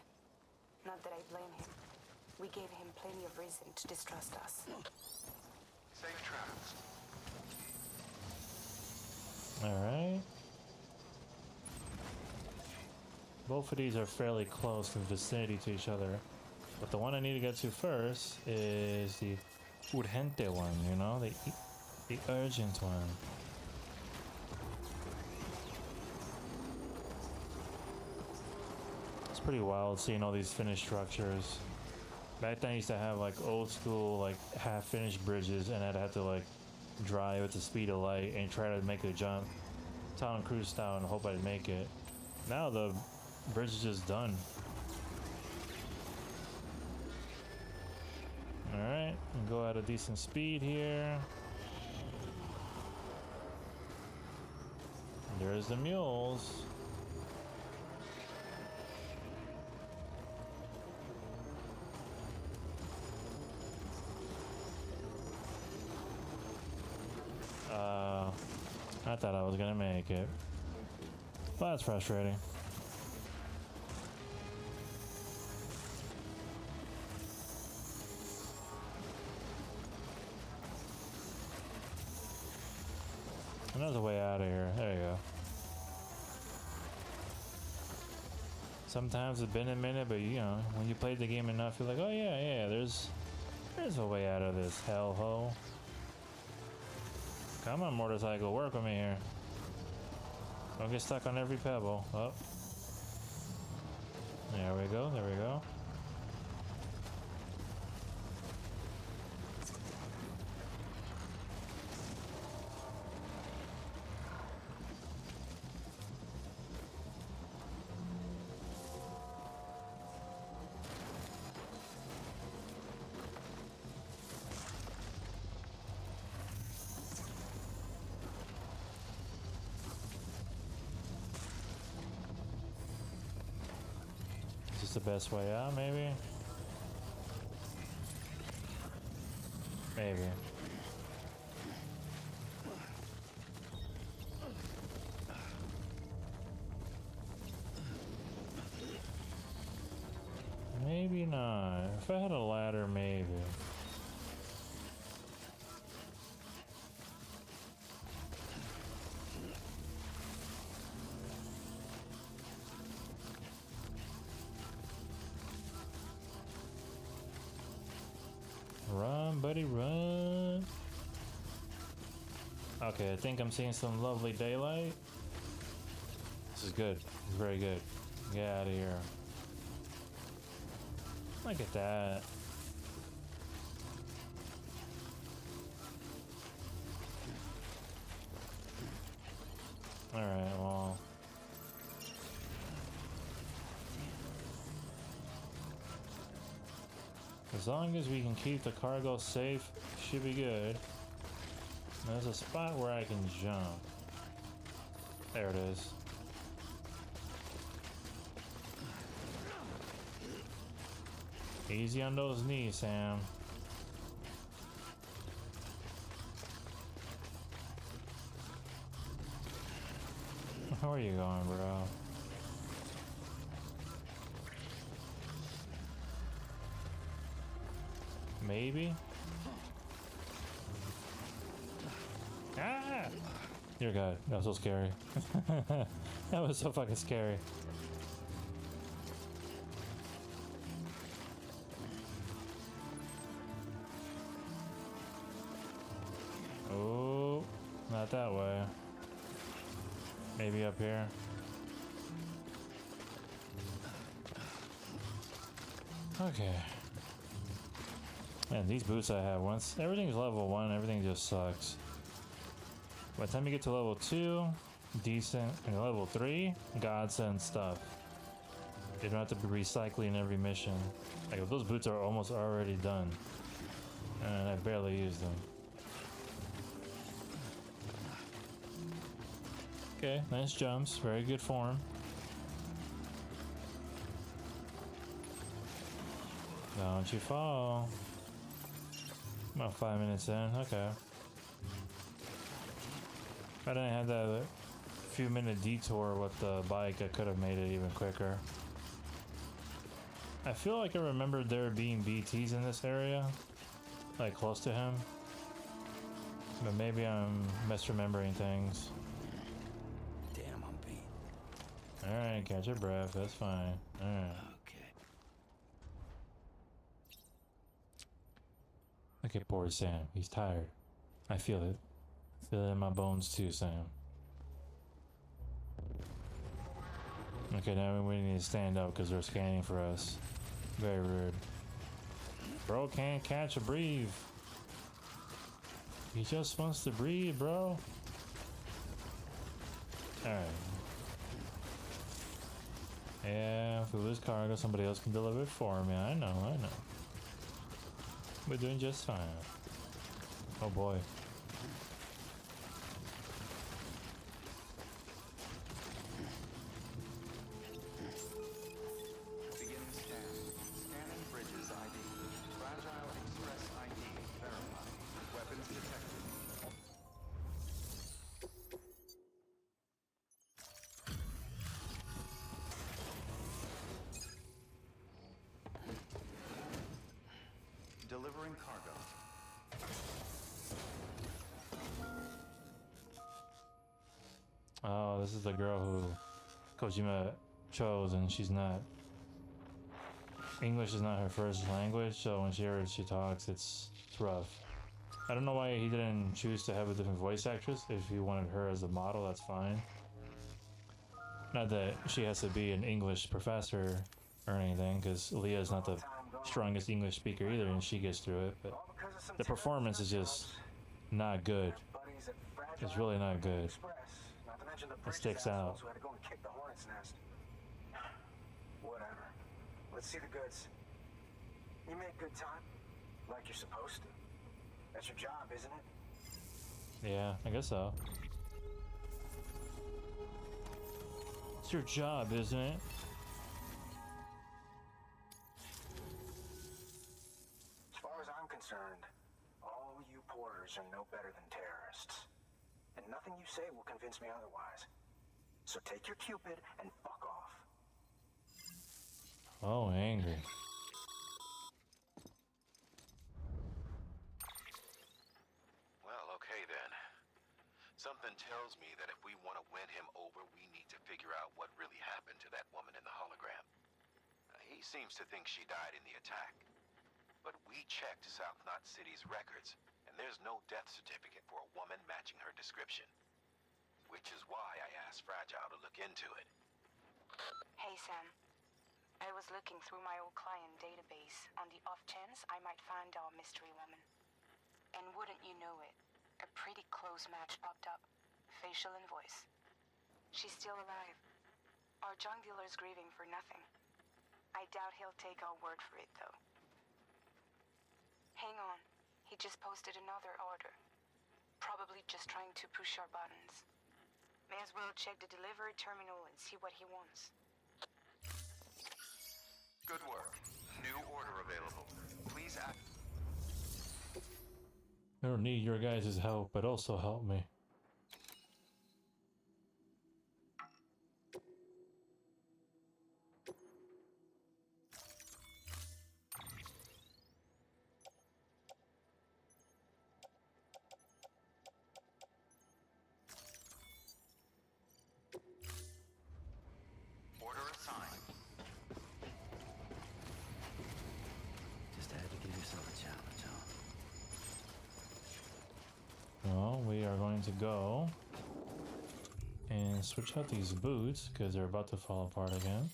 Not that I blame him. We gave him plenty of reason to distrust us. Safe travels. Alright. Both of these are fairly close in vicinity to each other. But the one I need to get to first is the urgente one, you know? The urgent one. It's pretty wild seeing all these finished structures. Back then I used to have like old school like half finished bridges and I'd have to like drive at the speed of light and try to make a jump Tom Cruise style and hope I'd make it. Now the bridge is just done. Alright, go at a decent speed here. There's the mules. I thought I was gonna make it. But that's frustrating. Another way out of here. There you go. Sometimes it's been a minute, but you know, when you played the game enough, you're like, oh yeah, there's a way out of this hellhole. Come on, motorcycle, work with me here. Don't get stuck on every pebble. Oh. There we go, there we go. is the best way out, maybe? Maybe. Maybe not. If I had a ladder, maybe. Run, buddy, run. Okay, I think I'm seeing some lovely daylight. This is good. It's very good. Get out of here. Look at that. Alright, well. As long as we can keep the cargo safe, should be good. There's a spot where I can jump. There it is. Easy on those knees, Sam. Where are you going, bro? Maybe? Ah! Dear God, that was so scary. That was so fucking scary. Oh, not that way. Maybe up here. Okay. Man, these boots I have, once everything's level 1, everything just sucks. By the time you get to level 2, decent, and level 3, godsend stuff. You don't have to be recycling every mission. Like, those boots are almost already done. And I barely use them. Okay, nice jumps, very good form. Don't you fall. About 5 minutes in, okay. If I didn't have that few minute detour with the bike, I could have made it even quicker. I feel like I remembered there being BTs in this area, like close to him. But maybe I'm misremembering things. Damn, I'm beat. Alright, catch your breath, that's fine. Alright. Look at poor Sam. He's tired. I feel it. I feel it in my bones too, Sam. Okay, now we need to stand up because they're scanning for us. Very rude. Bro can't catch a breathe. He just wants to breathe, bro. Alright. Yeah, if we lose cargo, somebody else can deliver it for me. I know. We're doing just fine. Oh boy. Beginning scan. Scanning bridges ID. Fragile Express ID verified. Weapons detected. Delivering cargo. Oh, this is the girl who Kojima chose, and she's not. English is not her first language, so when she talks, it's rough. I don't know why he didn't choose to have a different voice actress. If he wanted her as a model, that's fine. Not that she has to be an English professor or anything, because Leah's not the strongest English speaker either, and she gets through it, but the performance is just not good. It's really not good. It sticks out. Whatever. Let's see the goods. You make good time, like you're supposed to. That's your job, isn't it? Yeah, I guess so. It's your job, isn't it? and nothing you say will convince me otherwise. So take your Cupid and fuck off. Oh, angry. Well, okay then. Something tells me that if we want to win him over, we need to figure out what really happened to that woman in the hologram. He seems to think she died in the attack. But we checked South Knot City's records, and there's no death certificate for a woman matching her description. Which is why I asked Fragile to look into it. Hey, Sam. I was looking through my old client database on the off chance I might find our mystery woman. And wouldn't you know it, a pretty close match popped up. Facial and voice. She's still alive. Our junk dealer's grieving for nothing. I doubt he'll take our word for it, though. Hang on. He just posted another order. Probably just trying to push our buttons. May as well check the delivery terminal and see what he wants. Good work. New order available. Please act. I don't need your guys' help, but also help me. Order assigned. Just had to give yourself a challenge, huh? Well, we are going to go and switch out these boots because they're about to fall apart again.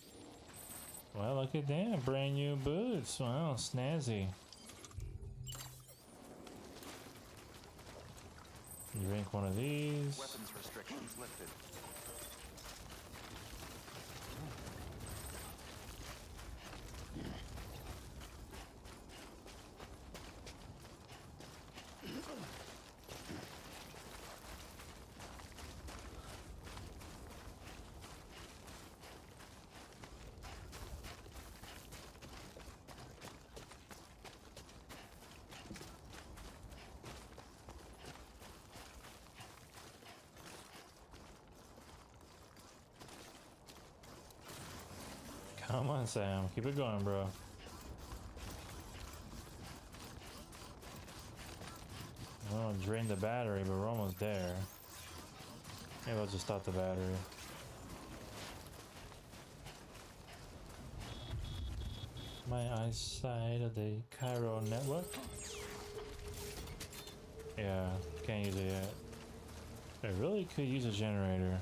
Well, look at that, brand new boots. Wow, snazzy. Drink one of these. Weapons restrictions lifted. Come on, Sam. Keep it going, bro. I don't drain the battery, but we're almost there. Maybe I'll just stop the battery. My eyesight of the Cairo network. Yeah, can't use it yet. I really could use a generator.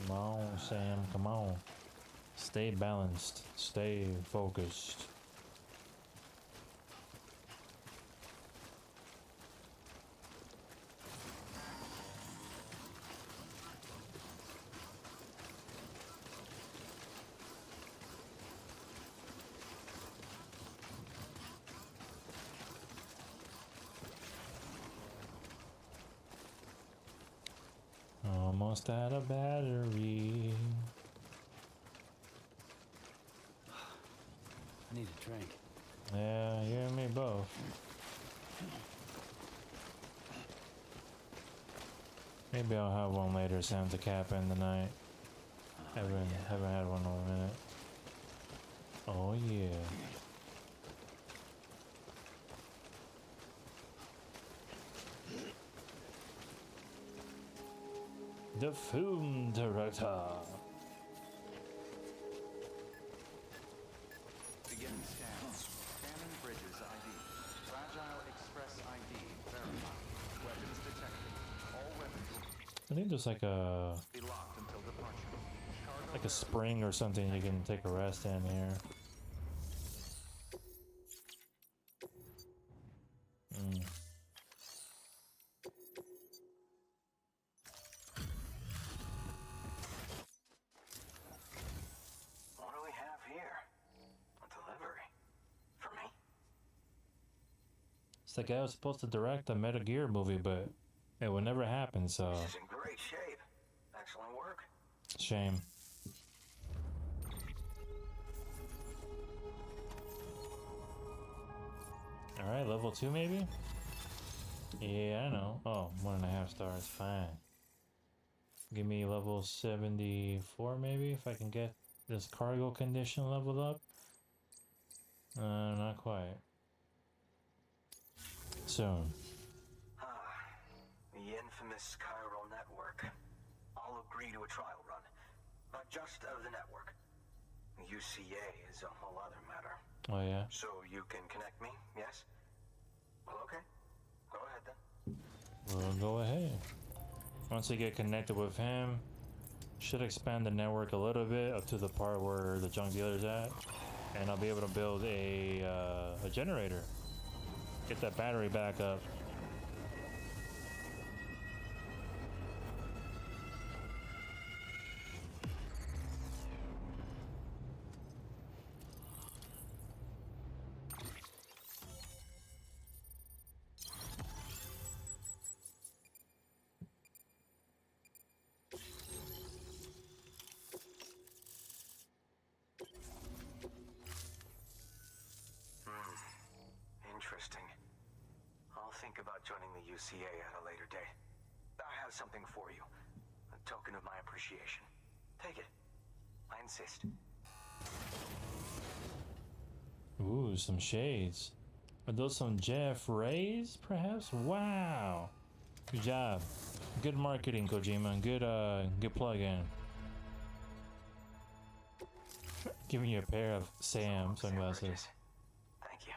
Come on, Sam, come on. Stay balanced, stay focused. Almost out of battery. I need a drink. Yeah, you and me both. Maybe I'll have one later, Sam, to cap in the night. Haven't had one in a minute. Oh yeah. The film director. Beginning scan. Scanning bridges ID. Fragile Express ID verified. Weapons detected. All weapons will I think there's like a be locked until departure. Cargo a spring or something you can take a rest in here. What do we have here? A delivery. For me? It's the guy who was supposed to direct a Metal Gear movie, but it would never happen, so This is in great shape. Excellent work. shame. level 2 maybe? Yeah, I know. Oh, 1.5 stars, fine. Give me level 74 maybe, if I can get this cargo condition leveled up. Not quite. Soon. The infamous chiral network. I'll agree to a trial run, but just of the network. UCA is a whole other matter. Oh yeah? So you can connect me, yes? Well, okay. Go ahead then. We'll go ahead. Once we get connected with him, should expand the network a little bit up to the part where the junk dealer's at, and I'll be able to build a generator. Get that battery back up. Interesting. I'll think about joining the UCA at a later date. I have something for you. A token of my appreciation. Take it. I insist. Ooh, some shades. Are those some Jeff Rays, perhaps? Wow. Good job. Good marketing, Kojima. Good plug-in. Giving you a pair of Sam sunglasses. Thank you.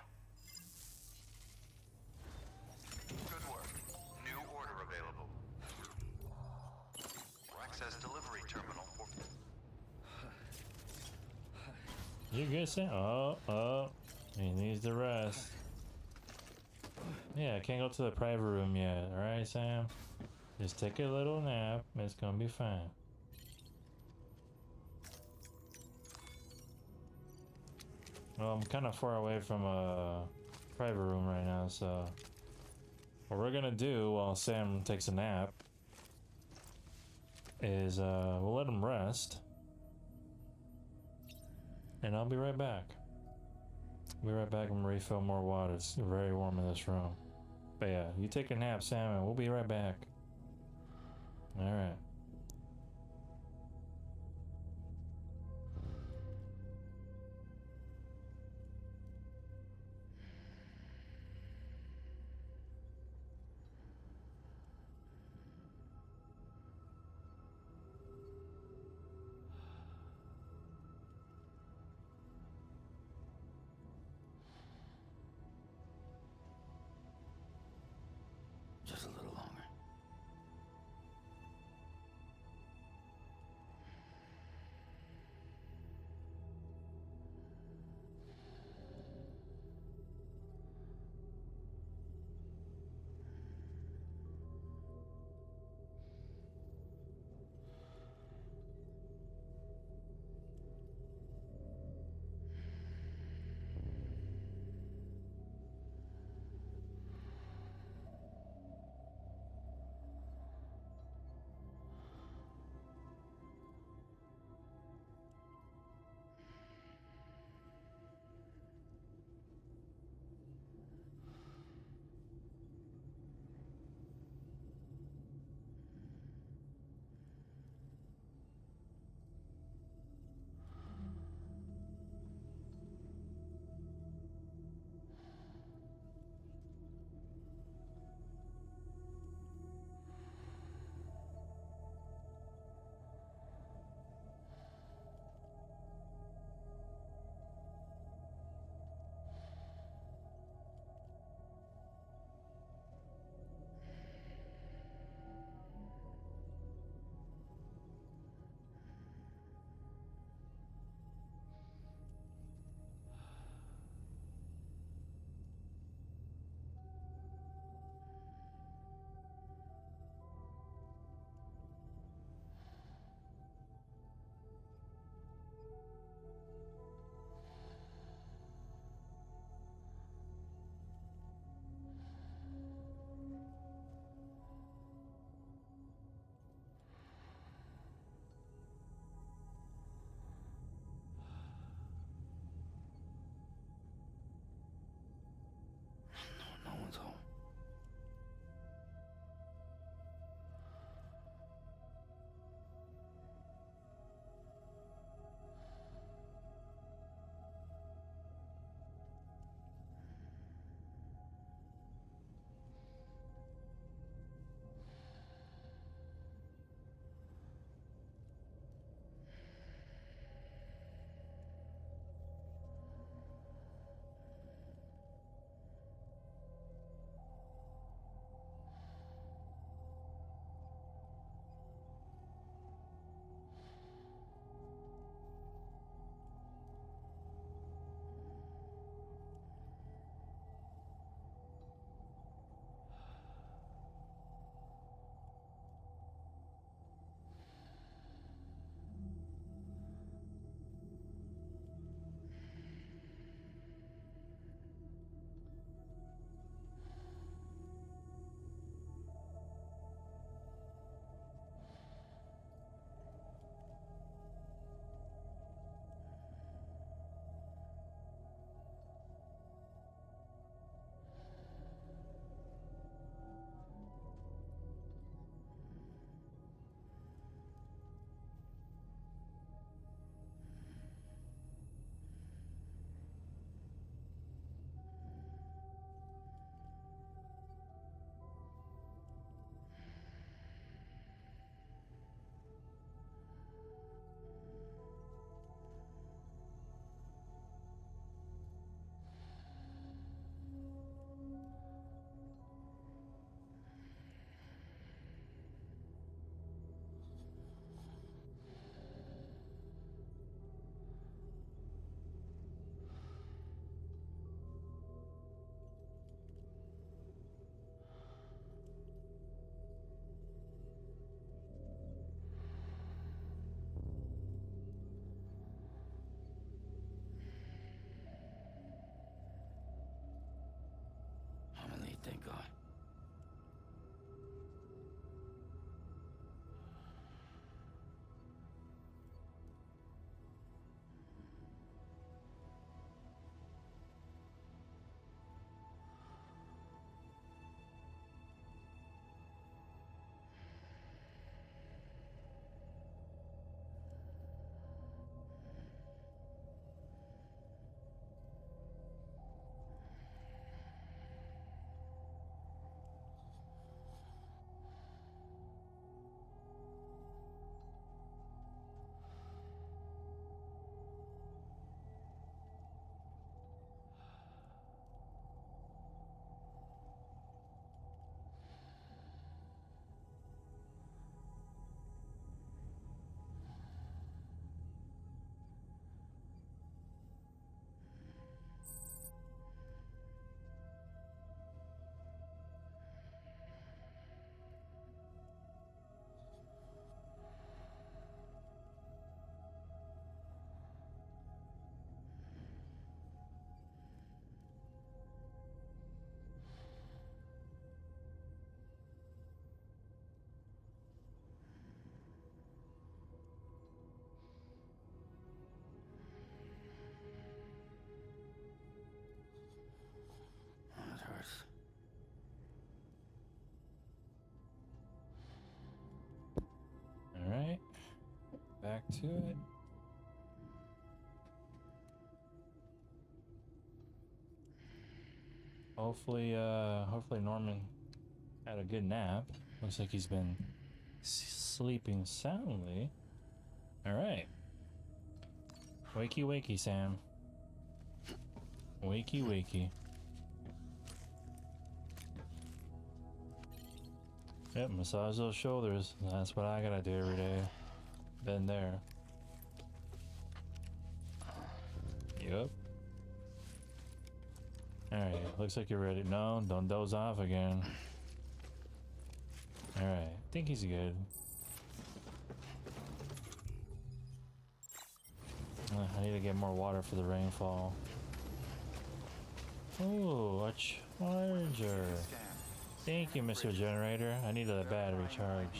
Good work. New order available. Access delivery terminal for... You good, Sam? Oh. He needs the rest. Yeah, I can't go to the private room yet. Alright, Sam? Just take a little nap. It's gonna be fine. Well, I'm kind of far away from a private room right now, so... What we're gonna do while Sam takes a nap is, we'll let him rest. And I'll be right back. Be right back and refill more water. It's very warm in this room. But yeah, you take a nap, Sam, and we'll be right back. Alright. Just a little longer. to it. Hopefully Norman had a good nap. Looks like he's been sleeping soundly. All right. Wakey, wakey, Sam. Wakey, wakey. Yep, massage those shoulders. That's what I gotta do every day. Been there. Yep. Alright, looks like you're ready. No, don't doze off again. Alright, I think he's good. I need to get more water for the rainfall. Ooh, a charger. Thank you, Mr. Generator. I need a battery charged.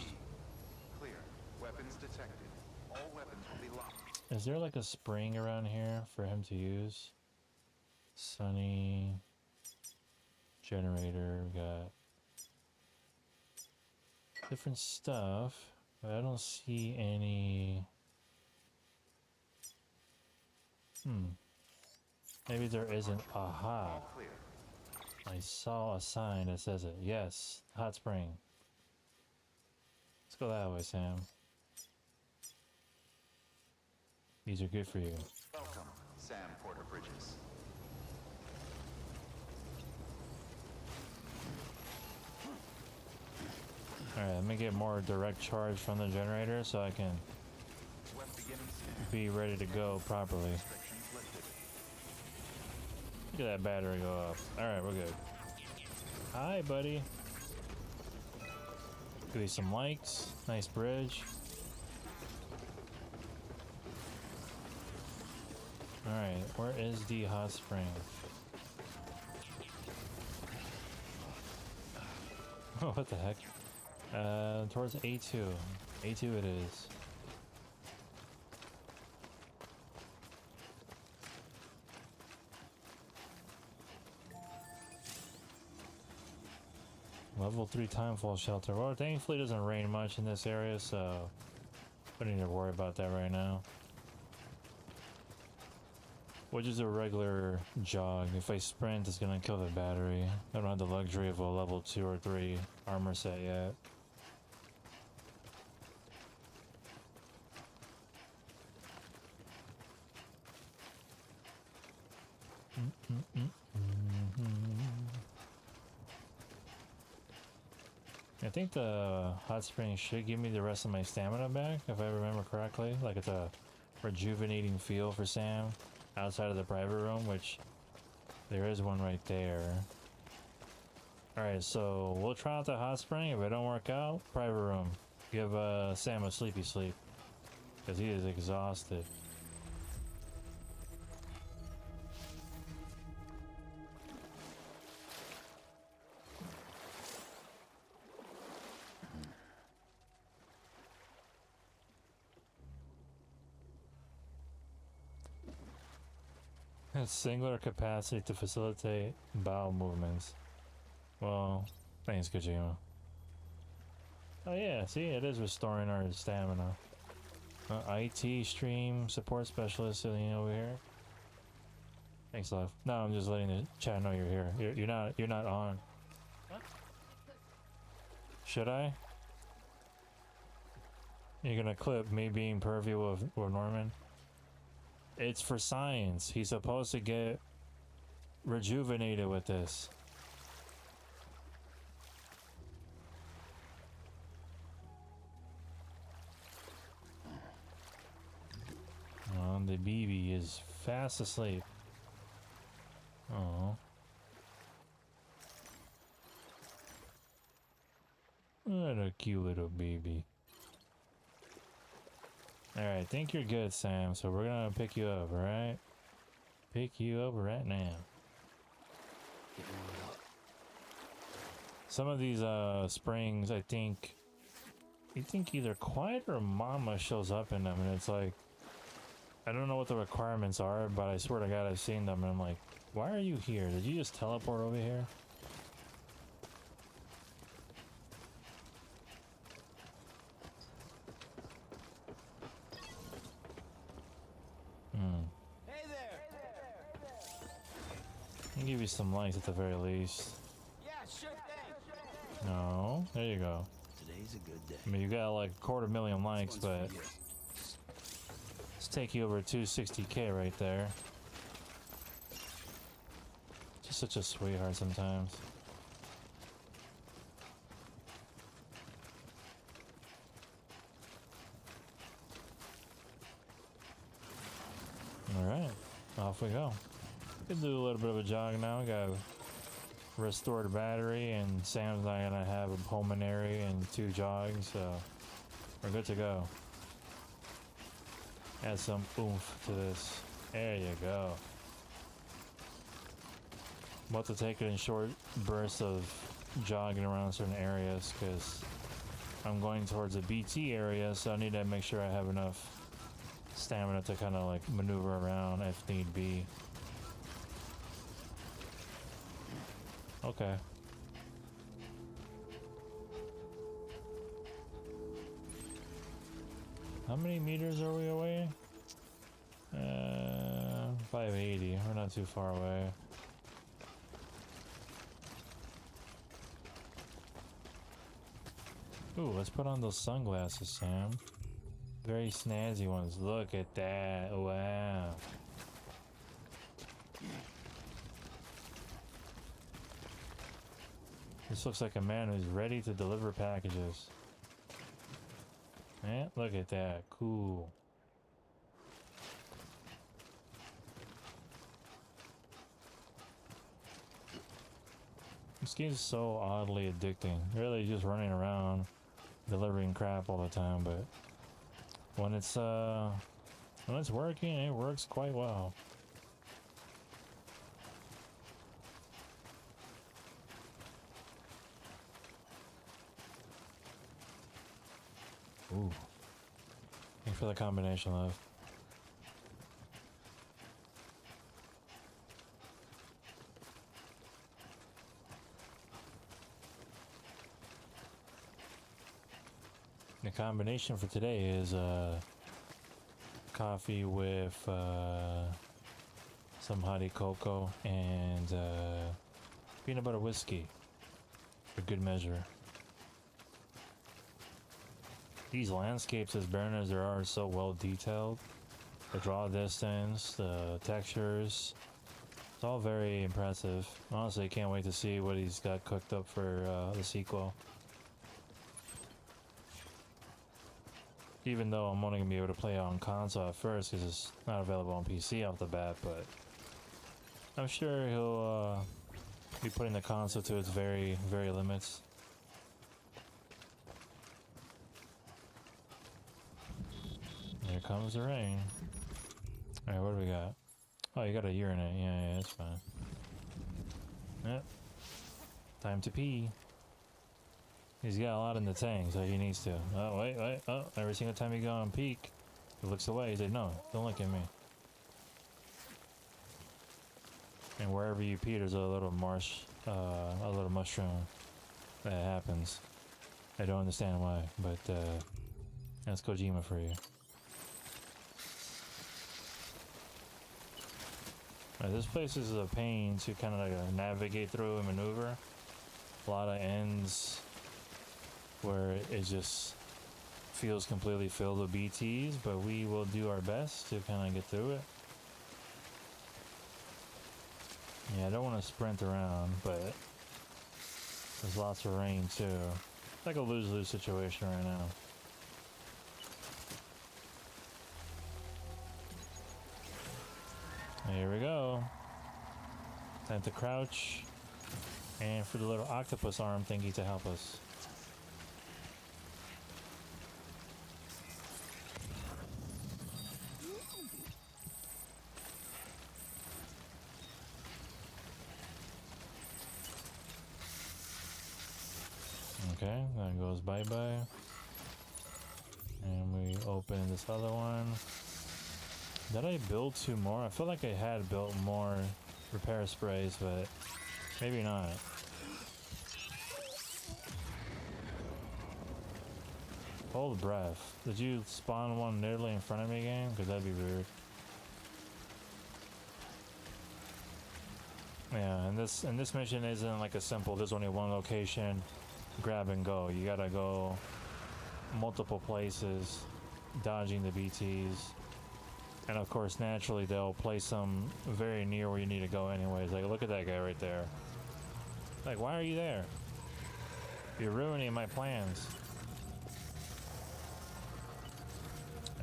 Clear. Weapons detected. All weapons will be locked. Is there like a spring around here for him to use? Sunny generator, we got different stuff, but I don't see any. Maybe there isn't. Aha. I saw a sign that says it. Yes, hot spring. Let's go that way, Sam. These are good for you. Welcome, Sam Porter Bridges. Alright, let me get more direct charge from the generator so I can be ready to go properly. Look at that battery go up. Alright, we're good. Hi, buddy. Give you some likes. Nice bridge. Alright, where is the hot spring? Oh, what the heck? Towards A2. A2 it is. Level 3 timefall shelter. Well, thankfully it doesn't rain much in this area, so I don't need to worry about that right now. Which is a regular jog. If I sprint, it's gonna kill the battery. I don't have the luxury of a level 2 or 3 armor set yet. I think the hot spring should give me the rest of my stamina back, if I remember correctly. Like it's a rejuvenating feel for Sam outside of the private room, which there is one right there. Alright, so we'll try out the hot spring. If it don't work out, private room. Give Sam a sleepy sleep, because he is exhausted. Singular capacity to facilitate bowel movements. Well, thanks, Kojima. Oh yeah, see, it is restoring our stamina. IT stream support specialist sitting over here. Thanks, love. No, I'm just letting the chat know you're here. You're not on. Should I? You're gonna clip me being pervy with Norman? It's for science. He's supposed to get rejuvenated with this. Oh, the BB is fast asleep. Oh. What a cute little baby. Alright, I think you're good, Sam, so we're gonna pick you up, alright? Pick you up right now. Some of these springs, I think either Quiet or Mama shows up in them, and it's like, I don't know what the requirements are, but I swear to God I've seen them, and I'm like, why are you here? Did you just teleport over here? I'll give you some lights at the very least. Yeah, sure thing. No, there you go. Today's a good day. I mean, you got like 250,000 likes, This one's but for you. let's take you over 260K right there. Just such a sweetheart sometimes. Alright, off we go. Could do a little bit of a jog now. We got a restored battery, and Sam's not gonna have a pulmonary and 2 jogs, so we're good to go. Add some oomph to this. There you go. I'm about to take it in short bursts of jogging around certain areas because I'm going towards a BT area, so I need to make sure I have enough stamina to kind of like maneuver around if need be. Okay. How many meters are we away? 580. We're not too far away. Ooh, let's put on those sunglasses, Sam. Very snazzy ones. Look at that. Wow. This looks like a man who's ready to deliver packages. Yeah, look at that. Cool. This game's so oddly addicting. Really just running around delivering crap all the time, but when it's working, it works quite well. Ooh. Thanks for the combination, love. The combination for today is coffee with some hottie cocoa and peanut butter whiskey for good measure. These landscapes as barren as they are so well detailed. The draw distance, the textures, it's all very impressive. Honestly, I can't wait to see what he's got cooked up for the sequel. Even though I'm only going to be able to play it on console at first because it's not available on PC off the bat, but I'm sure he'll be putting the console to its very, very limits. Here comes the rain. Alright, what do we got? Oh, you got a urinate. Yeah, that's fine. Yep. Time to pee. He's got a lot in the tank, so he needs to. Oh, wait. Oh, every single time you go on peak, he looks away. He said, no, don't look at me. And wherever you pee, there's a little marsh, a little mushroom that happens. I don't understand why, but that's Kojima for you. This place is a pain to kind of like navigate through and maneuver. A lot of ends where it just feels completely filled with BTs, but we will do our best to kind of get through it. Yeah, I don't want to sprint around, but there's lots of rain too. It's like a lose-lose situation right now. Here we go. Time to crouch. And for the little octopus arm thingy to help us. Okay, that goes bye-bye. And we open this other one. Did I build 2 more? I feel like I had built more repair sprays, but maybe not. Hold breath. Did you spawn one literally in front of me again? Because that'd be weird. Yeah, and this mission isn't like a simple, there's only one location, grab and go. You gotta go multiple places, dodging the BTs. And of course, naturally, they'll place them very near where you need to go anyways. Like, look at that guy right there. Like, why are you there? You're ruining my plans.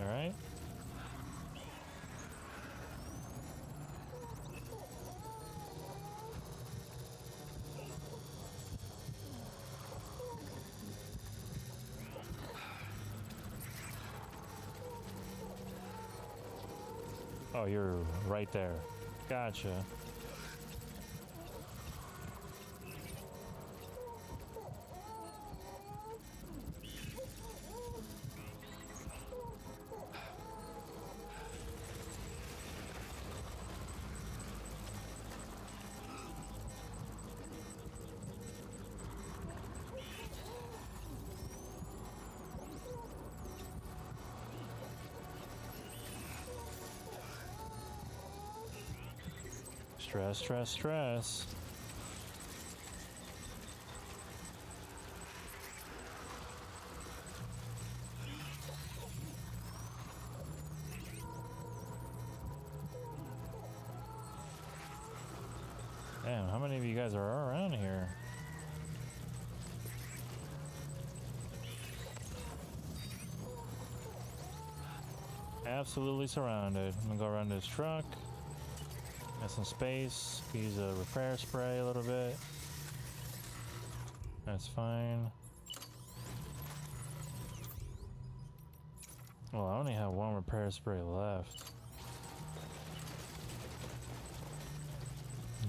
Alright. Oh, you're right there. Gotcha. Stress, stress, stress. Damn, how many of you guys are around here? Absolutely surrounded. I'm gonna go around this truck. Got some space. Use a repair spray a little bit. That's fine. Well, I only have one repair spray left.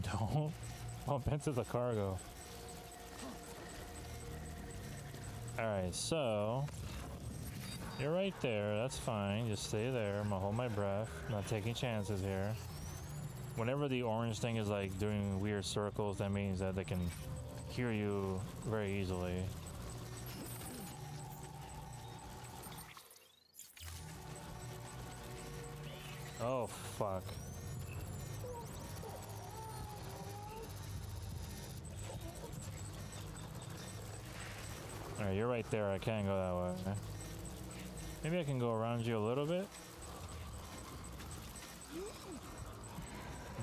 Don't bump into the cargo. Alright, so you're right there. That's fine. Just stay there. I'm gonna hold my breath. I'm not taking chances here. Whenever the orange thing is like doing weird circles, that means that they can hear you very easily. Oh, fuck. Alright, you're right there. I can't go that way. Maybe I can go around you a little bit.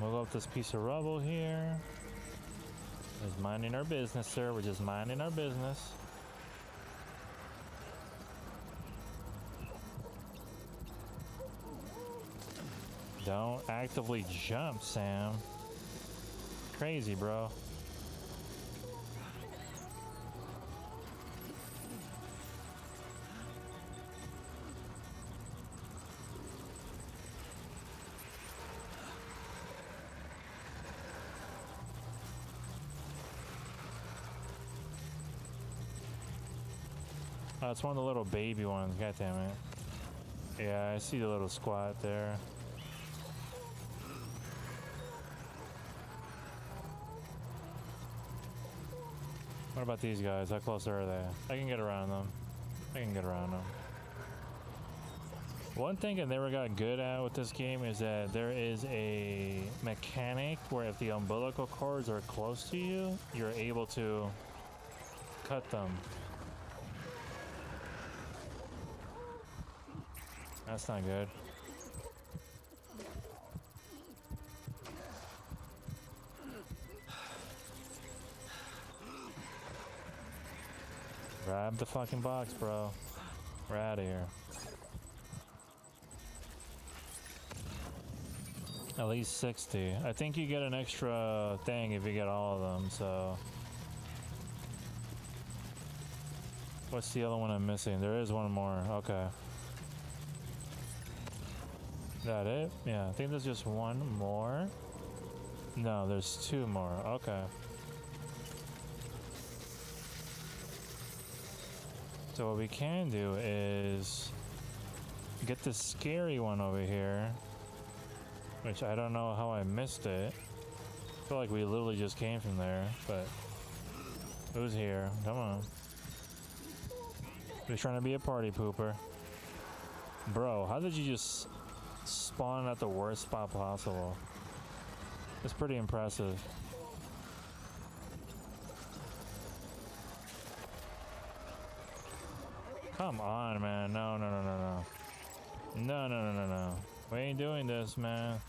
We'll go up this piece of rubble here. Just minding our business, sir. We're just minding our business. Don't actively jump, Sam. Crazy, bro. Oh, it's one of the little baby ones. God damn it. Yeah, I see the little squat there. What about these guys? How close are they? I can get around them. I can get around them. One thing I never got good at with this game is that there is a mechanic where if the umbilical cords are close to you, you're able to cut them. That's not good. Grab the fucking box, bro. We're out of here. At least 60. I think you get an extra thing if you get all of them, so. What's the other one I'm missing? There is one more. Okay. That it? Yeah, I think there's just one more. No, there's two more. Okay. So what we can do is get the scary one over here, which I don't know how I missed it. I feel like we literally just came from there, but who's here? Come on. We're trying to be a party pooper. Bro, how did you just spawn at the worst spot possible? It's pretty impressive. Come on, man. No, no, no, no, no. No, no, no, no, no. We ain't doing this, man.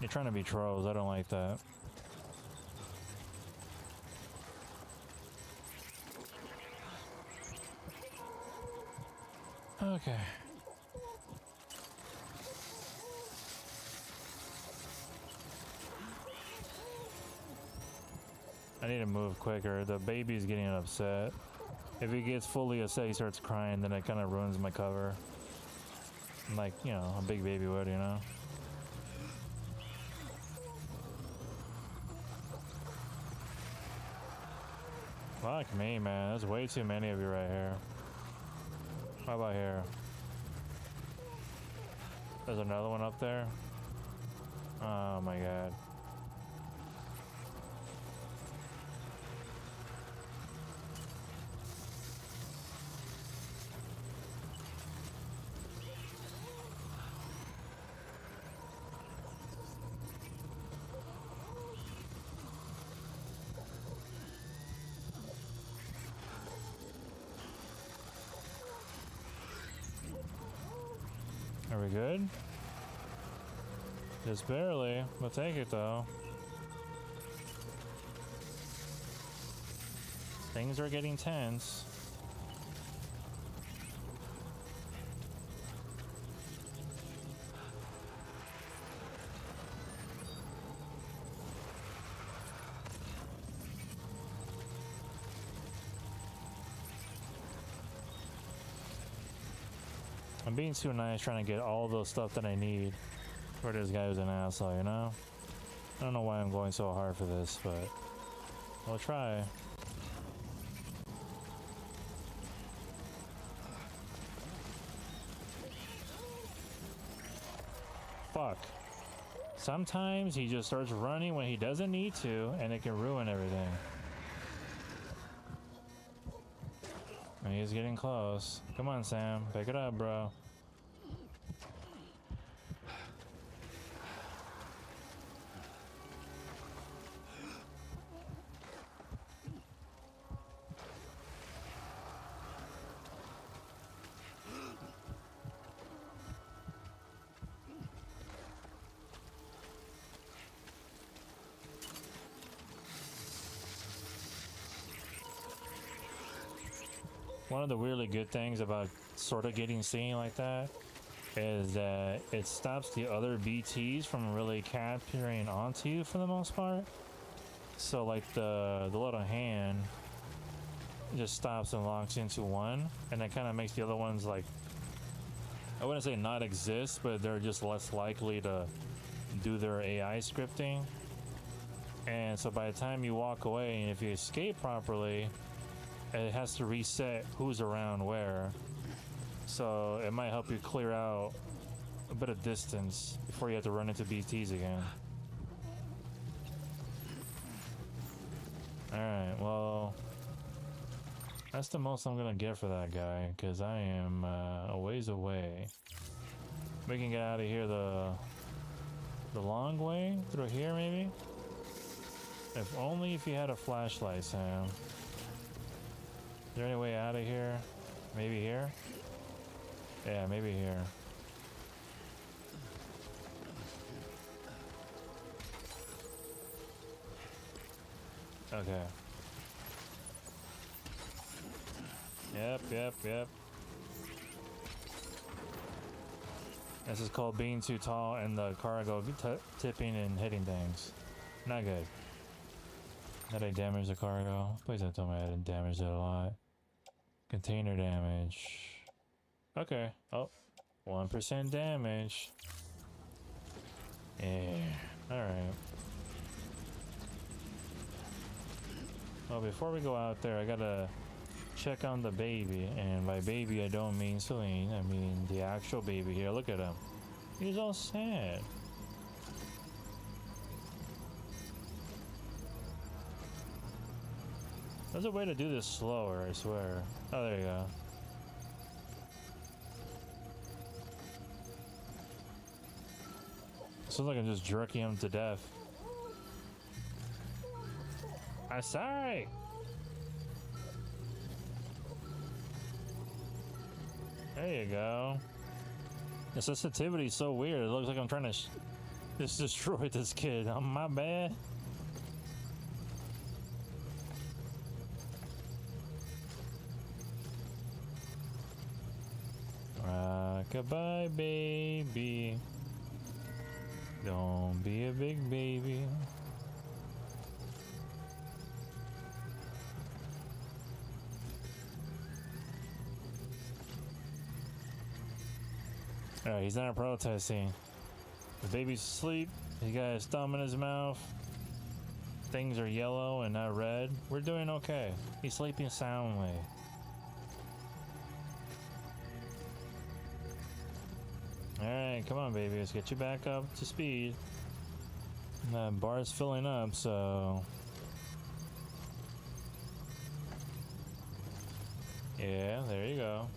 You're trying to be trolls. I don't like that. Okay. I need to move quicker. The baby's getting upset. If he gets fully upset, he starts crying, then it kind of ruins my cover. Like, you know, a big baby would, you know? Fuck me, man. There's way too many of you right here. How about here? There's another one up there. Oh my god. Are we good? Just barely. We'll take it though. Things are getting tense. I'm being too nice trying to get all the stuff that I need for this guy who's an asshole, you know? I don't know why I'm going so hard for this, but we'll try. Fuck. Sometimes he just starts running when he doesn't need to, and it can ruin everything. He's getting close. Come on, Sam. Pick it up, bro. One of the really good things about sort of getting seen like that is that it stops the other BTs from really capturing onto you for the most part. So like the little hand just stops and locks into one, and that kind of makes the other ones, like, I wouldn't say not exist, but they're just less likely to do their AI scripting. And so by the time you walk away, and if you escape properly, it has to reset who's around where. So it might help you clear out a bit of distance before you have to run into BTs again. Alright, well, that's the most I'm gonna get for that guy, because I am a ways away. We can get out of here the long way through here, maybe? If only if you had a flashlight, Sam. Is there any way out of here? Maybe here? Yeah, maybe here. Okay. Yep. This is called being too tall and the cargo tipping and hitting things. Not good. Did I damage the cargo? Please don't tell me I didn't damage it a lot. Container damage. Okay. Oh, 1% damage. Yeah. Alright. Well, before we go out there, I gotta check on the baby. And by baby, I don't mean Celine. I mean the actual baby here. Look at him. He's all sad. There's a way to do this slower, I swear. Oh, there you go. Sounds like I'm just jerking him to death. I'm sorry! There you go. The sensitivity is so weird. It looks like I'm trying to just destroy this kid. Oh, my bad. Rock-a-bye, baby. Don't be a big baby. Alright, he's not protesting. The baby's asleep. He got his thumb in his mouth. Things are yellow and not red. We're doing okay. He's sleeping soundly. Alright, come on, baby. Let's get you back up to speed. That bar's filling up, so... Yeah, there you go.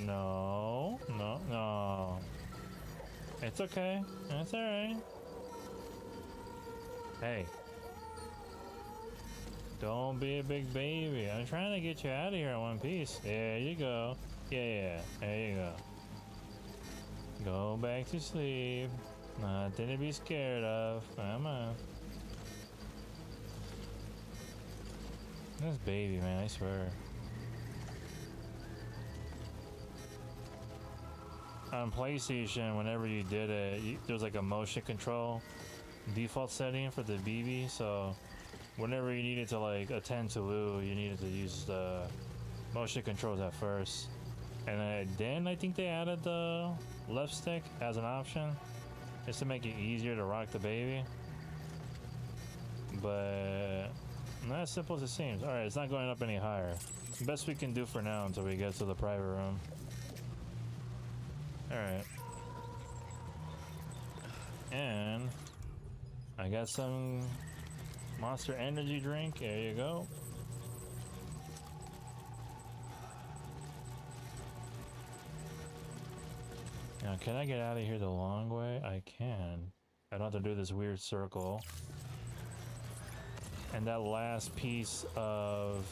No. No. It's okay. It's alright. Hey. Don't be a big baby. I'm trying to get you out of here in one piece. There you go. Yeah. There you go. Go back to sleep. Nothing to be scared of. Come on. This baby, man, I swear. On PlayStation, whenever you did it, there's like a motion control default setting for the BB, so whenever you needed to like attend to Lou, you needed to use the motion controls at first. And then I think they added the left stick as an option just to make it easier to rock the baby. But not as simple as it seems. Alright, it's not going up any higher. Best we can do for now until we get to the private room. Alright. And I got some Monster Energy drink. There you go. Now, can I get out of here the long way? I can. I don't have to do this weird circle. And that last piece of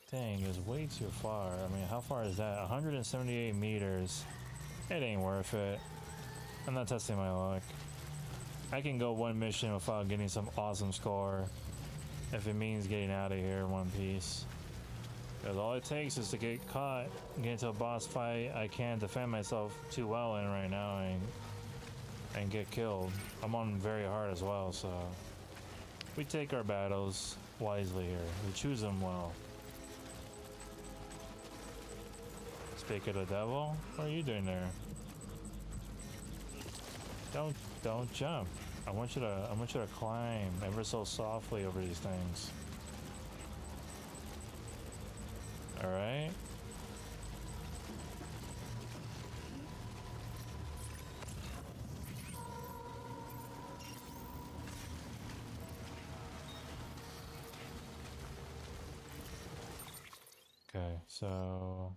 thing is way too far. I mean, how far is that? 178 meters. It ain't worth it. I'm not testing my luck. I can go one mission without getting some awesome score if it means getting out of here in one piece. Because all it takes is to get caught, get into a boss fight I can't defend myself too well in right now and get killed. I'm on very hard as well, so we take our battles wisely here. We choose them well. Speak of the devil, what are you doing there? Don't jump. I want you to climb ever so softly over these things. All right. Okay, so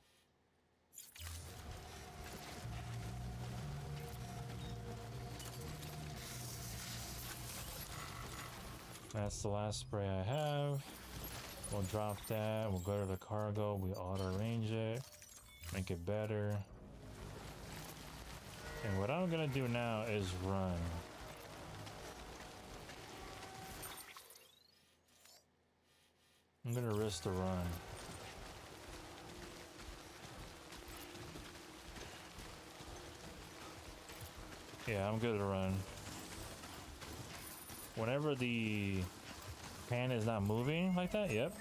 that's the last spray I have. We'll drop that. We'll go to the cargo. We auto range it, make it better. And what I'm gonna do now is run. I'm gonna risk the run. Yeah, I'm good to run. Whenever the pan is not moving like that, yep,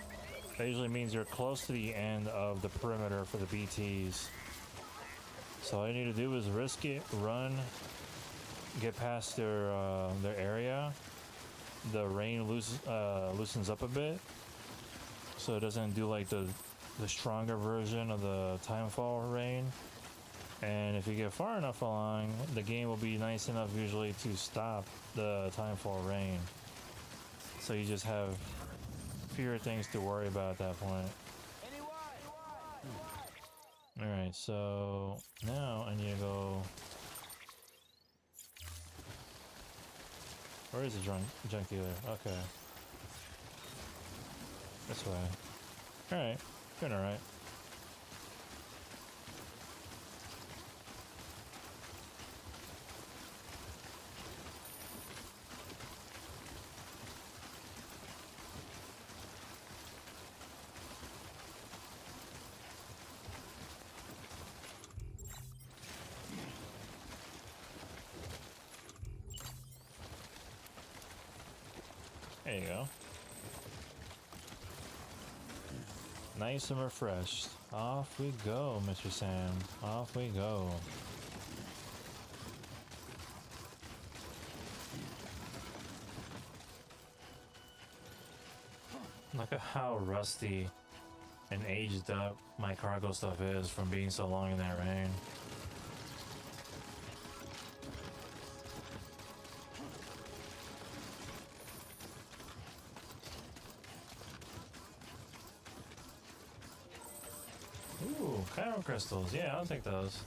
that usually means you're close to the end of the perimeter for the BTs. So all you need to do is risk it, run, get past their area. The rain loosens up a bit, so it doesn't do like the stronger version of the timefall rain. And if you get far enough along, the game will be nice enough usually to stop the timefall rain. So you just have fewer things to worry about at that point. Alright, so now I need to go... Where is the junk dealer? Okay. This way. Alright. Doing alright. There you go. Nice and refreshed. Off we go, Mr. Sam. Off we go. Look at how rusty and aged up my cargo stuff is from being so long in that rain. Ooh, chiral crystals. Yeah, I'll take those.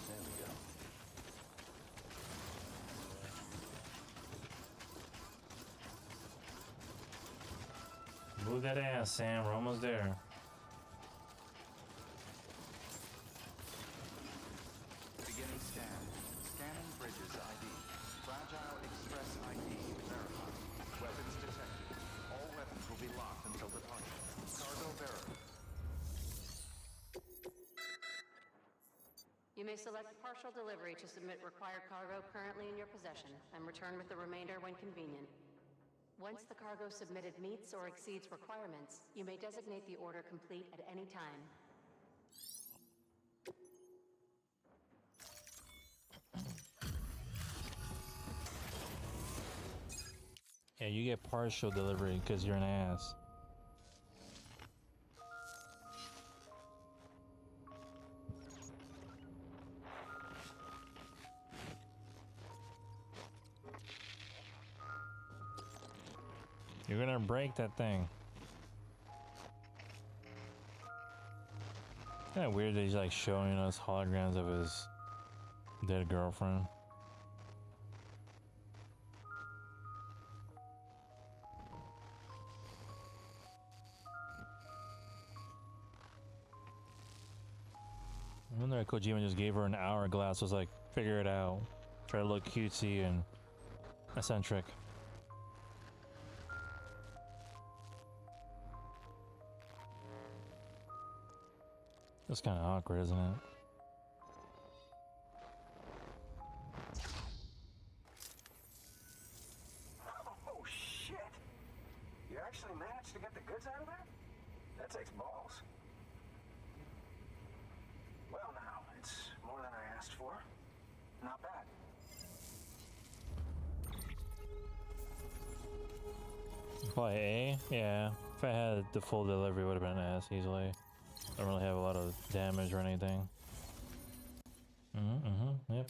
There we go. Move that ass, Sam. We're almost there. Beginning scan. Scanning bridges ID. Fragile Express ID verified. Weapons detected. All weapons will be locked until departure. Cargo verified. You may select partial delivery to submit required cargo currently in your possession and return with the remainder when convenient. Once the cargo submitted meets or exceeds requirements, you may designate the order complete at any time. Yeah, you get partial delivery because you're an ass. You're gonna break that thing. Kinda weird that he's like showing us holograms of his dead girlfriend. I wonder if Kojima just gave her an hourglass, was like, figure it out. Try to look cutesy and eccentric. That's kind of awkward, isn't it? Oh, shit! You actually managed to get the goods out of there? That takes balls. Well, now, it's more than I asked for. Not bad. Probably A? Yeah. If I had the full delivery, it would have been S easily. I don't really have a lot of damage or anything. Yep.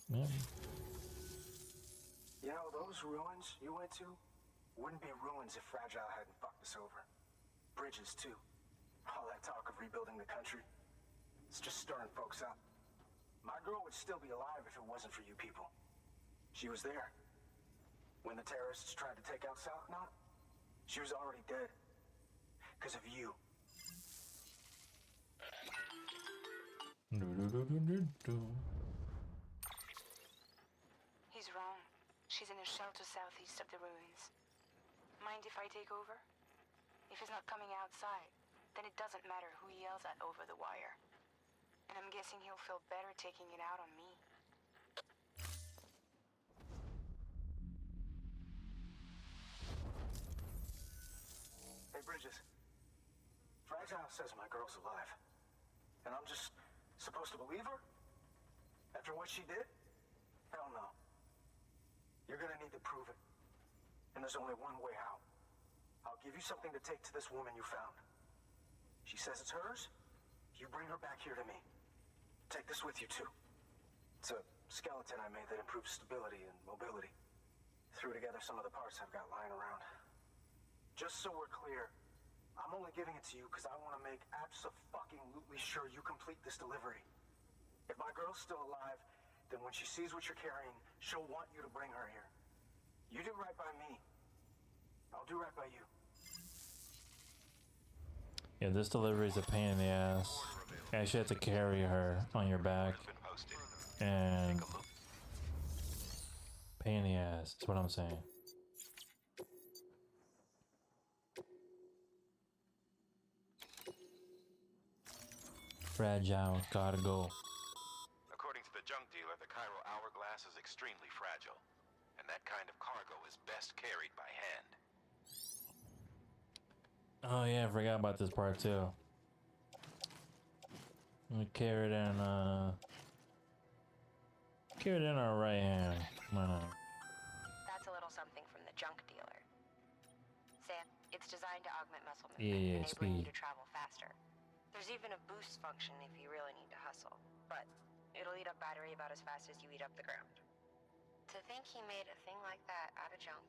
You know, those ruins you went to wouldn't be ruins if Fragile hadn't fucked us over. Bridges, too. All that talk of rebuilding the country. It's just stirring folks up. My girl would still be alive if it wasn't for you people. She was there. When the terrorists tried to take out South Knot, she was already dead. Because of you. He's wrong. She's in a shelter southeast of the ruins. Mind if I take over? If he's not coming outside, then it doesn't matter who he yells at over the wire. And I'm guessing he'll feel better taking it out on me. Hey, Bridges. Fragile says my girl's alive. And I'm just supposed to believe her? After what she did? Hell no. You're gonna need to prove it. And there's only one way out. I'll give you something to take to this woman you found. She says it's hers. You bring her back here to me. Take this with you, too. It's a skeleton I made that improves stability and mobility. Threw together some of the parts I've got lying around. Just so we're clear, I'm only giving it to you because I want to make abso-fucking-lutely sure you complete this delivery. If my girl's still alive, then when she sees what you're carrying, she'll want you to bring her here. You do right by me. I'll do right by you. Yeah, this delivery is a pain in the ass. You actually have to carry her on your back. And pain in the ass, that's what I'm saying. Fragile cargo. According to the junk dealer, the Chiral hourglass is extremely fragile, and that kind of cargo is best carried by hand. Oh yeah, I forgot about this part too. We carry it in our right hand. Why not? That's a little something from the junk dealer. Sam, it's designed to augment muscle movement, Yeah, enabling you speed. to travel faster. There's even a boost function if you really need to hustle, but it'll eat up battery about as fast as you eat up the ground. To think he made a thing like that out of junk.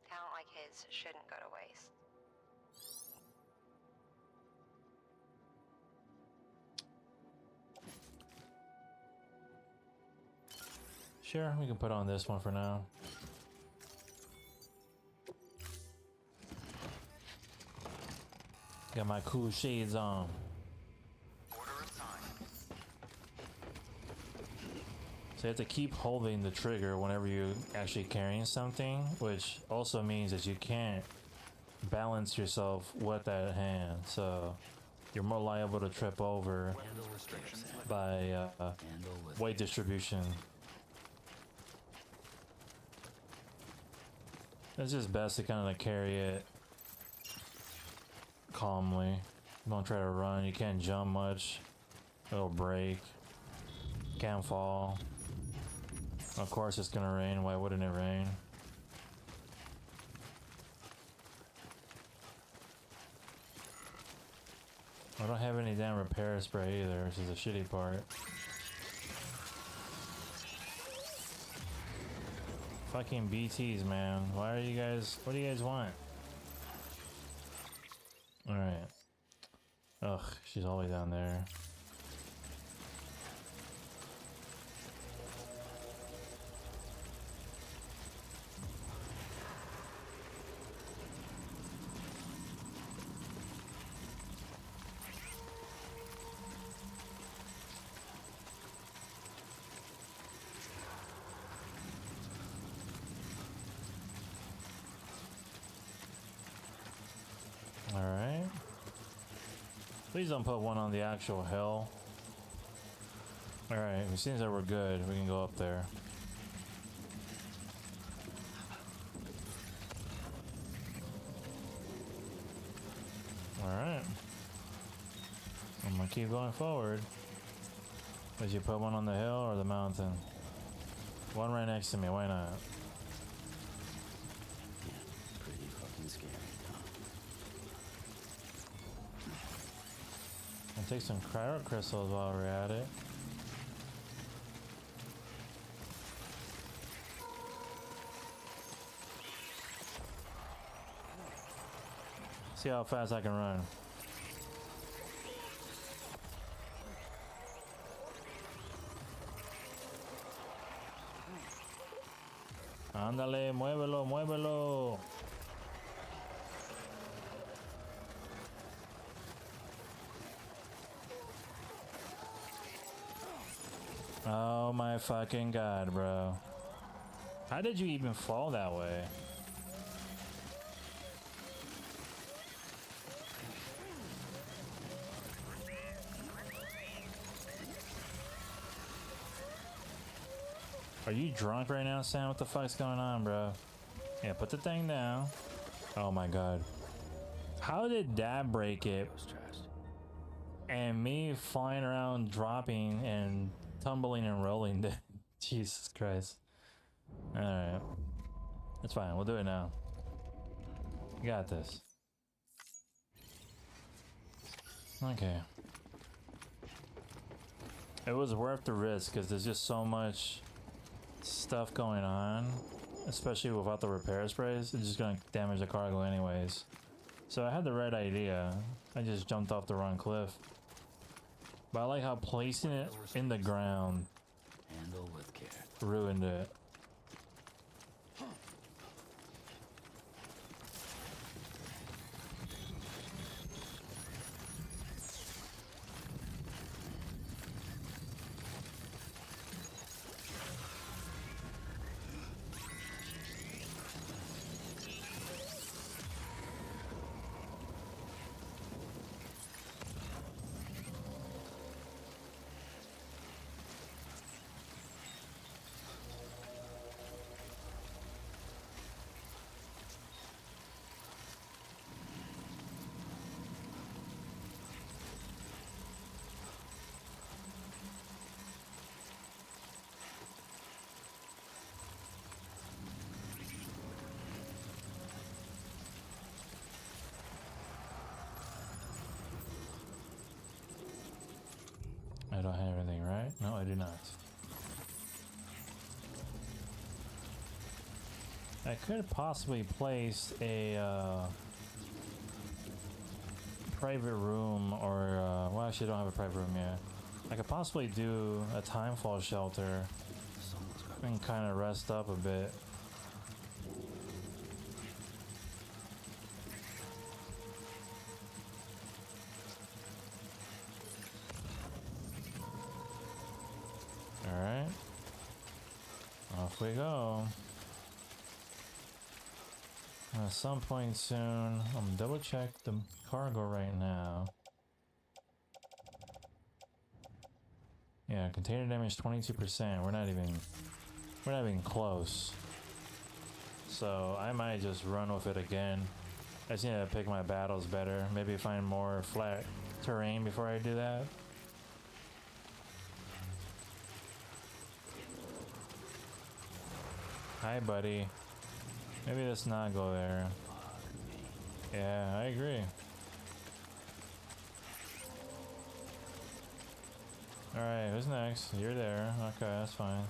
Talent like his shouldn't go to waste. Sure, we can put on this one for now. Got my cool shades on. Order assigned. So you have to keep holding the trigger whenever you're actually carrying something, which also means that you can't balance yourself with that hand. So you're more liable to trip over by weight distribution. It's just best to kind of carry it calmly. Don't try to run. You can't jump much. It'll break. Can't fall. Of course it's gonna rain. Why wouldn't it rain? I don't have any damn repair spray either, which is a shitty part. Fucking BTs, man. Why are you guys... What do you guys want? Alright. Ugh, she's all the way down there. Alright. Please don't put one on the actual hill. Alright, it seems that we're good. We can go up there. Alright. I'm gonna keep going forward. Did you put one on the hill or the mountain? One right next to me, why not? Pretty fucking scary, huh? I'll take some cryo crystals while we're at it. See how fast I can run. Ándale, muévelo, muévelo. Oh my fucking god, bro. How did you even fall that way? Are you drunk right now, Sam? What the fuck's going on, bro? Yeah, put the thing down. Oh my god. How did that break it? And me flying around, dropping and tumbling and rolling. Jesus Christ. Alright. That's fine. We'll do it now. You got this. Okay. It was worth the risk because there's just so much stuff going on, especially without the repair sprays. It's just gonna damage the cargo anyways. So I had the right idea. I just jumped off the wrong cliff. But I like how placing it in the ground Handle with care. ruined it. No, I do not. I could possibly place a private room, or well, actually, I don't have a private room yet. I could possibly do a timefall shelter and kind of rest up a bit. All right, off we go. At some point soon, I'm double check the cargo right now. Yeah, container damage 22%. We're not even close. So I might just run with it again. I just need to pick my battles better. Maybe find more flat terrain before I do that. Hi, buddy. Maybe let's not go there. Yeah, I agree. Alright, who's next? You're there. Okay, that's fine.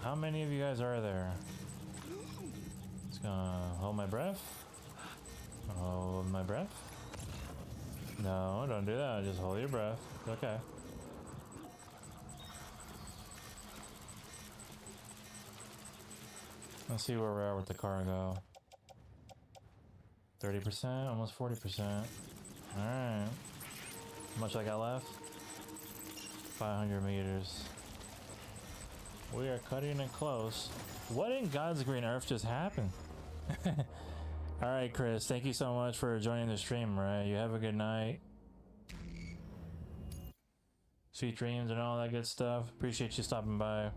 How many of you guys are there? Just gonna hold my breath. Hold my breath. No, don't do that. Just hold your breath. Okay. Let's see where we are with the cargo. 30%, almost 40%. Alright. How much I got left? 500 meters. We are cutting it close. What in God's green earth just happened? Alright, Chris, thank you so much for joining the stream, right? You have a good night. Sweet dreams and all that good stuff. Appreciate you stopping by.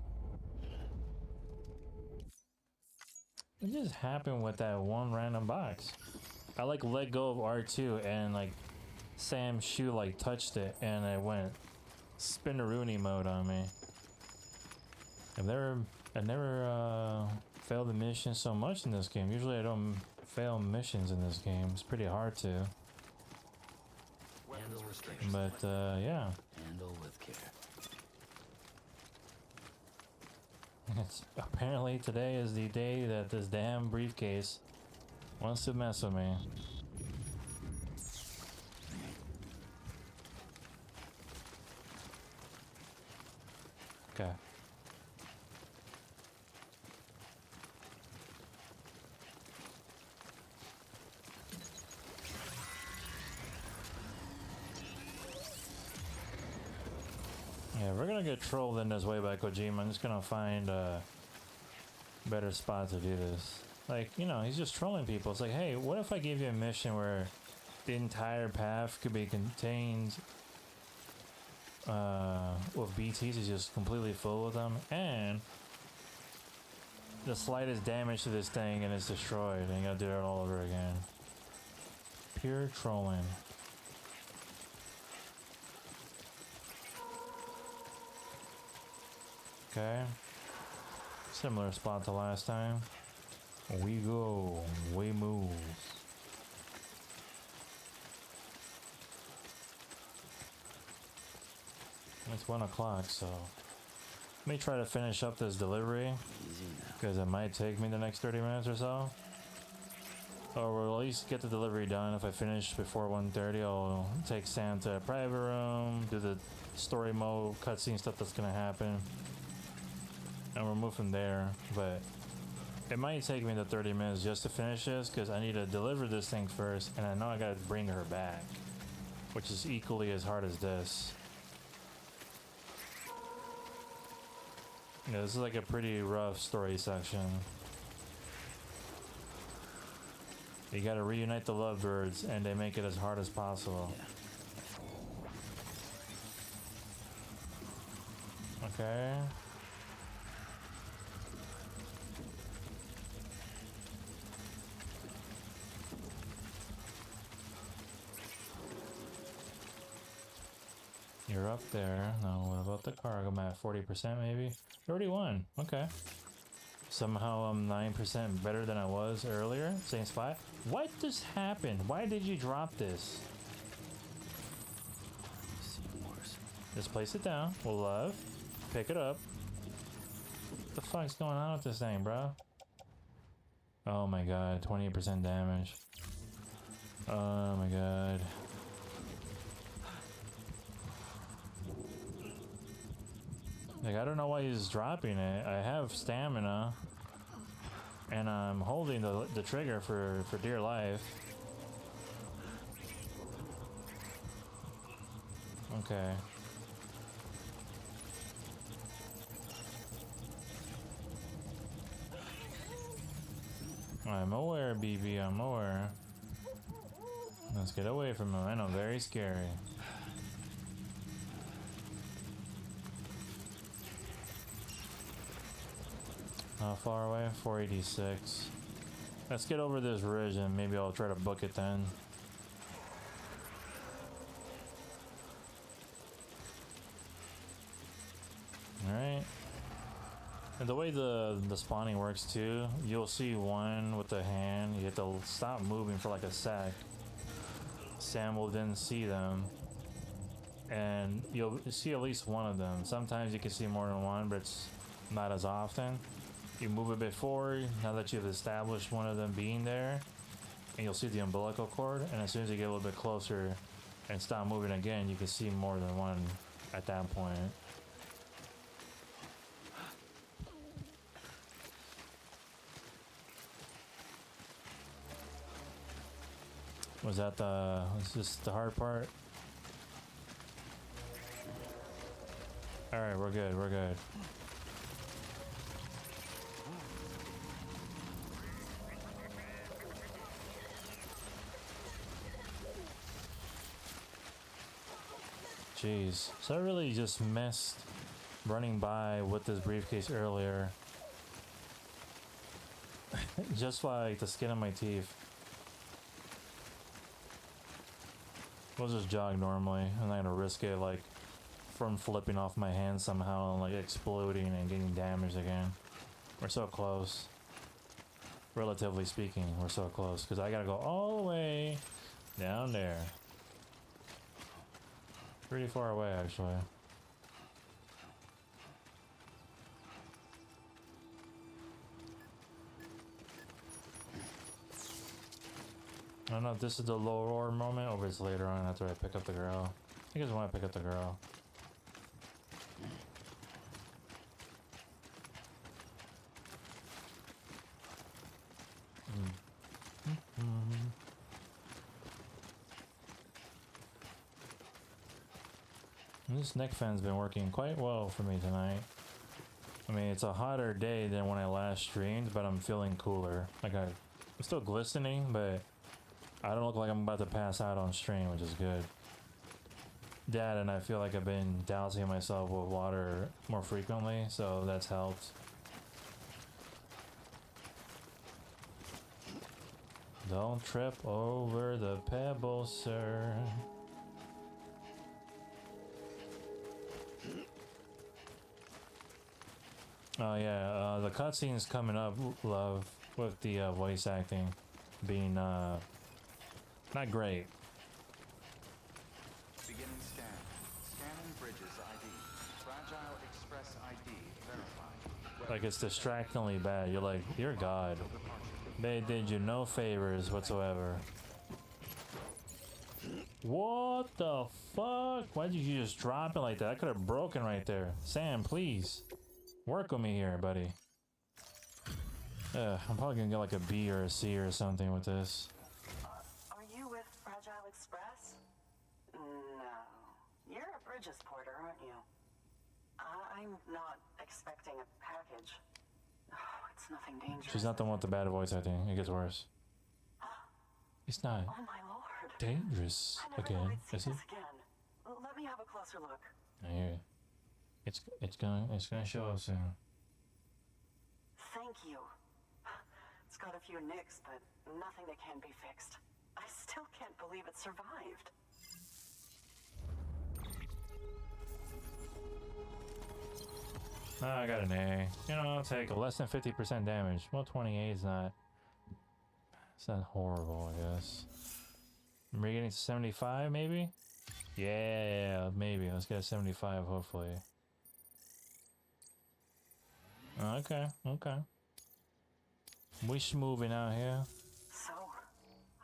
What just happened with that one random box? I like let go of R2 and like Sam's shoe like touched it and it went spinneroonie mode on me. I never failed a mission so much in this game. Usually I don't fail missions in this game. It's pretty hard to. Handle with care. But yeah. Handle with care. It's apparently today is the day that this damn briefcase wants to mess with me. Okay. Yeah, we're gonna get trolled in this way by Kojima. I'm just gonna find a better spot to do this. Like, you know, he's just trolling people. It's like, hey, what if I gave you a mission where the entire path could be contained with BTs is just completely full with them, and the slightest damage to this thing and it's destroyed, and you gotta do it all over again. Pure trolling. Okay. Similar spot to last time. We go. We move. It's 1 o'clock, so let me try to finish up this delivery because it might take me the next 30 minutes or so. Or we'll at least get the delivery done. If I finish before 1:30, I'll take Sam to a private room, do the story mode, cutscene stuff that's gonna happen, and we'll move from there. But it might take me the 30 minutes just to finish this because I need to deliver this thing first, and I know I gotta bring her back, which is equally as hard as this. Yeah, this is like a pretty rough story section. You gotta reunite the lovebirds, and they make it as hard as possible. Okay. You You're up there. Now what about the cargo? I'm at 40% maybe? 31. Okay. Somehow I'm 9% better than I was earlier. Same spot. What just happened? Why did you drop this? Just place it down. We'll love. Pick it up. What the fuck's going on with this thing, bro? Oh my god, 28% damage. Oh my god. Like, I don't know why he's dropping it. I have stamina. And I'm holding the trigger for dear life. Okay. I'm aware, BB, I'm aware. Let's get away from him. I know, very scary. How far away? 486. Let's get over this ridge and maybe I'll try to book it then. Alright. And the way the spawning works too, you'll see one with the hand. You have to stop moving for like a sec. Sam will then see them. And you'll see at least one of them. Sometimes you can see more than one, but it's not as often. You move a bit forward, now that you've established one of them being there, and you'll see the umbilical cord, and as soon as you get a little bit closer and stop moving again, you can see more than one at that point. Was this the hard part? Alright, we're good, we're good. Jeez, so I really just missed running by with this briefcase earlier. Just like the skin on my teeth. We'll just jog normally. I'm not gonna risk it like from flipping off my hand somehow and like exploding and getting damaged again. We're so close. Relatively speaking, we're so close because I gotta go all the way down there. Pretty far away, actually. I don't know if this is the lower moment or if it's later on after I pick up the girl. I think it's when I pick up the girl. This neck fan's been working quite well for me tonight. I mean, it's a hotter day than when I last streamed, but I'm feeling cooler. Like I'm still glistening, but I don't look like I'm about to pass out on stream, which is good. That, and I feel like I've been dousing myself with water more frequently, so that's helped. Don't trip over the pebbles, sir. Oh yeah, the cutscene's coming up, love, with the voice acting being not great. Beginning scan. Scanning bridges ID. Fragile Express ID verified. Like it's distractingly bad. You're like, dear God, they did you no favors whatsoever. What the fuck? Why did you just drop it like that? I could have broken right there. Sam, please. Work with me here, buddy. I'm probably gonna get like a B or a C or something with this. Are you with Fragile Express? No. You're a Bridges porter, aren't you? I'm not expecting a package. Oh, it's nothing dangerous. She's not the one with the bad voice, I think. It gets worse. It's not Oh my lord. dangerous again, is it? Again. Let me have a closer look. I hear you. It's gonna show up soon. Thank you. It's got a few nicks, but nothing that can't be fixed. I still can't believe it survived. Oh, I got an A. You know, I'll take less than 50% damage. Well, 28 is not... It's not horrible, I guess. We're getting to 75, maybe? Yeah, maybe. Let's get a 75, hopefully. Okay, okay. We moving out here. So,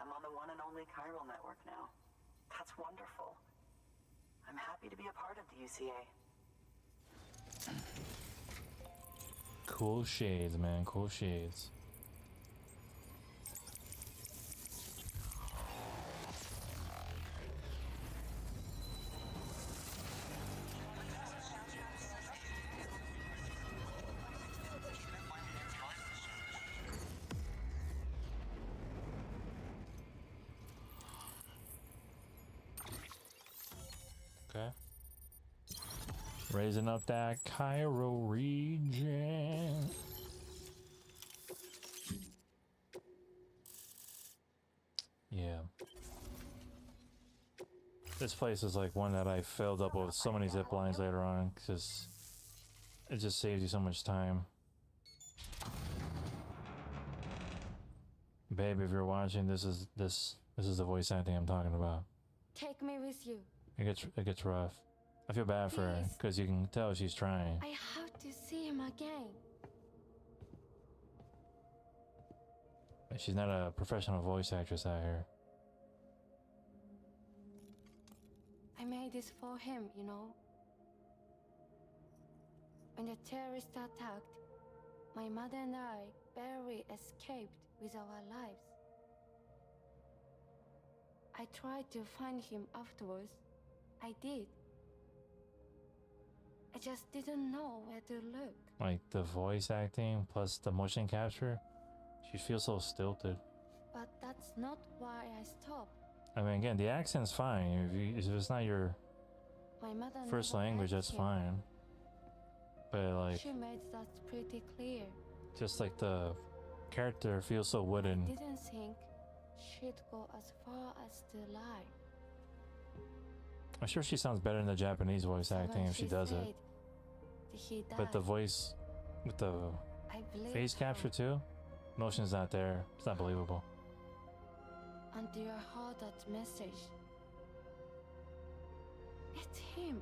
I'm on the one and only chiral network now. That's wonderful. I'm happy to be a part of the UCA. Cool shades, man. Cool shades. Okay. Raising up that Cairo region. Yeah. This place is like one that I filled up with so many zip lines later on, because it just saves you so much time. Babe, if you're watching, this is the voice acting I'm talking about. Take me with you. It gets rough. I feel bad for her, because you can tell she's trying. I have to see him again. She's not a professional voice actress out here. I made this for him, you know. When the terrorists attacked, my mother and I barely escaped with our lives. I tried to find him afterwards. I did. I just didn't know where to look. Like the voice acting plus the motion capture, she feels so stilted. But that's not why I stopped. I mean, again, the accent's fine. If it's not your My mother first never language, asked that's him. fine. But like, She made that pretty clear. just like the character feels so wooden. Didn't think she'd go as far as to lie. I'm sure she sounds better in the Japanese voice So acting when if she does it. said he But the died, voice with the I believed face capture her too, motion's not there. It's not believable. until I heard that message. It's him.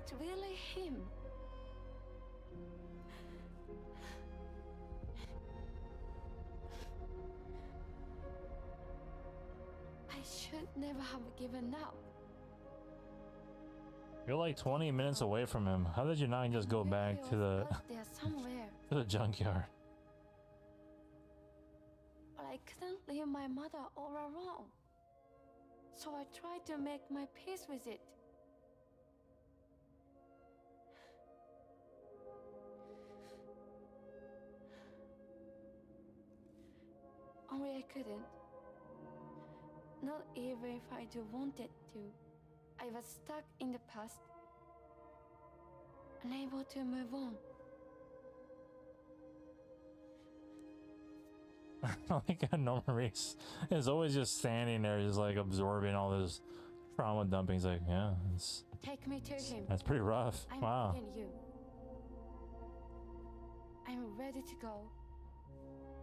It's really him. I should never have given up. You're like 20 minutes away from him. How did you not just go back to the Out there somewhere, to the junkyard? but I couldn't leave my mother all alone. So I tried to make my peace with it. Only I couldn't. Not even if I do wanted to. I was stuck in the past, unable to move on. Like Norman Reese is always just standing there, just like absorbing all this trauma dumping. He's like, yeah, Take me to him. that's pretty rough. I'm Wow. begging you. I'm ready to go.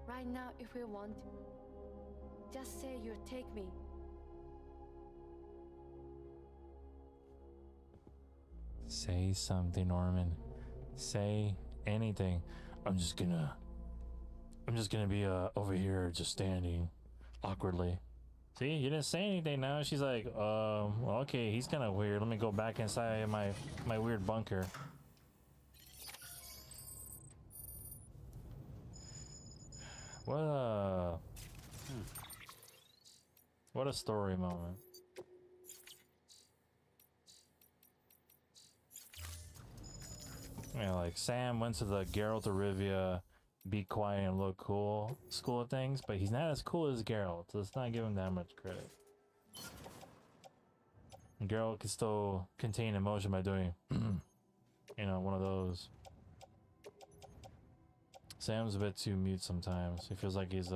Right now, if you want. Just say you'll take me. Say something, Norman. Say anything. I'm just gonna be over here just standing awkwardly. See, you didn't say anything now. She's like, well, okay, he's kind of weird. Let me go back inside my weird bunker. What a story moment. Yeah, like Sam went to the Geralt of Rivia, be quiet and look cool school of things, but he's not as cool as Geralt, so let's not give him that much credit. And Geralt can still contain emotion by doing, you know, one of those. Sam's a bit too mute sometimes. He feels like he's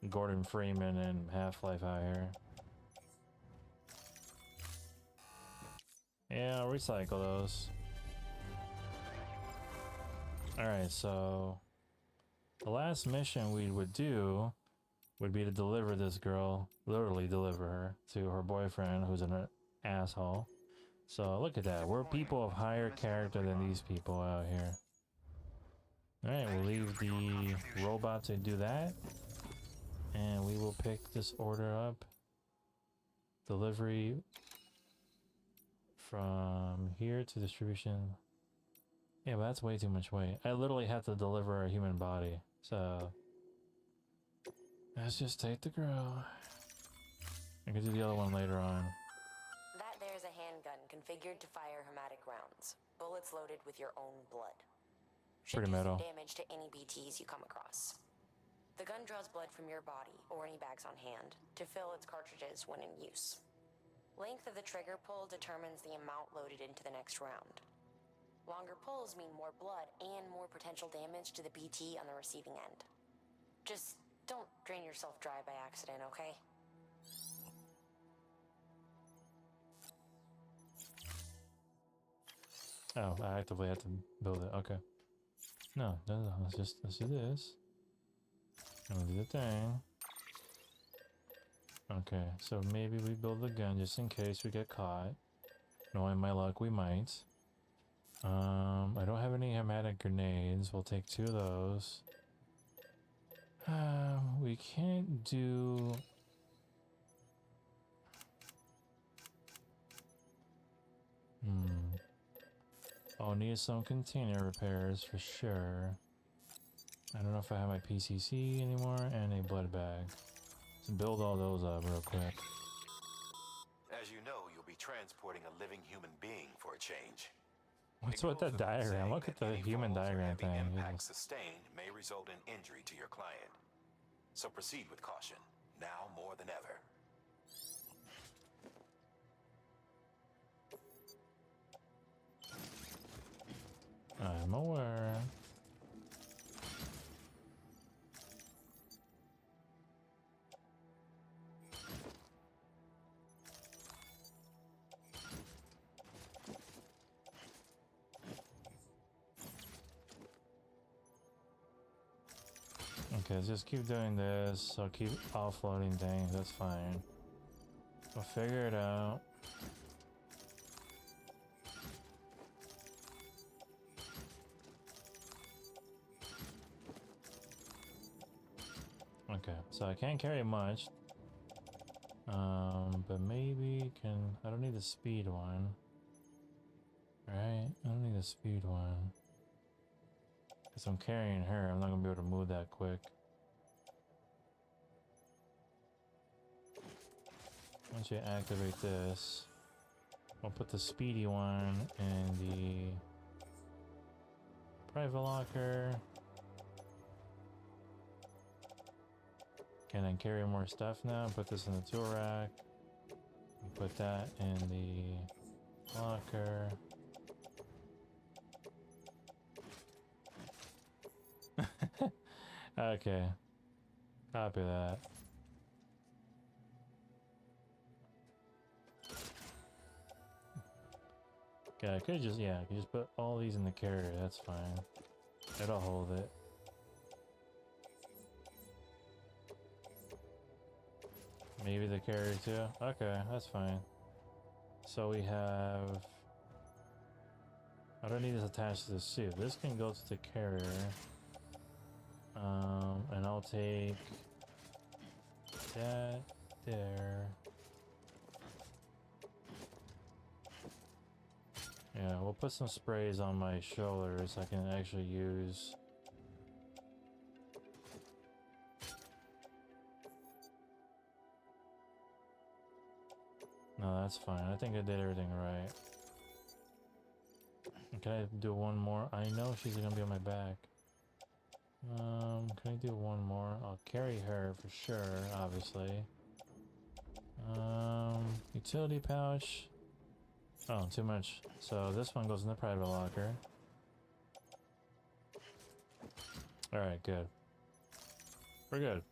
Gordon Freeman in Half-Life out here. Yeah, I'll recycle those. Alright, so the last mission we would do would be to deliver this girl, literally deliver her to her boyfriend, who's an asshole. So look at that. We're people of higher character than these people out here. Alright, we'll leave the robot to do that. And we will pick this order up. Delivery from here to distribution. Yeah, but that's way too much weight. I literally have to deliver a human body. So let's just take the girl. I can do the other one later on. That there's a handgun configured to fire hematic rounds. Bullets loaded with your own blood. Should Pretty do metal. some damage to any BTs you come across. The gun draws blood from your body or any bags on hand to fill its cartridges when in use. Length of the trigger pull determines the amount loaded into the next round. Longer pulls mean more blood and more potential damage to the BT on the receiving end. Just don't drain yourself dry by accident, okay? Oh, I actively have to build it. Okay. No, let's do this. I'm gonna do the thing. Okay, so maybe we build the gun just in case we get caught. Knowing my luck, we might. I don't have any hematic grenades. We'll take 2 of those. We can't do... I'll need some container repairs for sure. I don't know if I have my PCC anymore and a blood bag. Let's build all those up real quick. As you know, you'll be transporting a living human being for a change. What's with that diagram? Look at the human diagram thing. Impact sustained may result in injury to your client. So proceed with caution, now more than ever. I'm aware. Okay, let's just keep doing this. I'll keep offloading things, that's fine. We'll figure it out. Okay, so I can't carry much. But maybe can... I don't need the speed one. Right? I don't need the speed one. Because I'm carrying her, I'm not going to be able to move that quick. Once you activate this, I'll put the speedy one in the private locker. Can I carry more stuff now? Put this in the tool rack. Put that in the locker. Okay. Copy that. Okay, I could just, I could just put all these in the carrier, that's fine. It'll hold it. Maybe the carrier too? Okay, that's fine. So we have... I don't need this attached to the suit. This can go to the carrier. And I'll take that there. Yeah, we'll put some sprays on my shoulders I can actually use. No, that's fine. I think I did everything right. Can I do one more? I know she's gonna be on my back. Can I do one more? I'll carry her for sure, obviously. Utility pouch. Oh, too much. So this one goes in the private locker. Alright, good. We're good.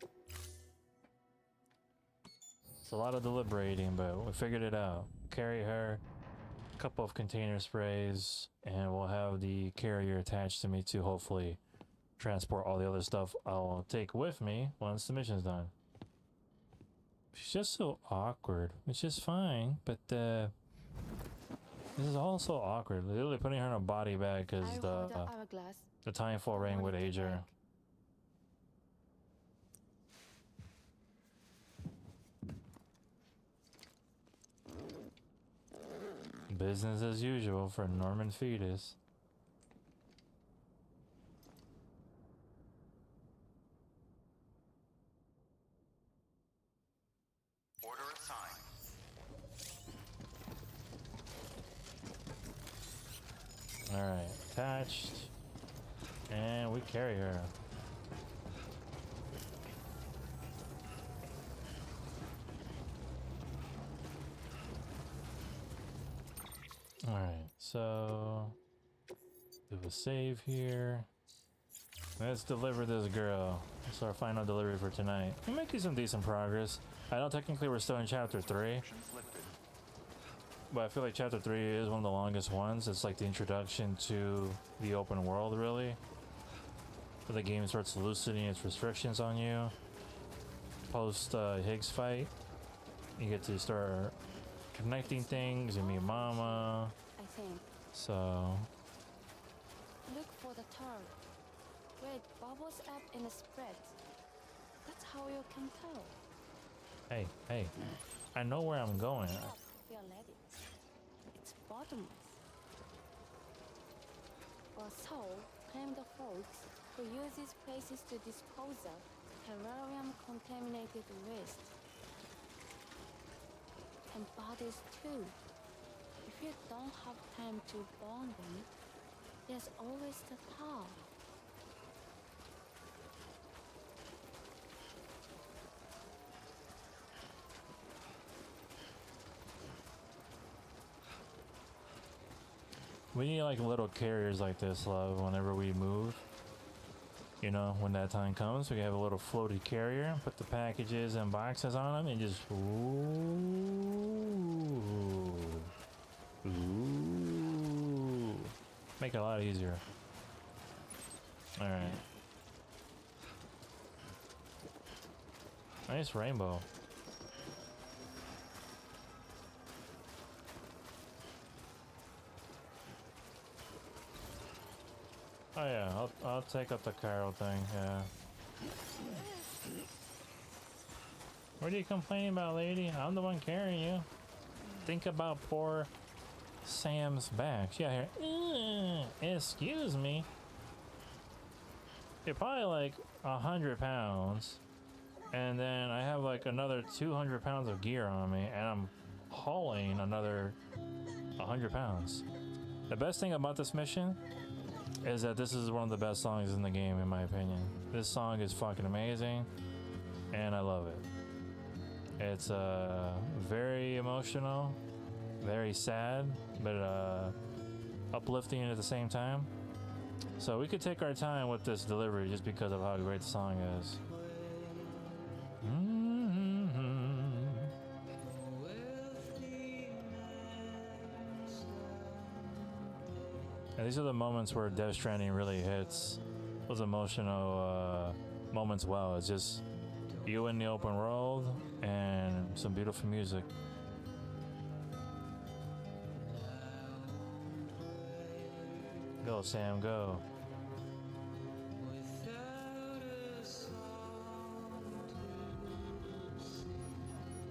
It's a lot of deliberating, but we figured it out. Carry her. couple of container sprays, and we'll have the carrier attached to me to hopefully transport all the other stuff I'll take with me once the mission's done. She's just so awkward, which is fine, but this is also awkward. Literally putting her in a body bag because the timefall ring would age her. Business as usual for Norman Fetus. Order assigned. Alright, attached. And we carry her. Alright, so do a save here. Let's deliver this girl. That's our final delivery for tonight. We're making some decent progress. I know technically we're still in chapter 3. But I feel like chapter 3 is one of the longest ones. It's like the introduction to the open world, really. But the game starts loosening its restrictions on you. Post Higgs fight, you get to start connecting things. You meet Mama. I think. So. Look for the tar. Where it bubbles up in the spread. That's how you can tell. Hey, hey. I know where I'm going. We'll let it. It's bottomless. Or so claim the folks who use these places to dispose of terrarium-contaminated waste. And bodies too. If you don't have time to burn them, there's always the tar. We need like little carriers like this, love, whenever we move. You know, when that time comes, we have a little floaty carrier, put the packages and boxes on them, and just make it a lot easier. All right. Nice rainbow. Oh yeah, I'll take up the Cairo thing, yeah. What are you complaining about, lady? I'm the one carrying you. Think about poor Sam's back. She out here, excuse me. You're probably like 100 pounds. And then I have like another 200 pounds of gear on me, and I'm hauling another 100 pounds. The best thing about this mission is that this is one of the best songs in the game, in my opinion. This song is fucking amazing, and I love it. It's very emotional, very sad, but uplifting at the same time. So we could take our time with this delivery just because of how great the song is. And these are the moments where Death Stranding really hits those emotional moments well. It's just you in the open world and some beautiful music. Go, Sam, go.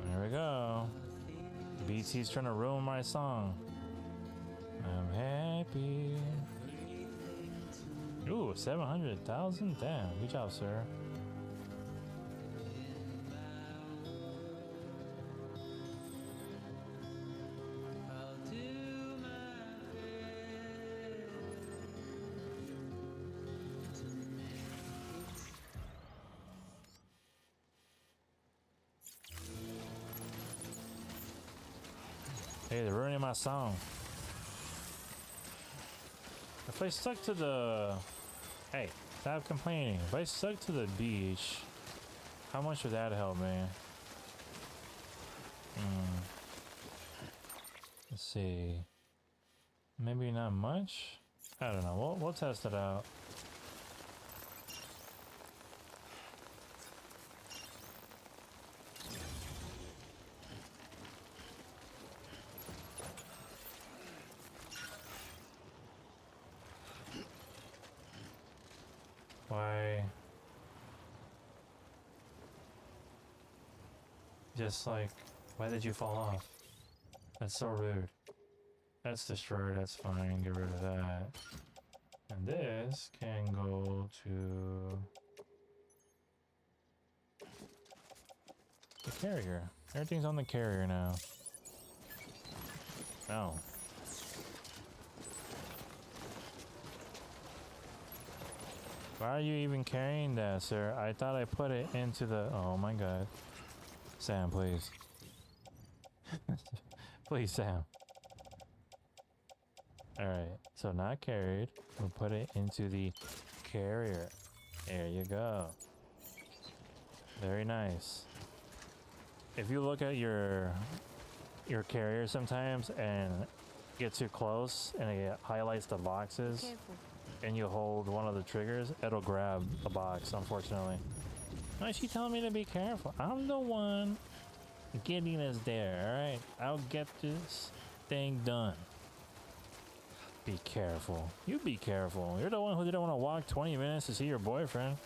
There we go. BT's trying to ruin my song. I'm happy. Ooh, 700,000? Damn, good job, sir. Hey, they're ruining my song. If I stuck to the... Hey, stop complaining. If I stuck to the beach, how much would that help me? Let's see. Maybe not much? I don't know. We'll test it out. Why? Just like, why did you fall off? That's so rude. That's destroyed, that's fine, get rid of that. And this can go to the carrier. Everything's on the carrier now. Oh. Why are you even carrying that, sir? I thought I put it into the... Oh my god. Sam, please. Please, Sam. Alright, so not carried. We'll put it into the carrier. There you go. Very nice. If you look at your carrier sometimes and get too close and it highlights the boxes and you hold one of the triggers, it'll grab a box, unfortunately. Why is she telling me to be careful? I'm the one getting us there, alright? I'll get this thing done. Be careful. You be careful. You're the one who didn't want to walk 20 minutes to see your boyfriend.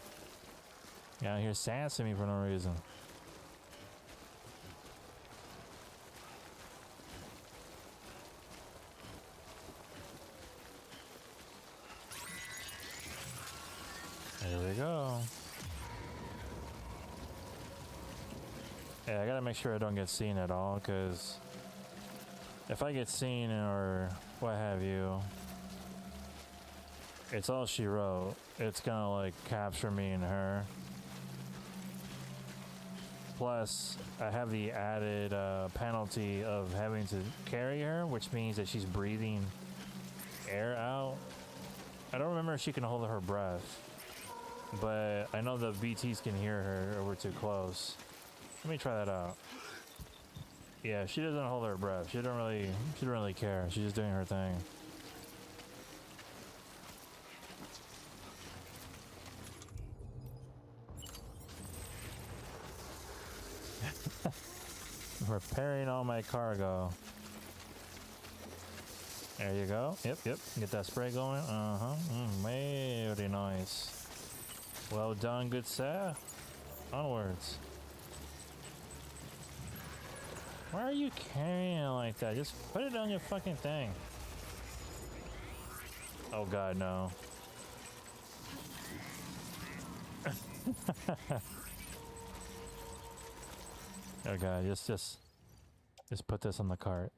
You're out here sassing me for no reason. There we go. Yeah, I gotta make sure I don't get seen at all, because if I get seen or what have you, it's all she wrote. It's gonna like capture me and her. Plus, I have the added penalty of having to carry her, which means that she's breathing air out. I don't remember if she can hold her breath, but I know the BTs can hear her or we're too close. Let me try that out. Yeah, she doesn't hold her breath. She don't really care. She's just doing her thing. Repairing all my cargo. There you go. Yep. Get that spray going. Very nice. Well done, good sir. Onwards. Why are you carrying it like that? Just put it on your fucking thing. Oh god, no. Oh god, just put this on the cart.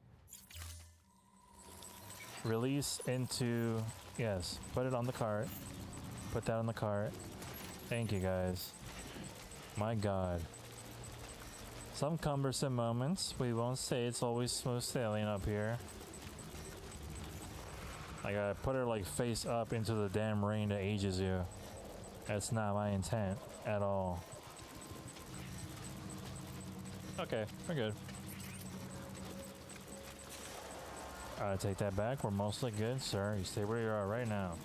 Release into... Yes, put it on the cart. Put that on the cart. Thank you, guys. My god. Some cumbersome moments. We won't say it's always smooth sailing up here. I gotta put her like face up into the damn rain that ages you. That's not my intent at all. Okay, we're good. I take that back. We're mostly good, sir. You stay where you are right now.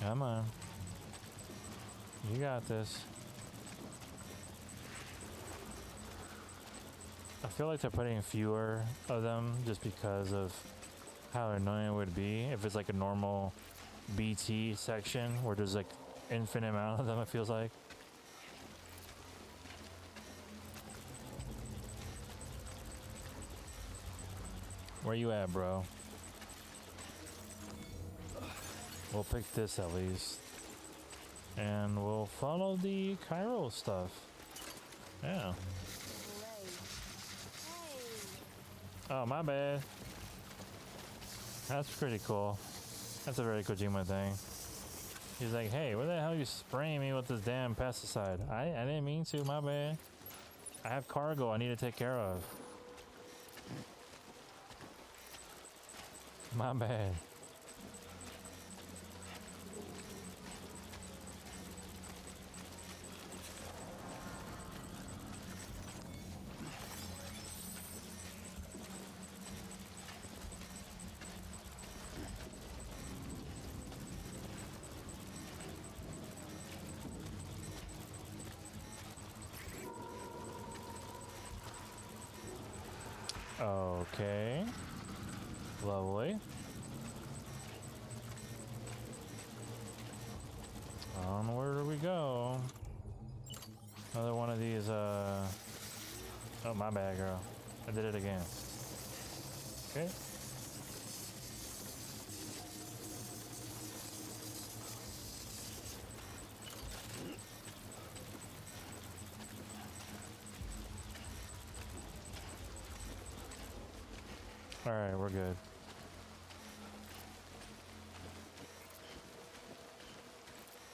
Come on. You got this. I feel like they're putting fewer of them just because of how annoying it would be if it's like a normal BT section where there's like infinite amount of them, it feels like. Where you at, bro? We'll pick this at least. And we'll follow the Cairo stuff. Yeah. Oh, my bad. That's pretty cool. That's a very Kojima thing. He's like, hey, where the hell you spraying me with this damn pesticide? I didn't mean to, my bad. I have cargo I need to take care of. My bad. Okay. Lovely. Where do we go? Another one of these, oh, my bad, girl. I did it again. Okay. Alright, we're good.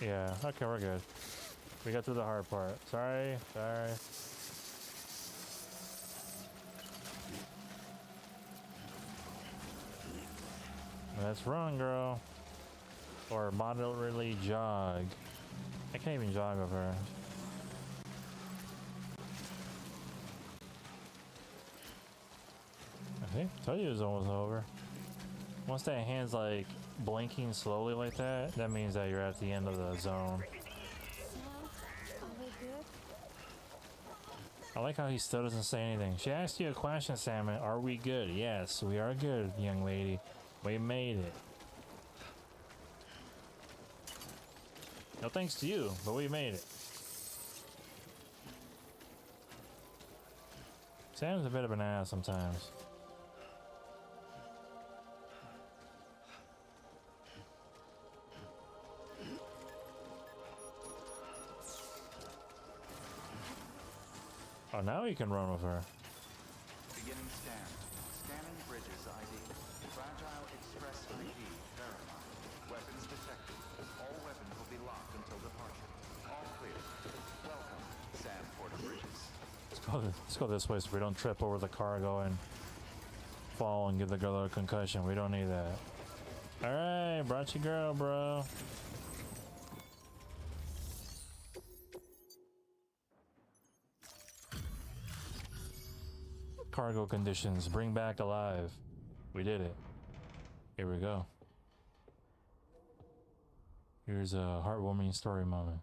Yeah, okay, we're good. We got through the hard part. Sorry. Let's run, girl. Or moderately jog. I can't even jog over her. Okay, told you it was almost over. Once that hand's like blinking slowly like that, that means that you're at the end of the zone. I like how he still doesn't say anything. She asked you a question, Salmon. Are we good? Yes, we are good, young lady. We made it. No thanks to you, but we made it. Sam's a bit of an ass sometimes. Oh, now he can run with her. Beginning scan. Scanning bridges ID. Fragile Express ID verified. Weapons detected. All weapons will be locked until departure. All clear. Welcome, Sam Porter Bridges. Let's go this way so we don't trip over the cargo and fall and give the girl a concussion. We don't need that. Alright, brought your girl, bro. Cargo conditions, bring back alive. We did it. Here we go. Here's a heartwarming story moment.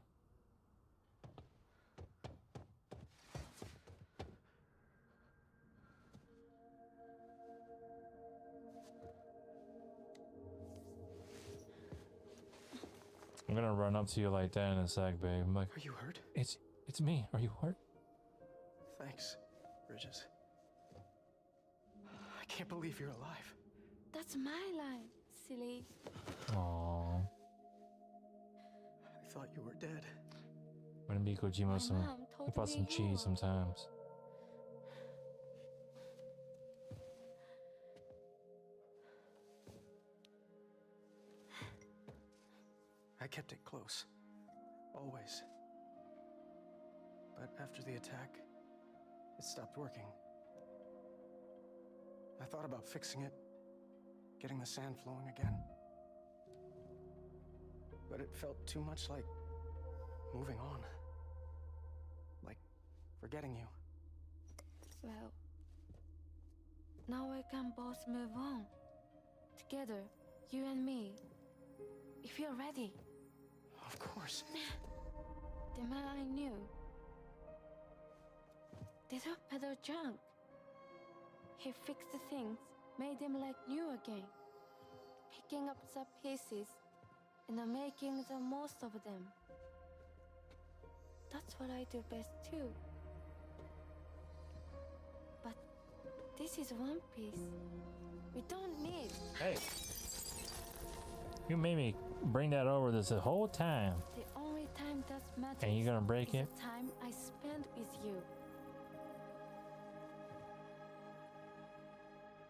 I'm gonna run up to you like that in a sec, babe. I'm like, are you hurt? It's me. Are you hurt? Thanks, Bridges. I can't believe you're alive. That's my line, silly. Aww. I thought you were dead. Wouldn't be Kojima some about some cheese sometimes. I kept it close. Always. But after the attack, it stopped working. I thought about fixing it, getting the sand flowing again. But it felt too much like moving on. Like forgetting you. Well, now we can both move on. Together, you and me. If you're ready. Of course. The man I knew. They don't peddle junk. He fixed the things, made them like new again. Picking up the pieces and making the most of them. That's what I do best too. But this is one piece. We don't need. Hey. You made me bring that over this the whole time. The only time that matters. And you're gonna break it? The time I spend with you.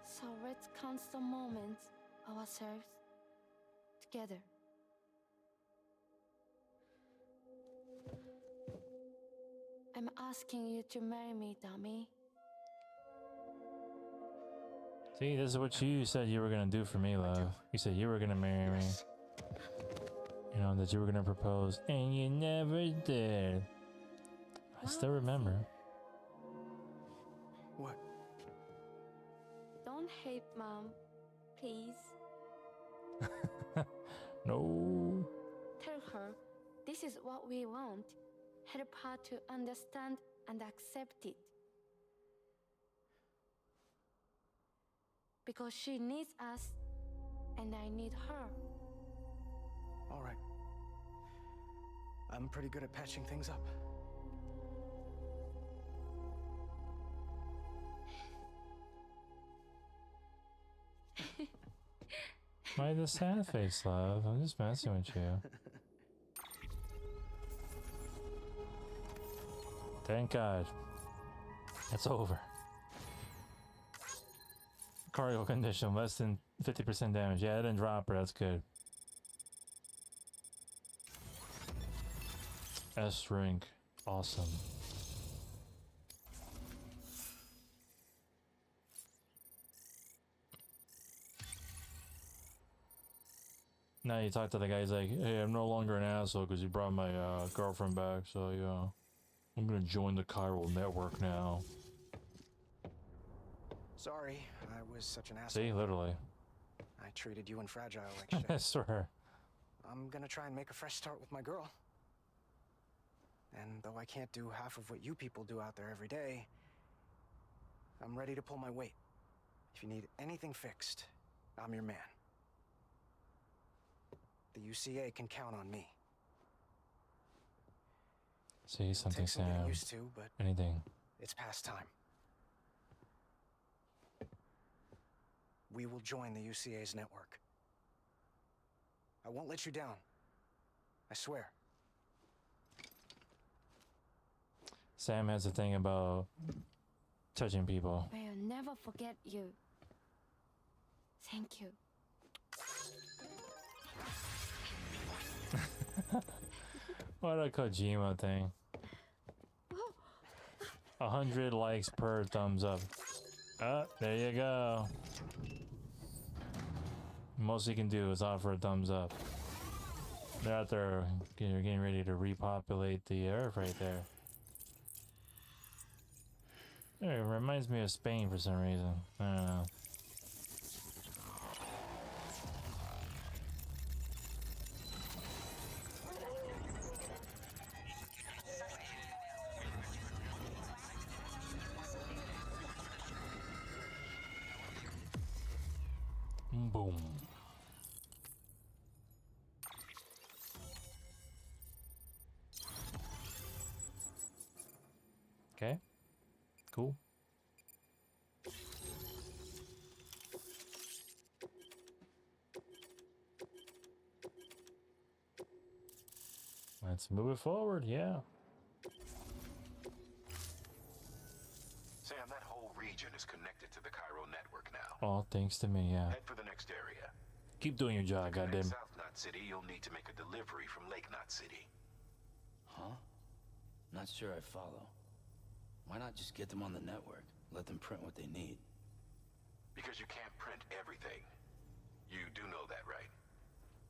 So let's count the moments ourselves together. I'm asking you to marry me, dummy. See, this is what you said you were gonna do for me, love. You said you were gonna marry me. You know, that you were gonna propose, and you never did. I still remember. What? Don't hate Mom, please. No. Tell her this is what we want. Help her to understand and accept it. Because she needs us, and I need her. All right. I'm pretty good at patching things up. Why the sad face, love? I'm just messing with you. Thank God. It's over. Cargo condition, less than 50% damage. Yeah, I didn't drop her, that's good. S rank. Awesome. Now you talk to the guy, he's like, hey, I'm no longer an asshole because you brought my girlfriend back, so yeah. I'm gonna join the chiral network now. Sorry, I was such an asshole. See, literally. I treated you and Fragile like shit. I swear. I'm gonna try and make a fresh start with my girl. And though I can't do half of what you people do out there every day, I'm ready to pull my weight. If you need anything fixed, I'm your man. The UCA can count on me. See, something Takes some getting Sam. used to, but Anything. it's past time. We will join the UCA's network. I won't let you down. I swear. Sam has a thing about touching people. I'll never forget you. Thank you. What a Kojima thing. 100 likes per thumbs up. Ah, there you go. Most you can do is offer a thumbs up. They're out there getting ready to repopulate the earth right there. It reminds me of Spain for some reason. I don't know. Boom. Okay. Cool. Let's move it forward, yeah. Sam, that whole region is connected to the Cairo network now. All thanks to me, yeah. Head for the next area. Keep doing your job, To connect goddamn. South Knot City, you'll need to make a delivery from Lake Knot City. Huh? Not sure I follow. Why not just get them on the network? Let them print what they need. Because you can't print everything. You do know that, right?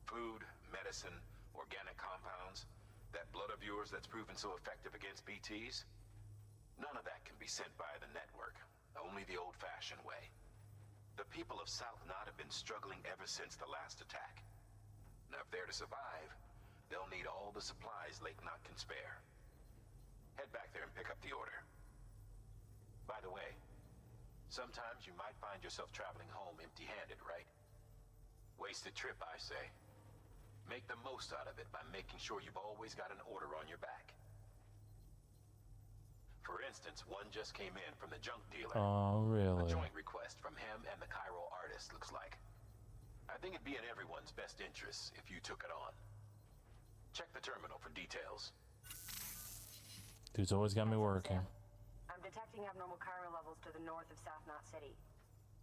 Food, medicine, organic compounds, that blood of yours that's proven so effective against BTs? None of that can be sent via the network. Only the old-fashioned way. The people of South Knot have been struggling ever since the last attack. Now, if they're to survive, they'll need all the supplies Lake Knot can spare. Head back there and pick up the order. By the way, sometimes you might find yourself traveling home empty-handed, right? Wasted trip, I say. Make the most out of it by making sure you've always got an order on your back. For instance, one just came in from the junk dealer. Oh, really? A joint request from him and the Cairo artist, looks like. I think it'd be in everyone's best interest if you took it on. Check the terminal for details. Dude's always got me working. I'm detecting abnormal chiral levels to the north of South Knot City.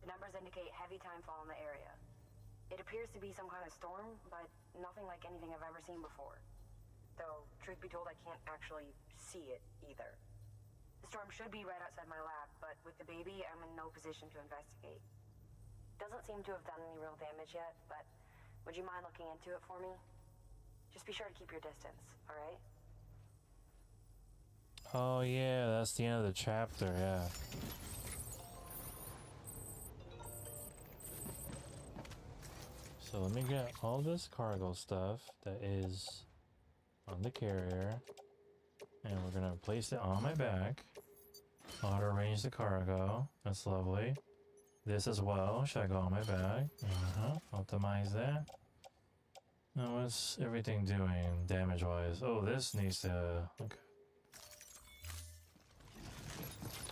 The numbers indicate heavy timefall in the area. It appears to be some kind of storm, but nothing like anything I've ever seen before. Though, truth be told, I can't actually see it either. storm should be right outside my lab, but with the baby, I'm in no position to investigate. Doesn't seem to have done any real damage yet, but would you mind looking into it for me? Just be sure to keep your distance, alright? Oh yeah, that's the end of the chapter, yeah. So let me get all this cargo stuff that is on the carrier, and we're gonna place it on my back. Auto arrange the cargo. That's lovely. This as well. Should I go on my back? Optimize that. Now what's everything doing damage wise? Oh, this needs to. Okay.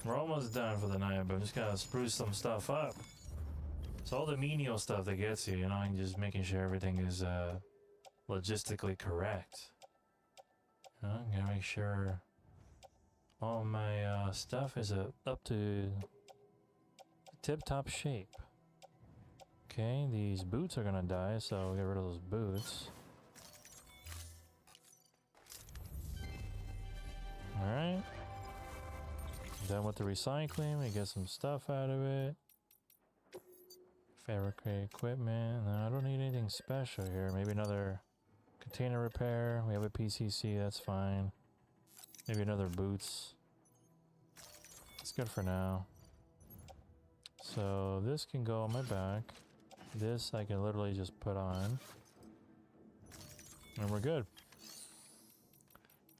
We're almost done for the night, but I'm just gonna spruce some stuff up. It's all the menial stuff that gets you, and just making sure everything is logistically correct. I'm gonna make sure all my stuff is up to tip-top shape. Okay, these boots are gonna die, so we'll get rid of those boots. Alright. Done with the recycling, we get some stuff out of it. Fabricate equipment. No, I don't need anything special here. Maybe another container repair. We have a PCC, that's fine. Maybe another boots. It's good for now. So this can go on my back. This I can literally just put on. And we're good.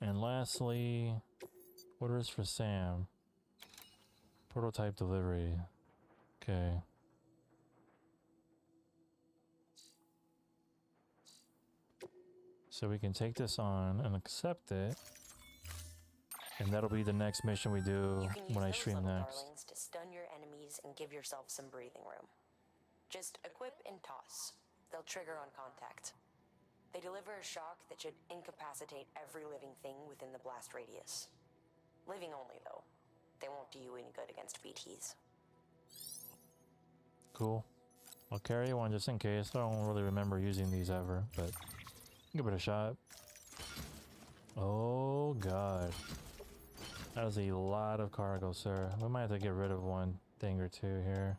And lastly, orders for Sam. Prototype delivery. Okay. So we can take this on and accept it. And that'll be the next mission we do when I stream next. Darlings to stun your enemies and give yourself some breathing room. Just equip and toss. They'll trigger on contact. They deliver a shock that should incapacitate every living thing within the blast radius. Living only, though. They won't do you any good against BTs. Cool. I'll carry one just in case. I don't really remember using these ever, but give it a shot. Oh god. That is a lot of cargo, sir. We might have to get rid of one thing or two here.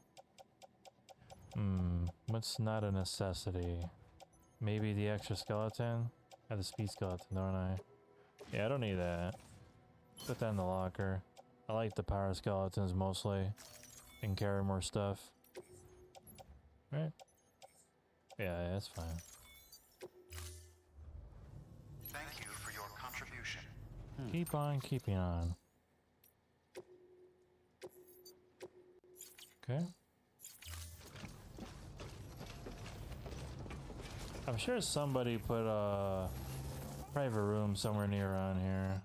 What's not a necessity? Maybe the extra skeleton? I have the speed skeleton, don't I? Yeah, I don't need that. Put that in the locker. I like the power skeletons mostly. And carry more stuff. Right? Yeah, that's fine. Thank you for your contribution. Keep on keeping on. Okay. I'm sure somebody put a private room somewhere near around here.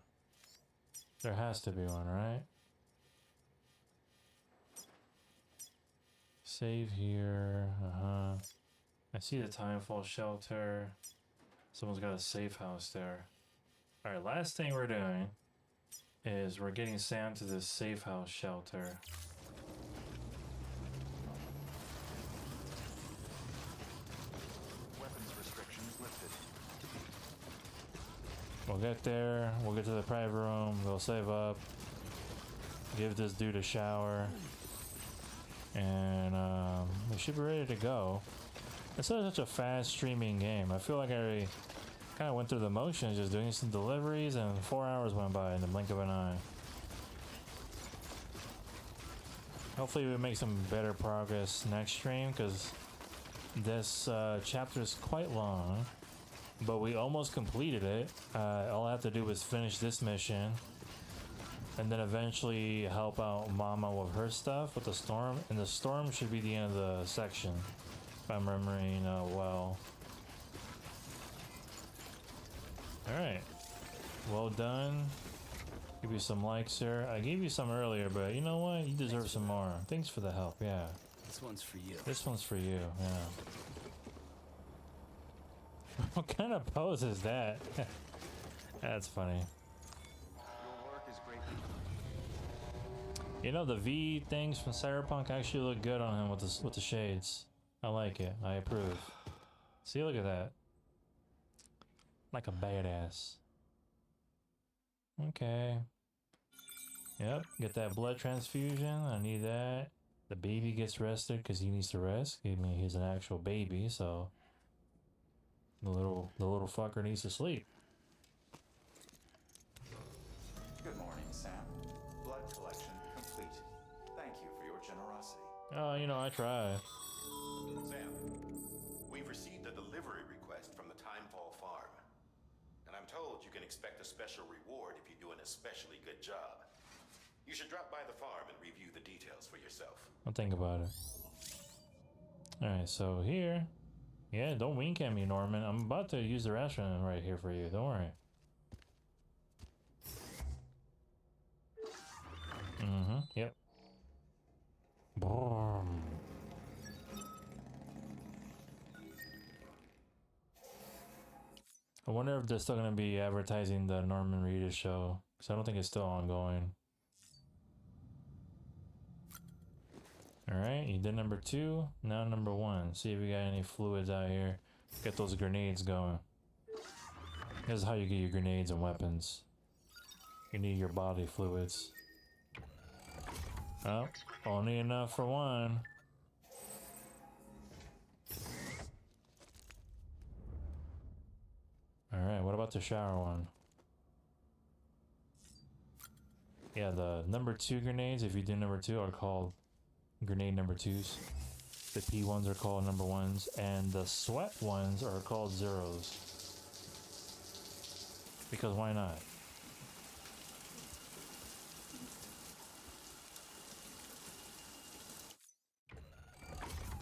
There has to be one, right? Save here. I see the Timefall shelter. Someone's got a safe house there. Alright, last thing we're doing is we're getting Sam to this safe house shelter. Weapons restrictions lifted. We'll get there, we'll get to the private room, we'll save up, give this dude a shower, and we should be ready to go. It's such a fast streaming game. I feel like I kind of went through the motions just doing some deliveries and 4 hours went by in the blink of an eye. Hopefully we make some better progress next stream, because this chapter is quite long, but we almost completed it. All I have to do is finish this mission and then eventually help out Mama with her stuff with the storm, and the storm should be the end of the section if I'm remembering well. Alright, well done. Give you some likes here. I gave you some earlier, but you know what? You deserve some more. Thanks for the help, yeah. This one's for you. This one's for you, yeah. What kind of pose is that? That's funny. Your work is great. You know, the V things from Cyberpunk actually look good on him with the shades. I like it. I approve. See, look at that. Like a badass. Okay. Yep, get that blood transfusion. I need that. The baby gets rested because he needs to rest. I mean, he's an actual baby, so the little fucker needs to sleep. Good morning, Sam. Blood collection complete. Thank you for your generosity. Oh, you know, I try. Sam, we've received a delivery request from the Timefall farm. And I'm told you can expect a special reward if you're doing an especially good job. You should drop by the farm and review the details for yourself. I'll think about it. Alright, so here. Yeah, don't wink at me, Norman. I'm about to use the restroom right here for you. Don't worry. Yep. Boom. I wonder if they're still going to be advertising the Norman Reedus show. Because I don't think it's still ongoing. Alright, you did number 2. Now number 1. See if we got any fluids out here. Get those grenades going. This is how you get your grenades and weapons. You need your body fluids. Oh, only enough for one. Alright, what about the shower one? Yeah, the number 2 grenades, if you do number 2, are called grenade number 2s. The P ones are called number 1s, and the sweat ones are called 0s. Because why not?